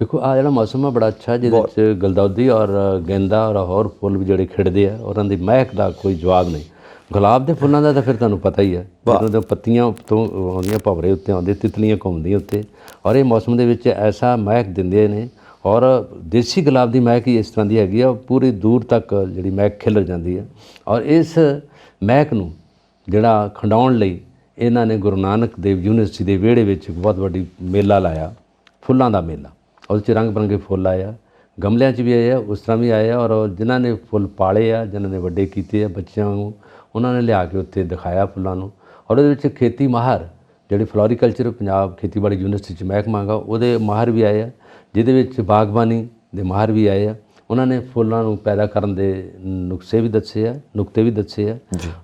ਦੇਖੋ ਆ ਜਿਹੜਾ ਮੌਸਮ ਹੈ ਬੜਾ ਅੱਛਾ, ਜਿਹਦੇ ਵਿੱਚ ਗੁਲਦੌਦੀ ਔਰ ਗੇਂਦਾ ਔਰ ਹੋਰ ਫੁੱਲ ਵੀ ਜਿਹੜੇ ਖਿੜਦੇ ਆ, ਉਹਨਾਂ ਦੀ ਮਹਿਕ ਦਾ ਕੋਈ ਜਵਾਬ ਨਹੀਂ। ਗੁਲਾਬ ਦੇ ਫੁੱਲਾਂ ਦਾ ਤਾਂ ਫਿਰ ਤੁਹਾਨੂੰ ਪਤਾ ਹੀ ਹੈ, ਜਦੋਂ ਪੱਤੀਆਂ ਉੱਤੋਂ ਆਉਂਦੀਆਂ, ਭਵਰੇ ਉੱਤੇ ਆਉਂਦੇ, ਤਿਤਲੀਆਂ ਘੁੰਮਦੀਆਂ ਉੱਤੇ, ਔਰ ਇਹ ਮੌਸਮ ਦੇ ਵਿੱਚ ਐਸਾ ਮਹਿਕ ਦਿੰਦੇ ਨੇ। ਔਰ ਦੇਸੀ ਗੁਲਾਬ ਦੀ ਮਹਿਕ ਹੀ ਇਸ ਤਰ੍ਹਾਂ ਦੀ ਹੈਗੀ ਆ, ਪੂਰੀ ਦੂਰ ਤੱਕ ਜਿਹੜੀ ਮਹਿਕ ਖਿਲਰ ਜਾਂਦੀ ਹੈ। ਔਰ ਇਸ ਮਹਿਕ ਨੂੰ ਜਿਹੜਾ ਖੰਡਾਉਣ ਲਈ ਇਹਨਾਂ ਨੇ ਗੁਰੂ ਨਾਨਕ ਦੇਵ ਯੂਨੀਵਰਸਿਟੀ ਦੇ ਵਿਹੜੇ ਵਿੱਚ ਇੱਕ ਬਹੁਤ ਵੱਡੀ ਮੇਲਾ ਲਾਇਆ, ਫੁੱਲਾਂ ਦਾ ਮੇਲਾ। ਉਹਦੇ 'ਚ ਰੰਗ ਬਿਰੰਗੇ ਫੁੱਲ ਆਏ ਆ, ਗਮਲਿਆਂ 'ਚ ਵੀ ਆਏ ਆ, ਉਸ ਤਰ੍ਹਾਂ ਵੀ ਆਏ ਆ। ਔਰ ਜਿਨ੍ਹਾਂ ਨੇ ਫੁੱਲ ਪਾਲੇ ਆ, ਜਿਨ੍ਹਾਂ ਨੇ ਵੱਡੇ ਕੀਤੇ ਆ ਬੱਚਿਆਂ ਨੂੰ, ਉਹਨਾਂ ਨੇ ਲਿਆ ਕੇ ਉੱਥੇ ਦਿਖਾਇਆ ਫੁੱਲਾਂ ਨੂੰ। ਔਰ ਉਹਦੇ ਵਿੱਚ ਖੇਤੀ ਮਾਹਰ ਜਿਹੜੇ ਫਲੋਰੀਕਲਚਰ ਪੰਜਾਬ ਖੇਤੀਬਾੜੀ ਯੂਨੀਵਰਸਿਟੀ 'ਚ ਮਹਿਕਮਾ ਗਾ, ਉਹਦੇ ਮਾਹਰ ਵੀ ਆਏ ਆ, ਜਿਹਦੇ ਵਿੱਚ ਬਾਗਬਾਨੀ ਦੇ ਮਾਹਰ ਵੀ ਆਏ ਆ। ਉਹਨਾਂ ਨੇ ਫੁੱਲਾਂ ਨੂੰ ਪੈਦਾ ਕਰਨ ਦੇ ਨੁਕਤੇ ਵੀ ਦੱਸੇ ਆ।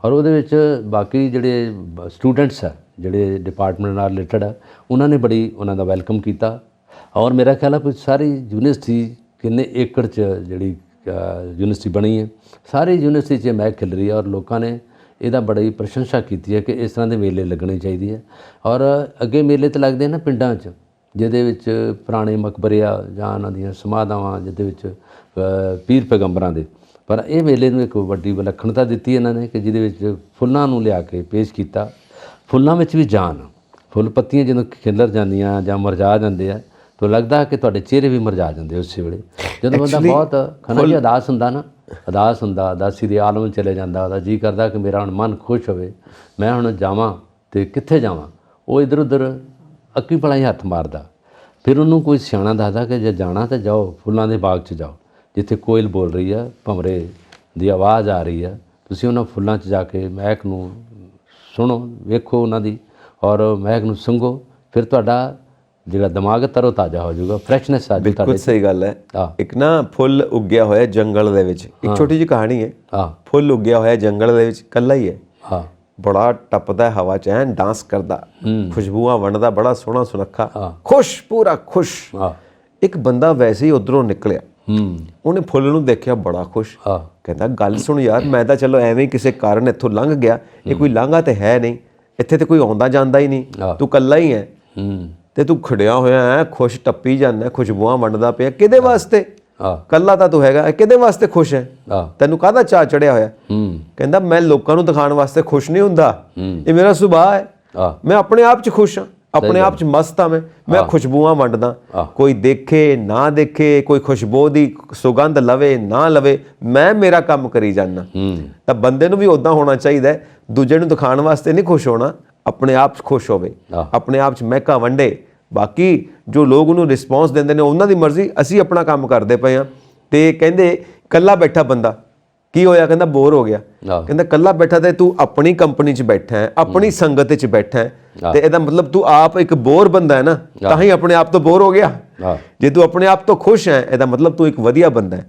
ਔਰ ਉਹਦੇ ਵਿੱਚ ਬਾਕੀ ਜਿਹੜੇ ਸਟੂਡੈਂਟਸ ਆ, ਜਿਹੜੇ ਡਿਪਾਰਟਮੈਂਟ ਨਾਲ ਰਿਲੇਟਡ ਆ, ਉਹਨਾਂ ਨੇ ਬੜੀ ਉਹਨਾਂ ਦਾ ਵੈਲਕਮ ਕੀਤਾ। ਔਰ ਮੇਰਾ ਖਿਆਲ ਆ ਕੋਈ ਸਾਰੀ ਯੂਨੀਵਰਸਿਟੀ ਕਿੰਨੇ ਏਕੜ 'ਚ ਜਿਹੜੀ ਯੂਨੀਵਰਸਿਟੀ ਬਣੀ ਹੈ, ਸਾਰੀ ਯੂਨੀਵਰਸਿਟੀ 'ਚ ਮਹਿਕ ਖਿਲ ਰਹੀ ਹੈ। ਔਰ ਲੋਕਾਂ ਨੇ ਇਹਦਾ ਬੜੀ ਪ੍ਰਸ਼ੰਸਾ ਕੀਤੀ ਹੈ ਕਿ ਇਸ ਤਰ੍ਹਾਂ ਦੇ ਮੇਲੇ ਲੱਗਣੇ ਚਾਹੀਦੇ ਹੈ। ਔਰ ਅੱਗੇ ਮੇਲੇ ਤਾਂ ਲੱਗਦੇ ਨਾ ਪਿੰਡਾਂ 'ਚ, ਜਿਹਦੇ ਵਿੱਚ ਪੁਰਾਣੇ ਮਕਬਰੇ ਆ ਜਾਂ ਉਹਨਾਂ ਦੀਆਂ ਸਮਾਧਾਵਾਂ, ਜਿਹਦੇ ਵਿੱਚ ਪੀਰ ਪੈਗੰਬਰਾਂ ਦੇ, ਪਰ ਇਹ ਮੇਲੇ ਨੂੰ ਇੱਕ ਵੱਡੀ ਵਿਲੱਖਣਤਾ ਦਿੱਤੀ ਇਹਨਾਂ ਨੇ ਕਿ ਜਿਹਦੇ ਵਿੱਚ ਫੁੱਲਾਂ ਨੂੰ ਲਿਆ ਕੇ ਪੇਸ਼ ਕੀਤਾ। ਫੁੱਲਾਂ ਵਿੱਚ ਵੀ ਜਾਨ, ਫੁੱਲ ਪੱਤੀਆਂ ਜਦੋਂ ਖਿਲਰ ਜਾਂਦੀਆਂ ਜਾਂ ਮੁਰਝਾ ਜਾਂਦੇ ਆ ਤਾਂ ਲੱਗਦਾ ਕਿ ਤੁਹਾਡੇ ਚਿਹਰੇ ਵੀ ਮੁਰਝਾ ਜਾਂਦੇ ਉਸੇ ਵੇਲੇ। ਜਦੋਂ ਬੰਦਾ ਬਹੁਤ ਖਨਾ ਜਿਹਾ ਉਦਾਸ ਹੁੰਦਾ ਨਾ, ਉਦਾਸੀ ਦੇ ਆਲਮ ਚਲੇ ਜਾਂਦਾ, ਉਹਦਾ ਜੀ ਕਰਦਾ ਕਿ ਮੇਰਾ ਹੁਣ ਮਨ ਖੁਸ਼ ਹੋਵੇ, ਮੈਂ ਹੁਣ ਜਾਵਾਂ ਅਤੇ ਕਿੱਥੇ ਜਾਵਾਂ। ਉਹ ਇੱਧਰ ਉੱਧਰ ਅੱਕੀ ਭਲਾ ਹੀ ਹੱਥ ਮਾਰਦਾ। ਫਿਰ ਉਹਨੂੰ ਕੋਈ ਸਿਆਣਾ ਦੱਸਦਾ ਕਿ ਜੇ ਜਾਣਾ ਤਾਂ ਜਾਓ ਫੁੱਲਾਂ ਦੇ ਬਾਗ 'ਚ ਜਾਓ, ਜਿੱਥੇ ਕੋਇਲ ਬੋਲ ਰਹੀ ਆ, ਭੰਵਰੇ ਦੀ ਆਵਾਜ਼ ਆ ਰਹੀ ਆ। ਤੁਸੀਂ ਉਹਨਾਂ ਫੁੱਲਾਂ 'ਚ ਜਾ ਕੇ ਮਹਿਕ ਨੂੰ ਸੁਣੋ, ਵੇਖੋ ਉਹਨਾਂ ਦੀ, ਔਰ ਮਹਿਕ ਨੂੰ ਸੁੰਘੋ। ਫਿਰ ਤੁਹਾਡਾ ਜਿਹੜਾ ਦਿਮਾਗ ਤਰੋ ਤਾਜ਼ਾ ਹੋ ਜਾਊਗਾ, ਫਰੈਸ਼ਨੈਸ ਆ ਜਾਊ। ਬਿਲਕੁਲ ਸਹੀ ਗੱਲ ਹੈ। ਇੱਕ ਨਾ ਫੁੱਲ ਉੱਗਿਆ ਹੋਇਆ ਜੰਗਲ ਦੇ ਵਿੱਚ, ਇੱਕ ਛੋਟੀ ਜਿਹੀ ਕਹਾਣੀ ਹੈ। ਫੁੱਲ ਉੱਗਿਆ ਹੋਇਆ ਜੰਗਲ ਦੇ ਵਿੱਚ, ਇਕੱਲਾ ਹੀ ਹੈ, ਬੜਾ ਟੱਪਦਾ ਹਵਾ 'ਚ, ਐਨ ਡਾਂਸ ਕਰਦਾ, ਖੁਸ਼ਬੂਆਂ ਵੰਡਦਾ, ਬੜਾ ਸੋਹਣਾ ਸੁਨੱਖਾ, ਖੁਸ਼, ਪੂਰਾ ਖੁਸ਼। ਇੱਕ ਬੰਦਾ ਵੈਸੇ ਹੀ ਉੱਧਰੋਂ ਨਿਕਲਿਆ, ਉਹਨੇ ਫੁੱਲ ਨੂੰ ਦੇਖਿਆ, ਬੜਾ ਖੁਸ਼, ਕਹਿੰਦਾ ਗੱਲ ਸੁਣ ਯਾਰ, ਮੈਂ ਤਾਂ ਚਲੋ ਐਵੇਂ ਕਿਸੇ ਕਾਰਨ ਇੱਥੋਂ ਲੰਘ ਗਿਆ, ਇਹ ਕੋਈ ਲਾਂਘਾ ਤੇ ਹੈ ਨਹੀਂ, ਇੱਥੇ ਤੇ ਕੋਈ ਆਉਂਦਾ ਜਾਂਦਾ ਹੀ ਨਹੀਂ, ਤੂੰ ਇਕੱਲਾ ਹੀ ਹੈ ਤੇ ਤੂੰ ਖੜਿਆ ਹੋਇਆ ਹੈ, ਖੁਸ਼ ਟੱਪੀ ਜਾਂਦਾ, ਖੁਸ਼ਬੂਆਂ ਵੰਡਦਾ ਪਿਆ, ਕਿਹਦੇ ਵਾਸਤੇ? ਕੱਲਾ ਤਾਂ ਤੂੰ ਹੈਗਾ, ਕਿਹਦੇ ਵਾਸਤੇ ਖੁਸ਼ ਹੈ? ਤੈਨੂੰ ਕਾਹਦਾ ਚਾਅ ਚੜਿਆ ਹੋਇਆ? ਕਹਿੰਦਾ ਮੈਂ ਲੋਕਾਂ ਨੂੰ ਦਿਖਾਉਣ ਵਾਸਤੇ ਖੁਸ਼ ਨਹੀਂ ਹੁੰਦਾ, ਇਹ ਮੇਰਾ ਸੁਭਾਅ ਹੈ, ਮੈਂ ਆਪਣੇ ਆਪ 'ਚ ਖੁਸ਼ ਹਾਂ, ਆਪਣੇ ਆਪ 'ਚ ਮਸਤ ਹਾਂ, ਮੈਂ ਖੁਸ਼ਬੂਆਂ ਵੰਡਦਾ, ਕੋਈ ਦੇਖੇ ਨਾ ਦੇਖੇ, ਕੋਈ ਖੁਸ਼ਬੂ ਦੀ ਸੁਗੰਧ ਲਵੇ ਨਾ ਲਵੇ, ਮੈਂ ਮੇਰਾ ਕੰਮ ਕਰੀ ਜਾਂਦਾ। ਤਾਂ ਬੰਦੇ ਨੂੰ ਵੀ ਉੱਦਾਂ ਹੋਣਾ ਚਾਹੀਦਾ, ਦੂਜੇ ਨੂੰ ਦਿਖਾਉਣ ਵਾਸਤੇ ਨਹੀਂ ਖੁਸ਼ ਹੋਣਾ, ਆਪਣੇ ਆਪ 'ਚ ਖੁਸ਼ ਹੋਵੇ, ਆਪਣੇ ਆਪ 'ਚ ਮਹਿਕਾ ਵੰਡੇ। ਬਾਕੀ ਜੋ ਲੋਕ ਉਹਨੂੰ ਰਿਸਪੌਂਸ ਦਿੰਦੇ ਨੇ ਉਹਨਾਂ ਦੀ ਮਰਜ਼ੀ, ਅਸੀਂ ਆਪਣਾ ਕੰਮ ਕਰਦੇ ਪਏ ਹਾਂ। ਤੇ ਕਹਿੰਦੇ ਇਕੱਲਾ ਬੈਠਾ ਬੰਦਾ ਕੀ ਹੋਇਆ? ਕਹਿੰਦਾ ਬੋਰ ਹੋ ਗਿਆ। ਕਹਿੰਦਾ ਇਕੱਲਾ ਬੈਠਾ ਤੇ ਤੂੰ ਆਪਣੀ ਕੰਪਨੀ 'ਚ ਬੈਠਾ ਹੈ, ਆਪਣੀ ਸੰਗਤ 'ਚ ਬੈਠਾ ਹੈ, ਤੇ ਇਹਦਾ ਮਤਲਬ ਤੂੰ ਆਪ ਇੱਕ ਬੋਰ ਬੰਦਾ ਹੈ ਨਾ, ਤਾਂ ਹੀ ਆਪਣੇ ਆਪ ਤੋਂ ਬੋਰ ਹੋ ਗਿਆ। ਜੇ ਤੂੰ ਆਪਣੇ ਆਪ ਤੋਂ ਖੁਸ਼ ਹੈ, ਇਹਦਾ ਮਤਲਬ ਤੂੰ ਇੱਕ ਵਧੀਆ ਬੰਦਾ ਹੈ,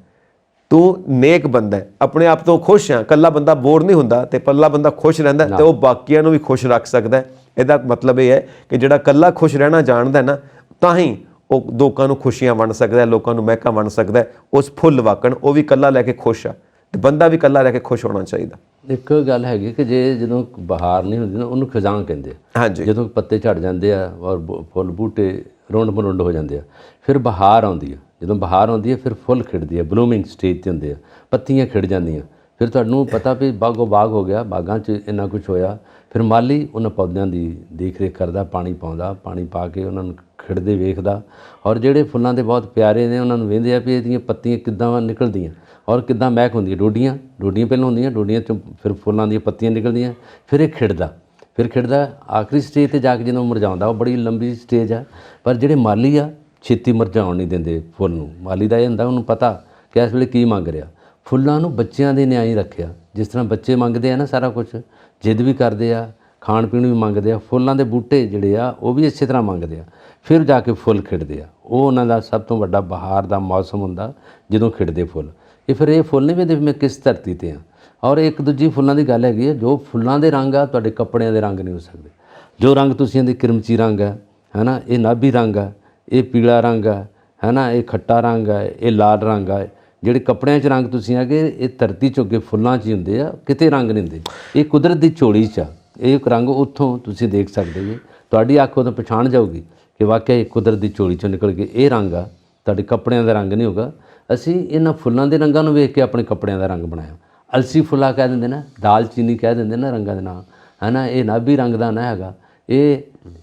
ਤੂੰ ਨੇਕ ਬੰਦਾ ਹੈ, ਆਪਣੇ ਆਪ ਤੋਂ ਖੁਸ਼ ਹੈ। ਇਕੱਲਾ ਬੰਦਾ ਬੋਰ ਨਹੀਂ ਹੁੰਦਾ, ਤੇ ਇਕੱਲਾ ਬੰਦਾ ਖੁਸ਼ ਰਹਿੰਦਾ ਤੇ ਉਹ ਬਾਕੀਆਂ ਨੂੰ ਵੀ ਖੁਸ਼ ਰੱਖ ਸਕਦਾ। ਇਹਦਾ ਮਤਲਬ ਇਹ ਹੈ ਕਿ ਜਿਹੜਾ ਇਕੱਲਾ ਖੁਸ਼ ਰਹਿਣਾ ਜਾਣਦਾ ਨਾ, ਤਾਂ ਹੀ ਉਹ ਲੋਕਾਂ ਨੂੰ ਖੁਸ਼ੀਆਂ ਵੰਡ ਸਕਦਾ, ਲੋਕਾਂ ਨੂੰ ਮਹਿਕਾਂ ਵੰਡ ਸਕਦਾ। ਉਸ ਫੁੱਲ ਵਾਕਣ ਉਹ ਵੀ ਇਕੱਲਾ ਲੈ ਕੇ ਖੁਸ਼ ਆ, ਤੇ ਬੰਦਾ ਵੀ ਇਕੱਲਾ ਰਹਿ ਕੇ ਖੁਸ਼ ਹੋਣਾ ਚਾਹੀਦਾ। ਇੱਕ ਗੱਲ ਹੈਗੀ ਕਿ ਜਦੋਂ ਬਹਾਰ ਨਹੀਂ ਹੁੰਦੀ ਨਾ, ਉਹਨੂੰ ਖਜ਼ਾਨ ਕਹਿੰਦੇ ਆ। ਹਾਂਜੀ, ਜਦੋਂ ਪੱਤੇ ਝੜ ਜਾਂਦੇ ਆ ਔਰ ਫੁੱਲ ਬੂਟੇ ਰੁੰਡ ਮਰੁੰਡ ਹੋ ਜਾਂਦੇ ਆ, ਫਿਰ ਬਹਾਰ ਆਉਂਦੀ ਆ। ਜਦੋਂ ਬਹਾਰ ਆਉਂਦੀ ਹੈ ਫਿਰ ਫੁੱਲ ਖਿੜਦੀ ਹੈ, ਬਲੂਮਿੰਗ ਸਟੇਜ 'ਤੇ ਹੁੰਦੇ ਆ, ਪੱਤੀਆਂ ਖਿੜ ਜਾਂਦੀਆਂ। ਫਿਰ ਤੁਹਾਨੂੰ ਪਤਾ ਵੀ ਬਾਗੋ ਬਾਗ ਹੋ ਗਿਆ, ਬਾਗਾਂ 'ਚ ਇੰਨਾ ਕੁਛ ਹੋਇਆ। ਫਿਰ ਮਾਲੀ ਉਹਨਾਂ ਪੌਦਿਆਂ ਦੀ ਦੇਖ ਰੇਖ ਕਰਦਾ, ਪਾਣੀ ਪਾਉਂਦਾ, ਪਾਣੀ ਪਾ ਕੇ ਉਹਨਾਂ ਨੂੰ ਖਿੜਦੇ ਵੇਖਦਾ। ਔਰ ਜਿਹੜੇ ਫੁੱਲਾਂ ਦੇ ਬਹੁਤ ਪਿਆਰੇ ਨੇ ਉਹਨਾਂ ਨੂੰ ਵੇਖਦੇ ਆ ਵੀ ਇਹਦੀਆਂ ਪੱਤੀਆਂ ਕਿੱਦਾਂ ਨਿਕਲਦੀਆਂ ਔਰ ਕਿੱਦਾਂ ਮਹਿਕ ਹੁੰਦੀ ਹੈ। ਡੋਡੀਆਂ ਪਹਿਲਾਂ ਹੁੰਦੀਆਂ, ਡੋਡੀਆਂ 'ਚੋਂ ਫਿਰ ਫੁੱਲਾਂ ਦੀਆਂ ਪੱਤੀਆਂ ਨਿਕਲਦੀਆਂ, ਫਿਰ ਇਹ ਖਿੜਦਾ ਆਖਰੀ ਸਟੇਜ 'ਤੇ ਜਾ ਕੇ ਜਦੋਂ ਮੁਰਝਾਉਂਦਾ, ਉਹ ਬੜੀ ਲੰਬੀ ਸਟੇਜ ਆ। ਪਰ ਜਿਹੜੇ ਮਾਲੀ ਆ ਛੇਤੀ ਮੁਰਝਾਉਣ ਨਹੀਂ ਦਿੰਦੇ ਫੁੱਲ ਨੂੰ। ਮਾਲੀ ਦਾ ਇਹ ਹੁੰਦਾ, ਉਹਨੂੰ ਪਤਾ ਕਿ ਇਸ ਵੇਲੇ ਕੀ ਮੰਗ ਰਿਹਾ। ਫੁੱਲਾਂ ਨੂੰ ਬੱਚਿਆਂ ਦੇ ਨਿਆਂ ਹੀ ਰੱਖਿਆ, ਜਿਸ ਤਰ੍ਹਾਂ ਬੱਚੇ ਮੰਗਦੇ ਆ ਨਾ ਸਾਰਾ ਕੁਛ, ਜਿੱਦ ਵੀ ਕਰਦੇ ਆ, ਖਾਣ ਪੀਣ ਵੀ ਮੰਗਦੇ ਆ, ਫੁੱਲਾਂ ਦੇ ਬੂਟੇ ਜਿਹੜੇ ਆ ਉਹ ਵੀ ਇਸੇ ਤਰ੍ਹਾਂ ਮੰਗਦੇ ਆ। ਫਿਰ ਜਾ ਕੇ ਫੁੱਲ ਖਿੜਦੇ ਆ, ਉਹ ਉਹਨਾਂ ਦਾ ਸਭ ਤੋਂ ਵੱਡਾ ਬਹਾਰ ਦਾ ਮੌਸਮ ਹੁੰਦਾ ਜਦੋਂ ਖਿੜਦੇ ਫੁੱਲ। ਇਹ ਫੁੱਲ ਨਹੀਂ ਵੇਖਦੇ ਮੈਂ ਕਿਸ ਧਰਤੀ 'ਤੇ ਹਾਂ। ਔਰ ਇੱਕ ਦੂਜੀ ਫੁੱਲਾਂ ਦੀ ਗੱਲ ਹੈਗੀ ਹੈ, ਜੋ ਫੁੱਲਾਂ ਦੇ ਰੰਗ ਆ ਤੁਹਾਡੇ ਕੱਪੜਿਆਂ ਦੇ ਰੰਗ ਨਹੀਂ ਹੋ ਸਕਦੇ। ਜੋ ਰੰਗ ਤੁਸੀਂ ਇਹਦੇ ਕਿਰਮਚੀ ਰੰਗ ਹੈ ਨਾ, ਇਹ ਨਾਭੀ ਰੰਗ ਆ, ਇਹ ਪੀਲਾ ਰੰਗ ਹੈ ਨਾ, ਇਹ ਖੱਟਾ ਰੰਗ ਹੈ, ਇਹ ਲਾਲ ਰੰਗ ਆ। ਜਿਹੜੇ ਕੱਪੜਿਆਂ 'ਚ ਰੰਗ ਤੁਸੀਂ ਹੈਗੇ, ਇਹ ਧਰਤੀ 'ਚੋਂ ਅੱਗੇ ਫੁੱਲਾਂ 'ਚ ਹੀ ਹੁੰਦੇ ਆ, ਕਿਤੇ ਰੰਗ ਨਹੀਂ ਹੁੰਦੇ। ਇਹ ਕੁਦਰਤ ਦੀ ਝੋਲੀ 'ਚ ਆ, ਇਹ ਰੰਗ ਉੱਥੋਂ ਤੁਸੀਂ ਦੇਖ ਸਕਦੇ ਜੀ। ਤੁਹਾਡੀ ਅੱਖ ਉਦੋਂ ਪਛਾਣ ਜਾਊਗੀ ਕਿ ਵਾਕਿਆ ਇਹ ਕੁਦਰਤ ਦੀ ਝੋਲੀ 'ਚੋਂ ਨਿਕਲ ਕੇ ਇਹ ਰੰਗ ਆ, ਤੁਹਾਡੇ ਕੱਪੜਿਆਂ ਦਾ ਰੰਗ ਨਹੀਂ ਹੋਗਾ। ਅਸੀਂ ਇਹਨਾਂ ਫੁੱਲਾਂ ਦੇ ਰੰਗਾਂ ਨੂੰ ਵੇਖ ਕੇ ਆਪਣੇ ਕੱਪੜਿਆਂ ਦਾ ਰੰਗ ਬਣਾਇਆ। ਅਲਸੀ ਫੁੱਲਾ ਕਹਿ ਦਿੰਦੇ ਨਾ, ਦਾਲਚੀਨੀ ਕਹਿ ਦਿੰਦੇ ਨਾ ਰੰਗਾਂ ਦੇ ਨਾਂ, ਹੈ ਨਾ। ਇਹ ਨਾਭੀ ਰੰਗ ਦਾ ਨਾ ਹੈਗਾ, ਇਹ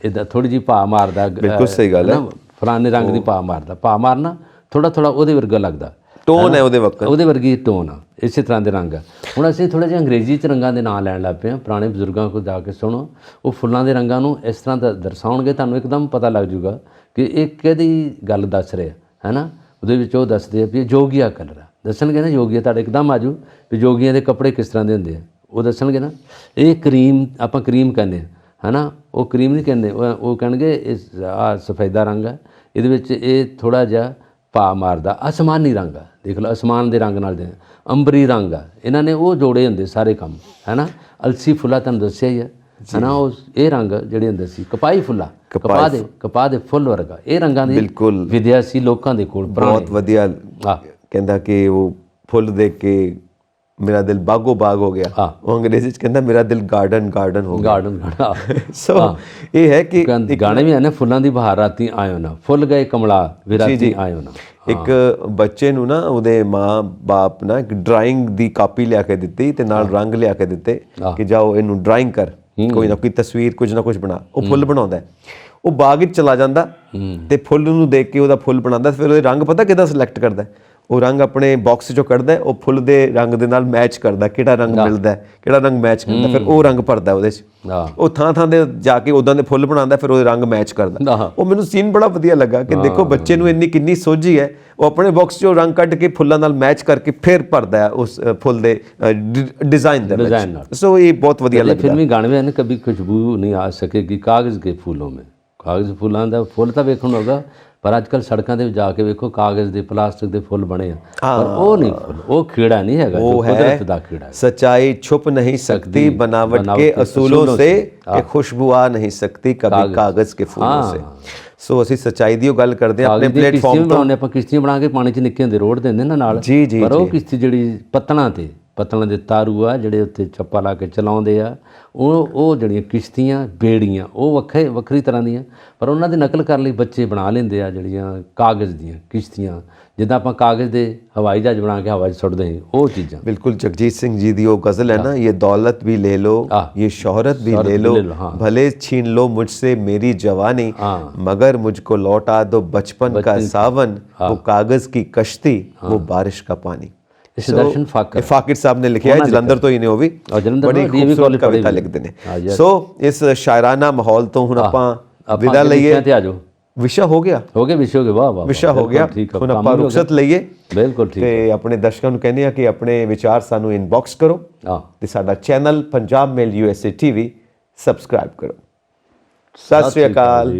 ਇੱਦਾਂ ਥੋੜ੍ਹੀ ਜਿਹੀ ਭਾ ਮਾਰਦਾ, ਬਿਲਕੁਲ ਸਹੀ ਗੱਲ ਹੈ, ਫਲਾਣੇ ਰੰਗ ਦੀ ਭਾ ਮਾਰਦਾ, ਭਾ ਮਾਰਨਾ ਥੋੜ੍ਹਾ ਉਹਦੇ ਵਰਗਾ ਲੱਗਦਾ, ਟੋਨ ਹੈ ਉਹਦੇ ਵਕਤ, ਉਹਦੇ ਵਰਗੀ ਟੋਨ ਆ, ਇਸੇ ਤਰ੍ਹਾਂ ਦੇ ਰੰਗ ਆ। ਹੁਣ ਅਸੀਂ ਥੋੜ੍ਹਾ ਜਿਹਾ ਅੰਗਰੇਜ਼ੀ 'ਚ ਰੰਗਾਂ ਦੇ ਨਾਂ ਲੈਣ ਲੱਗ ਪਏ ਹਾਂ। ਪੁਰਾਣੇ ਬਜ਼ੁਰਗਾਂ ਕੋਲ ਜਾ ਕੇ ਸੁਣੋ, ਉਹ ਫੁੱਲਾਂ ਦੇ ਰੰਗਾਂ ਨੂੰ ਇਸ ਤਰ੍ਹਾਂ ਦਾ ਦਰਸਾਉਣਗੇ, ਤੁਹਾਨੂੰ ਇੱਕਦਮ ਪਤਾ ਲੱਗ ਜੂਗਾ ਕਿ ਇਹ ਕਿਹਦੀ ਗੱਲ ਦੱਸ ਰਿਹਾ, ਹੈ ਨਾ। ਉਹਦੇ ਵਿੱਚ ਉਹ ਦੱਸਦੇ ਆ ਵੀ ਇਹ ਜੋਗੀਆ ਕਲਰ ਆ, ਦੱਸਣਗੇ ਨਾ ਜੋਗੀਆ, ਤੁਹਾਡੇ ਇੱਕਦਮ ਆਜੂ ਵੀ ਜੋਗੀਆਂ ਦੇ ਕੱਪੜੇ ਕਿਸ ਤਰ੍ਹਾਂ ਦੇ ਹੁੰਦੇ ਆ, ਉਹ ਦੱਸਣਗੇ ਨਾ। ਇਹ ਕਰੀਮ, ਆਪਾਂ ਕਰੀਮ ਕਹਿੰਦੇ ਹਾਂ, ਹੈ ਨਾ, ਉਹ ਕਰੀਮ ਨਹੀਂ ਕਹਿੰਦੇ, ਉਹ ਕਹਿਣਗੇ ਇਹ ਆਹ ਸਫੈਦਾ ਰੰਗ ਆ, ਇਹਦੇ ਵਿੱਚ ਇਹ ਥੋੜ੍ਹਾ ਜਿਹਾ ਭਾ ਮਾਰਦਾ ਅਸਮਾਨੀ ਰੰਗ ਆ, ਦੇਖ ਲਓ ਅਸਮਾਨ ਦੇ ਰੰਗ ਨਾਲ ਦੇ, ਅੰਬਰੀ ਰੰਗ ਆ, ਇਹਨਾਂ ਨੇ ਉਹ ਜੋੜੇ ਹੁੰਦੇ ਸਾਰੇ ਕੰਮ, ਹੈ ਨਾ। ਅਲਸੀ ਫੁੱਲਾ ਤੁਹਾਨੂੰ ਦੱਸਿਆ ਹੀ ਹੈ ਨਾ, ਉਹ ਇਹ ਰੰਗ ਜਿਹੜੇ ਹੁੰਦੇ ਸੀ ਕਪਾਹੀ ਫੁੱਲਾ, ਕਪਾਹ ਦੇ ਫੁੱਲ ਵਰਗਾ, ਇਹ ਰੰਗਾਂ ਦੀ ਬਿਲਕੁਲ ਵਿਦਿਆ ਸੀ ਲੋਕਾਂ ਦੇ ਕੋਲ। ਬਹੁਤ ਵਧੀਆ, ਕਹਿੰਦਾ ਕਿ ਉਹ ਫੁੱਲ ਦੇਖ ਕੇ ਮੇਰਾ ਦਿਲ ਬਾਗੋ ਬਾਗ ਹੋ ਗਿਆ, ਉਹ ਅੰਗਰੇਜ਼ੀ 'ਚ ਕਹਿੰਦਾ ਮੇਰਾ ਦਿਲ ਗਾਰਡਨ ਹੋ ਗਿਆ, ਸੋ ਇਹ ਹੈ ਕਿ ਗਾਣੇ ਵੀ ਆਨੇ, ਫੁੱਲਾਂ ਦੀ ਬਹਾਰ ਰਾਤੀ ਆਇਓ ਨਾ, ਫੁੱਲ ਗਏ ਕਮਲਾ ਵਿਰਾਤੀ ਆਇਓ ਨਾ। ਇੱਕ ਬੱਚੇ ਨੂੰ ਨਾ ਉਹਦੇ ਮਾਂ ਬਾਪ ਨਾ ਇੱਕ ਡਰਾਇੰਗ ਦੀ ਕਾਪੀ ਲਿਆ ਕੇ ਦਿੱਤੀ ਤੇ ਨਾਲ ਰੰਗ ਲਿਆ ਕੇ ਦਿੱਤੇ ਕਿ ਜਾਓ ਇਹਨੂੰ ਡਰਾਇੰਗ ਕਰ, ਕੋਈ ਨਾ ਕੋਈ ਤਸਵੀਰ ਕੁਝ ਨਾ ਕੁਝ ਬਣਾ। ਉਹ ਫੁੱਲ ਬਣਾਉਂਦਾ, ਉਹ ਬਾਗ ਵਿੱਚ ਚਲਾ ਜਾਂਦਾ ਤੇ ਫੁੱਲ ਨੂੰ ਦੇਖ ਕੇ ਉਹਦਾ ਫੁੱਲ ਬਣਾਉਂਦਾ, ਫਿਰ ਉਹਦੇ ਰੰਗ ਪਤਾ ਕਿੱਦਾਂ ਸਿਲੈਕਟ ਕਰਦਾ, ਉਹ ਰੰਗ ਆਪਣੇ ਬਾਕਸ 'ਚੋਂ ਕੱਢਦਾ, ਉਹ ਫੁੱਲ ਦੇ ਰੰਗ ਦੇ ਨਾਲ ਮੈਚ ਕਰਦਾ, ਕਿਹੜਾ ਰੰਗ ਮਿਲਦਾ, ਕਿਹੜਾ ਰੰਗ ਮੈਚ ਕਰਦਾ, ਫਿਰ ਉਹ ਰੰਗ ਭਰਦਾ ਉਹਦੇ 'ਚ। ਉਹ ਥਾਂ ਦੇ ਜਾ ਕੇ ਉੱਦਾਂ ਦੇ ਫੁੱਲ ਬਣਾਉਂਦਾ, ਫਿਰ ਉਹਦੇ ਰੰਗ ਮੈਚ ਕਰਦਾ। ਉਹ ਮੈਨੂੰ ਸੀਨ ਬੜਾ ਵਧੀਆ ਲੱਗਾ ਕਿ ਦੇਖੋ ਬੱਚੇ ਨੂੰ ਕਿੰਨੀ ਸੋਝੀ ਹੈ, ਉਹ ਆਪਣੇ ਬਾਕਸ 'ਚੋਂ ਰੰਗ ਕੱਢ ਕੇ ਫੁੱਲਾਂ ਨਾਲ ਮੈਚ ਕਰਕੇ ਫਿਰ ਭਰਦਾ ਹੈ ਉਸ ਫੁੱਲ ਦੇ ਡਿਜ਼ਾਈਨ ਦੇ ਵਿੱਚ। ਸੋ ਇਹ ਬਹੁਤ ਵਧੀਆ ਲੱਗਦਾ। ਫਿਲਮੀ ਗਾਣੇ ਵਿੱਚ ਕभी खुशबू नहीं आ सकेगी कागज़ के फूलों में, ਕਾਗਜ਼ ਫੁੱਲਾਂ ਦਾ ਫੁੱਲ ਤਾਂ ਵੇਖਣ ਨੂੰ ਹੋਗਾ, ਪਰ ਅੱਜ ਕੱਲ੍ਹ ਸੜਕਾਂ 'ਤੇ ਜਾ ਕੇ ਵੇਖੋ ਕਾਗਜ਼ ਦੇ ਪਲਾਸਟਿਕ ਦੇ ਫੁੱਲ ਬਣੇ ਆ, ਪਰ ਉਹ ਨਹੀਂ ਫੁੱਲ, ਉਹ ਖੇੜਾ ਨਹੀਂ ਹੈਗਾ, ਜੋ ਕੁਦਰਤ ਦਾ ਖੇੜਾ ਹੈ। सच्चाई छुप नहीं सकती बनावट के असूलों से, खुशबू आ नहीं सकती कभी कागज़ के फूलों से। ਸੋ ਅਸੀਂ ਸੱਚਾਈ ਦੀ ਉਹ ਗੱਲ ਕਰਦੇ ਹਾਂ ਆਪਣੇ ਪਲੇਟਫਾਰਮ ਤੋਂ। ਆਪਾਂ ਕਿਸ਼ਤੀਆਂ ਬਣਾ ਕੇ ਪਾਣੀ 'ਚ ਨਿੱਕੇ ਹੁੰਦੇ ਰੋੜ ਦਿੰਦੇ ਨਾ ਨਾਲ, ਪਰ ਉਹ ਕਿਸ਼ਤੀ ਜਿਹੜੀ ਪੱਤਣਾਂ ਦੇ ਤਾਰੂ ਆ ਜਿਹੜੇ ਉੱਤੇ ਚੱਪਾ ਲਾ ਕੇ ਚਲਾਉਂਦੇ ਆ, ਉਹ ਜਿਹੜੀਆਂ ਕਿਸ਼ਤੀਆਂ ਬੇੜੀਆਂ ਉਹ ਵੱਖਰੀ ਤਰ੍ਹਾਂ ਦੀਆਂ, ਪਰ ਉਹਨਾਂ ਦੀ ਨਕਲ ਕਰਨ ਲਈ ਬੱਚੇ ਬਣਾ ਲੈਂਦੇ ਆ ਜਿਹੜੀਆਂ ਕਾਗਜ਼ ਦੀਆਂ ਕਿਸ਼ਤੀਆਂ, ਜਿੱਦਾਂ ਆਪਾਂ ਕਾਗਜ਼ ਦੇ ਹਵਾਈ ਜਹਾਜ਼ ਬਣਾ ਕੇ ਹਵਾ 'ਚ ਸੁੱਟਦੇ ਹਾਂ, ਉਹ ਚੀਜ਼ਾਂ। ਬਿਲਕੁਲ ਜਗਜੀਤ ਸਿੰਘ ਜੀ ਦੀ ਉਹ ਗਜ਼ਲ ਹੈ ਨਾ, ਇਹ ਦੌਲਤ ਵੀ ਲੈ ਲੋ, ਇਹ ਸ਼ੋਹਰਤ ਵੀ ਲੈ लो, भले छीन लो मुझसे मेरी जवानी, मगर मुझको लौटा दो बचपन का सावन, वो कागज की कश्ती, वो बारिश का पानी। ਦਰਸ਼ਨ ਫਾਕਿਰ ਸਾਹਿਬ ਨੇ ਲਿਖਿਆ ਹੈ, ਜਲੰਧਰ ਤੋਂ ਹੀ ਨੇ, ਉਹ ਵੀ ਬੜੀ ਖੂਬਸੂਰਤ ਕਵਿਤਾ ਲਿਖਦੇ ਨੇ। ਸੋ ਇਸ ਸ਼ਾਇਰਾਨਾ ਮਾਹੌਲ ਤੋਂ ਹੁਣ ਆਪਾਂ ਵਿਦਾ ਲਈਏ। ਵਿਸ਼ਾ ਹੋ ਗਿਆ ਵਿਸ਼ਾ ਹੋ ਗਿਆ, ਵਾਹ ਵਾਹ ਵਿਸ਼ਾ ਹੋ ਗਿਆ, ਹੁਣ ਆਪਾਂ ਰੁਖਸਤ ਲਈਏ। ਬਿਲਕੁਲ ਠੀਕ। ਤੇ ਆਪਣੇ ਦਰਸ਼ਕਾਂ ਨੂੰ ਕਹਿੰਦੇ ਆ ਕਿ ਆਪਣੇ ਵਿਚਾਰ ਸਾਨੂੰ ਇਨਬਾਕਸ ਕਰੋ ਤੇ ਸਾਡਾ ਚੈਨਲ ਪੰਜਾਬ ਮੇਲ USA TV ਸਬਸਕ੍ਰਾਈਬ ਕਰੋ। ਸਤਿ ਸ਼੍ਰੀ ਅਕਾਲ।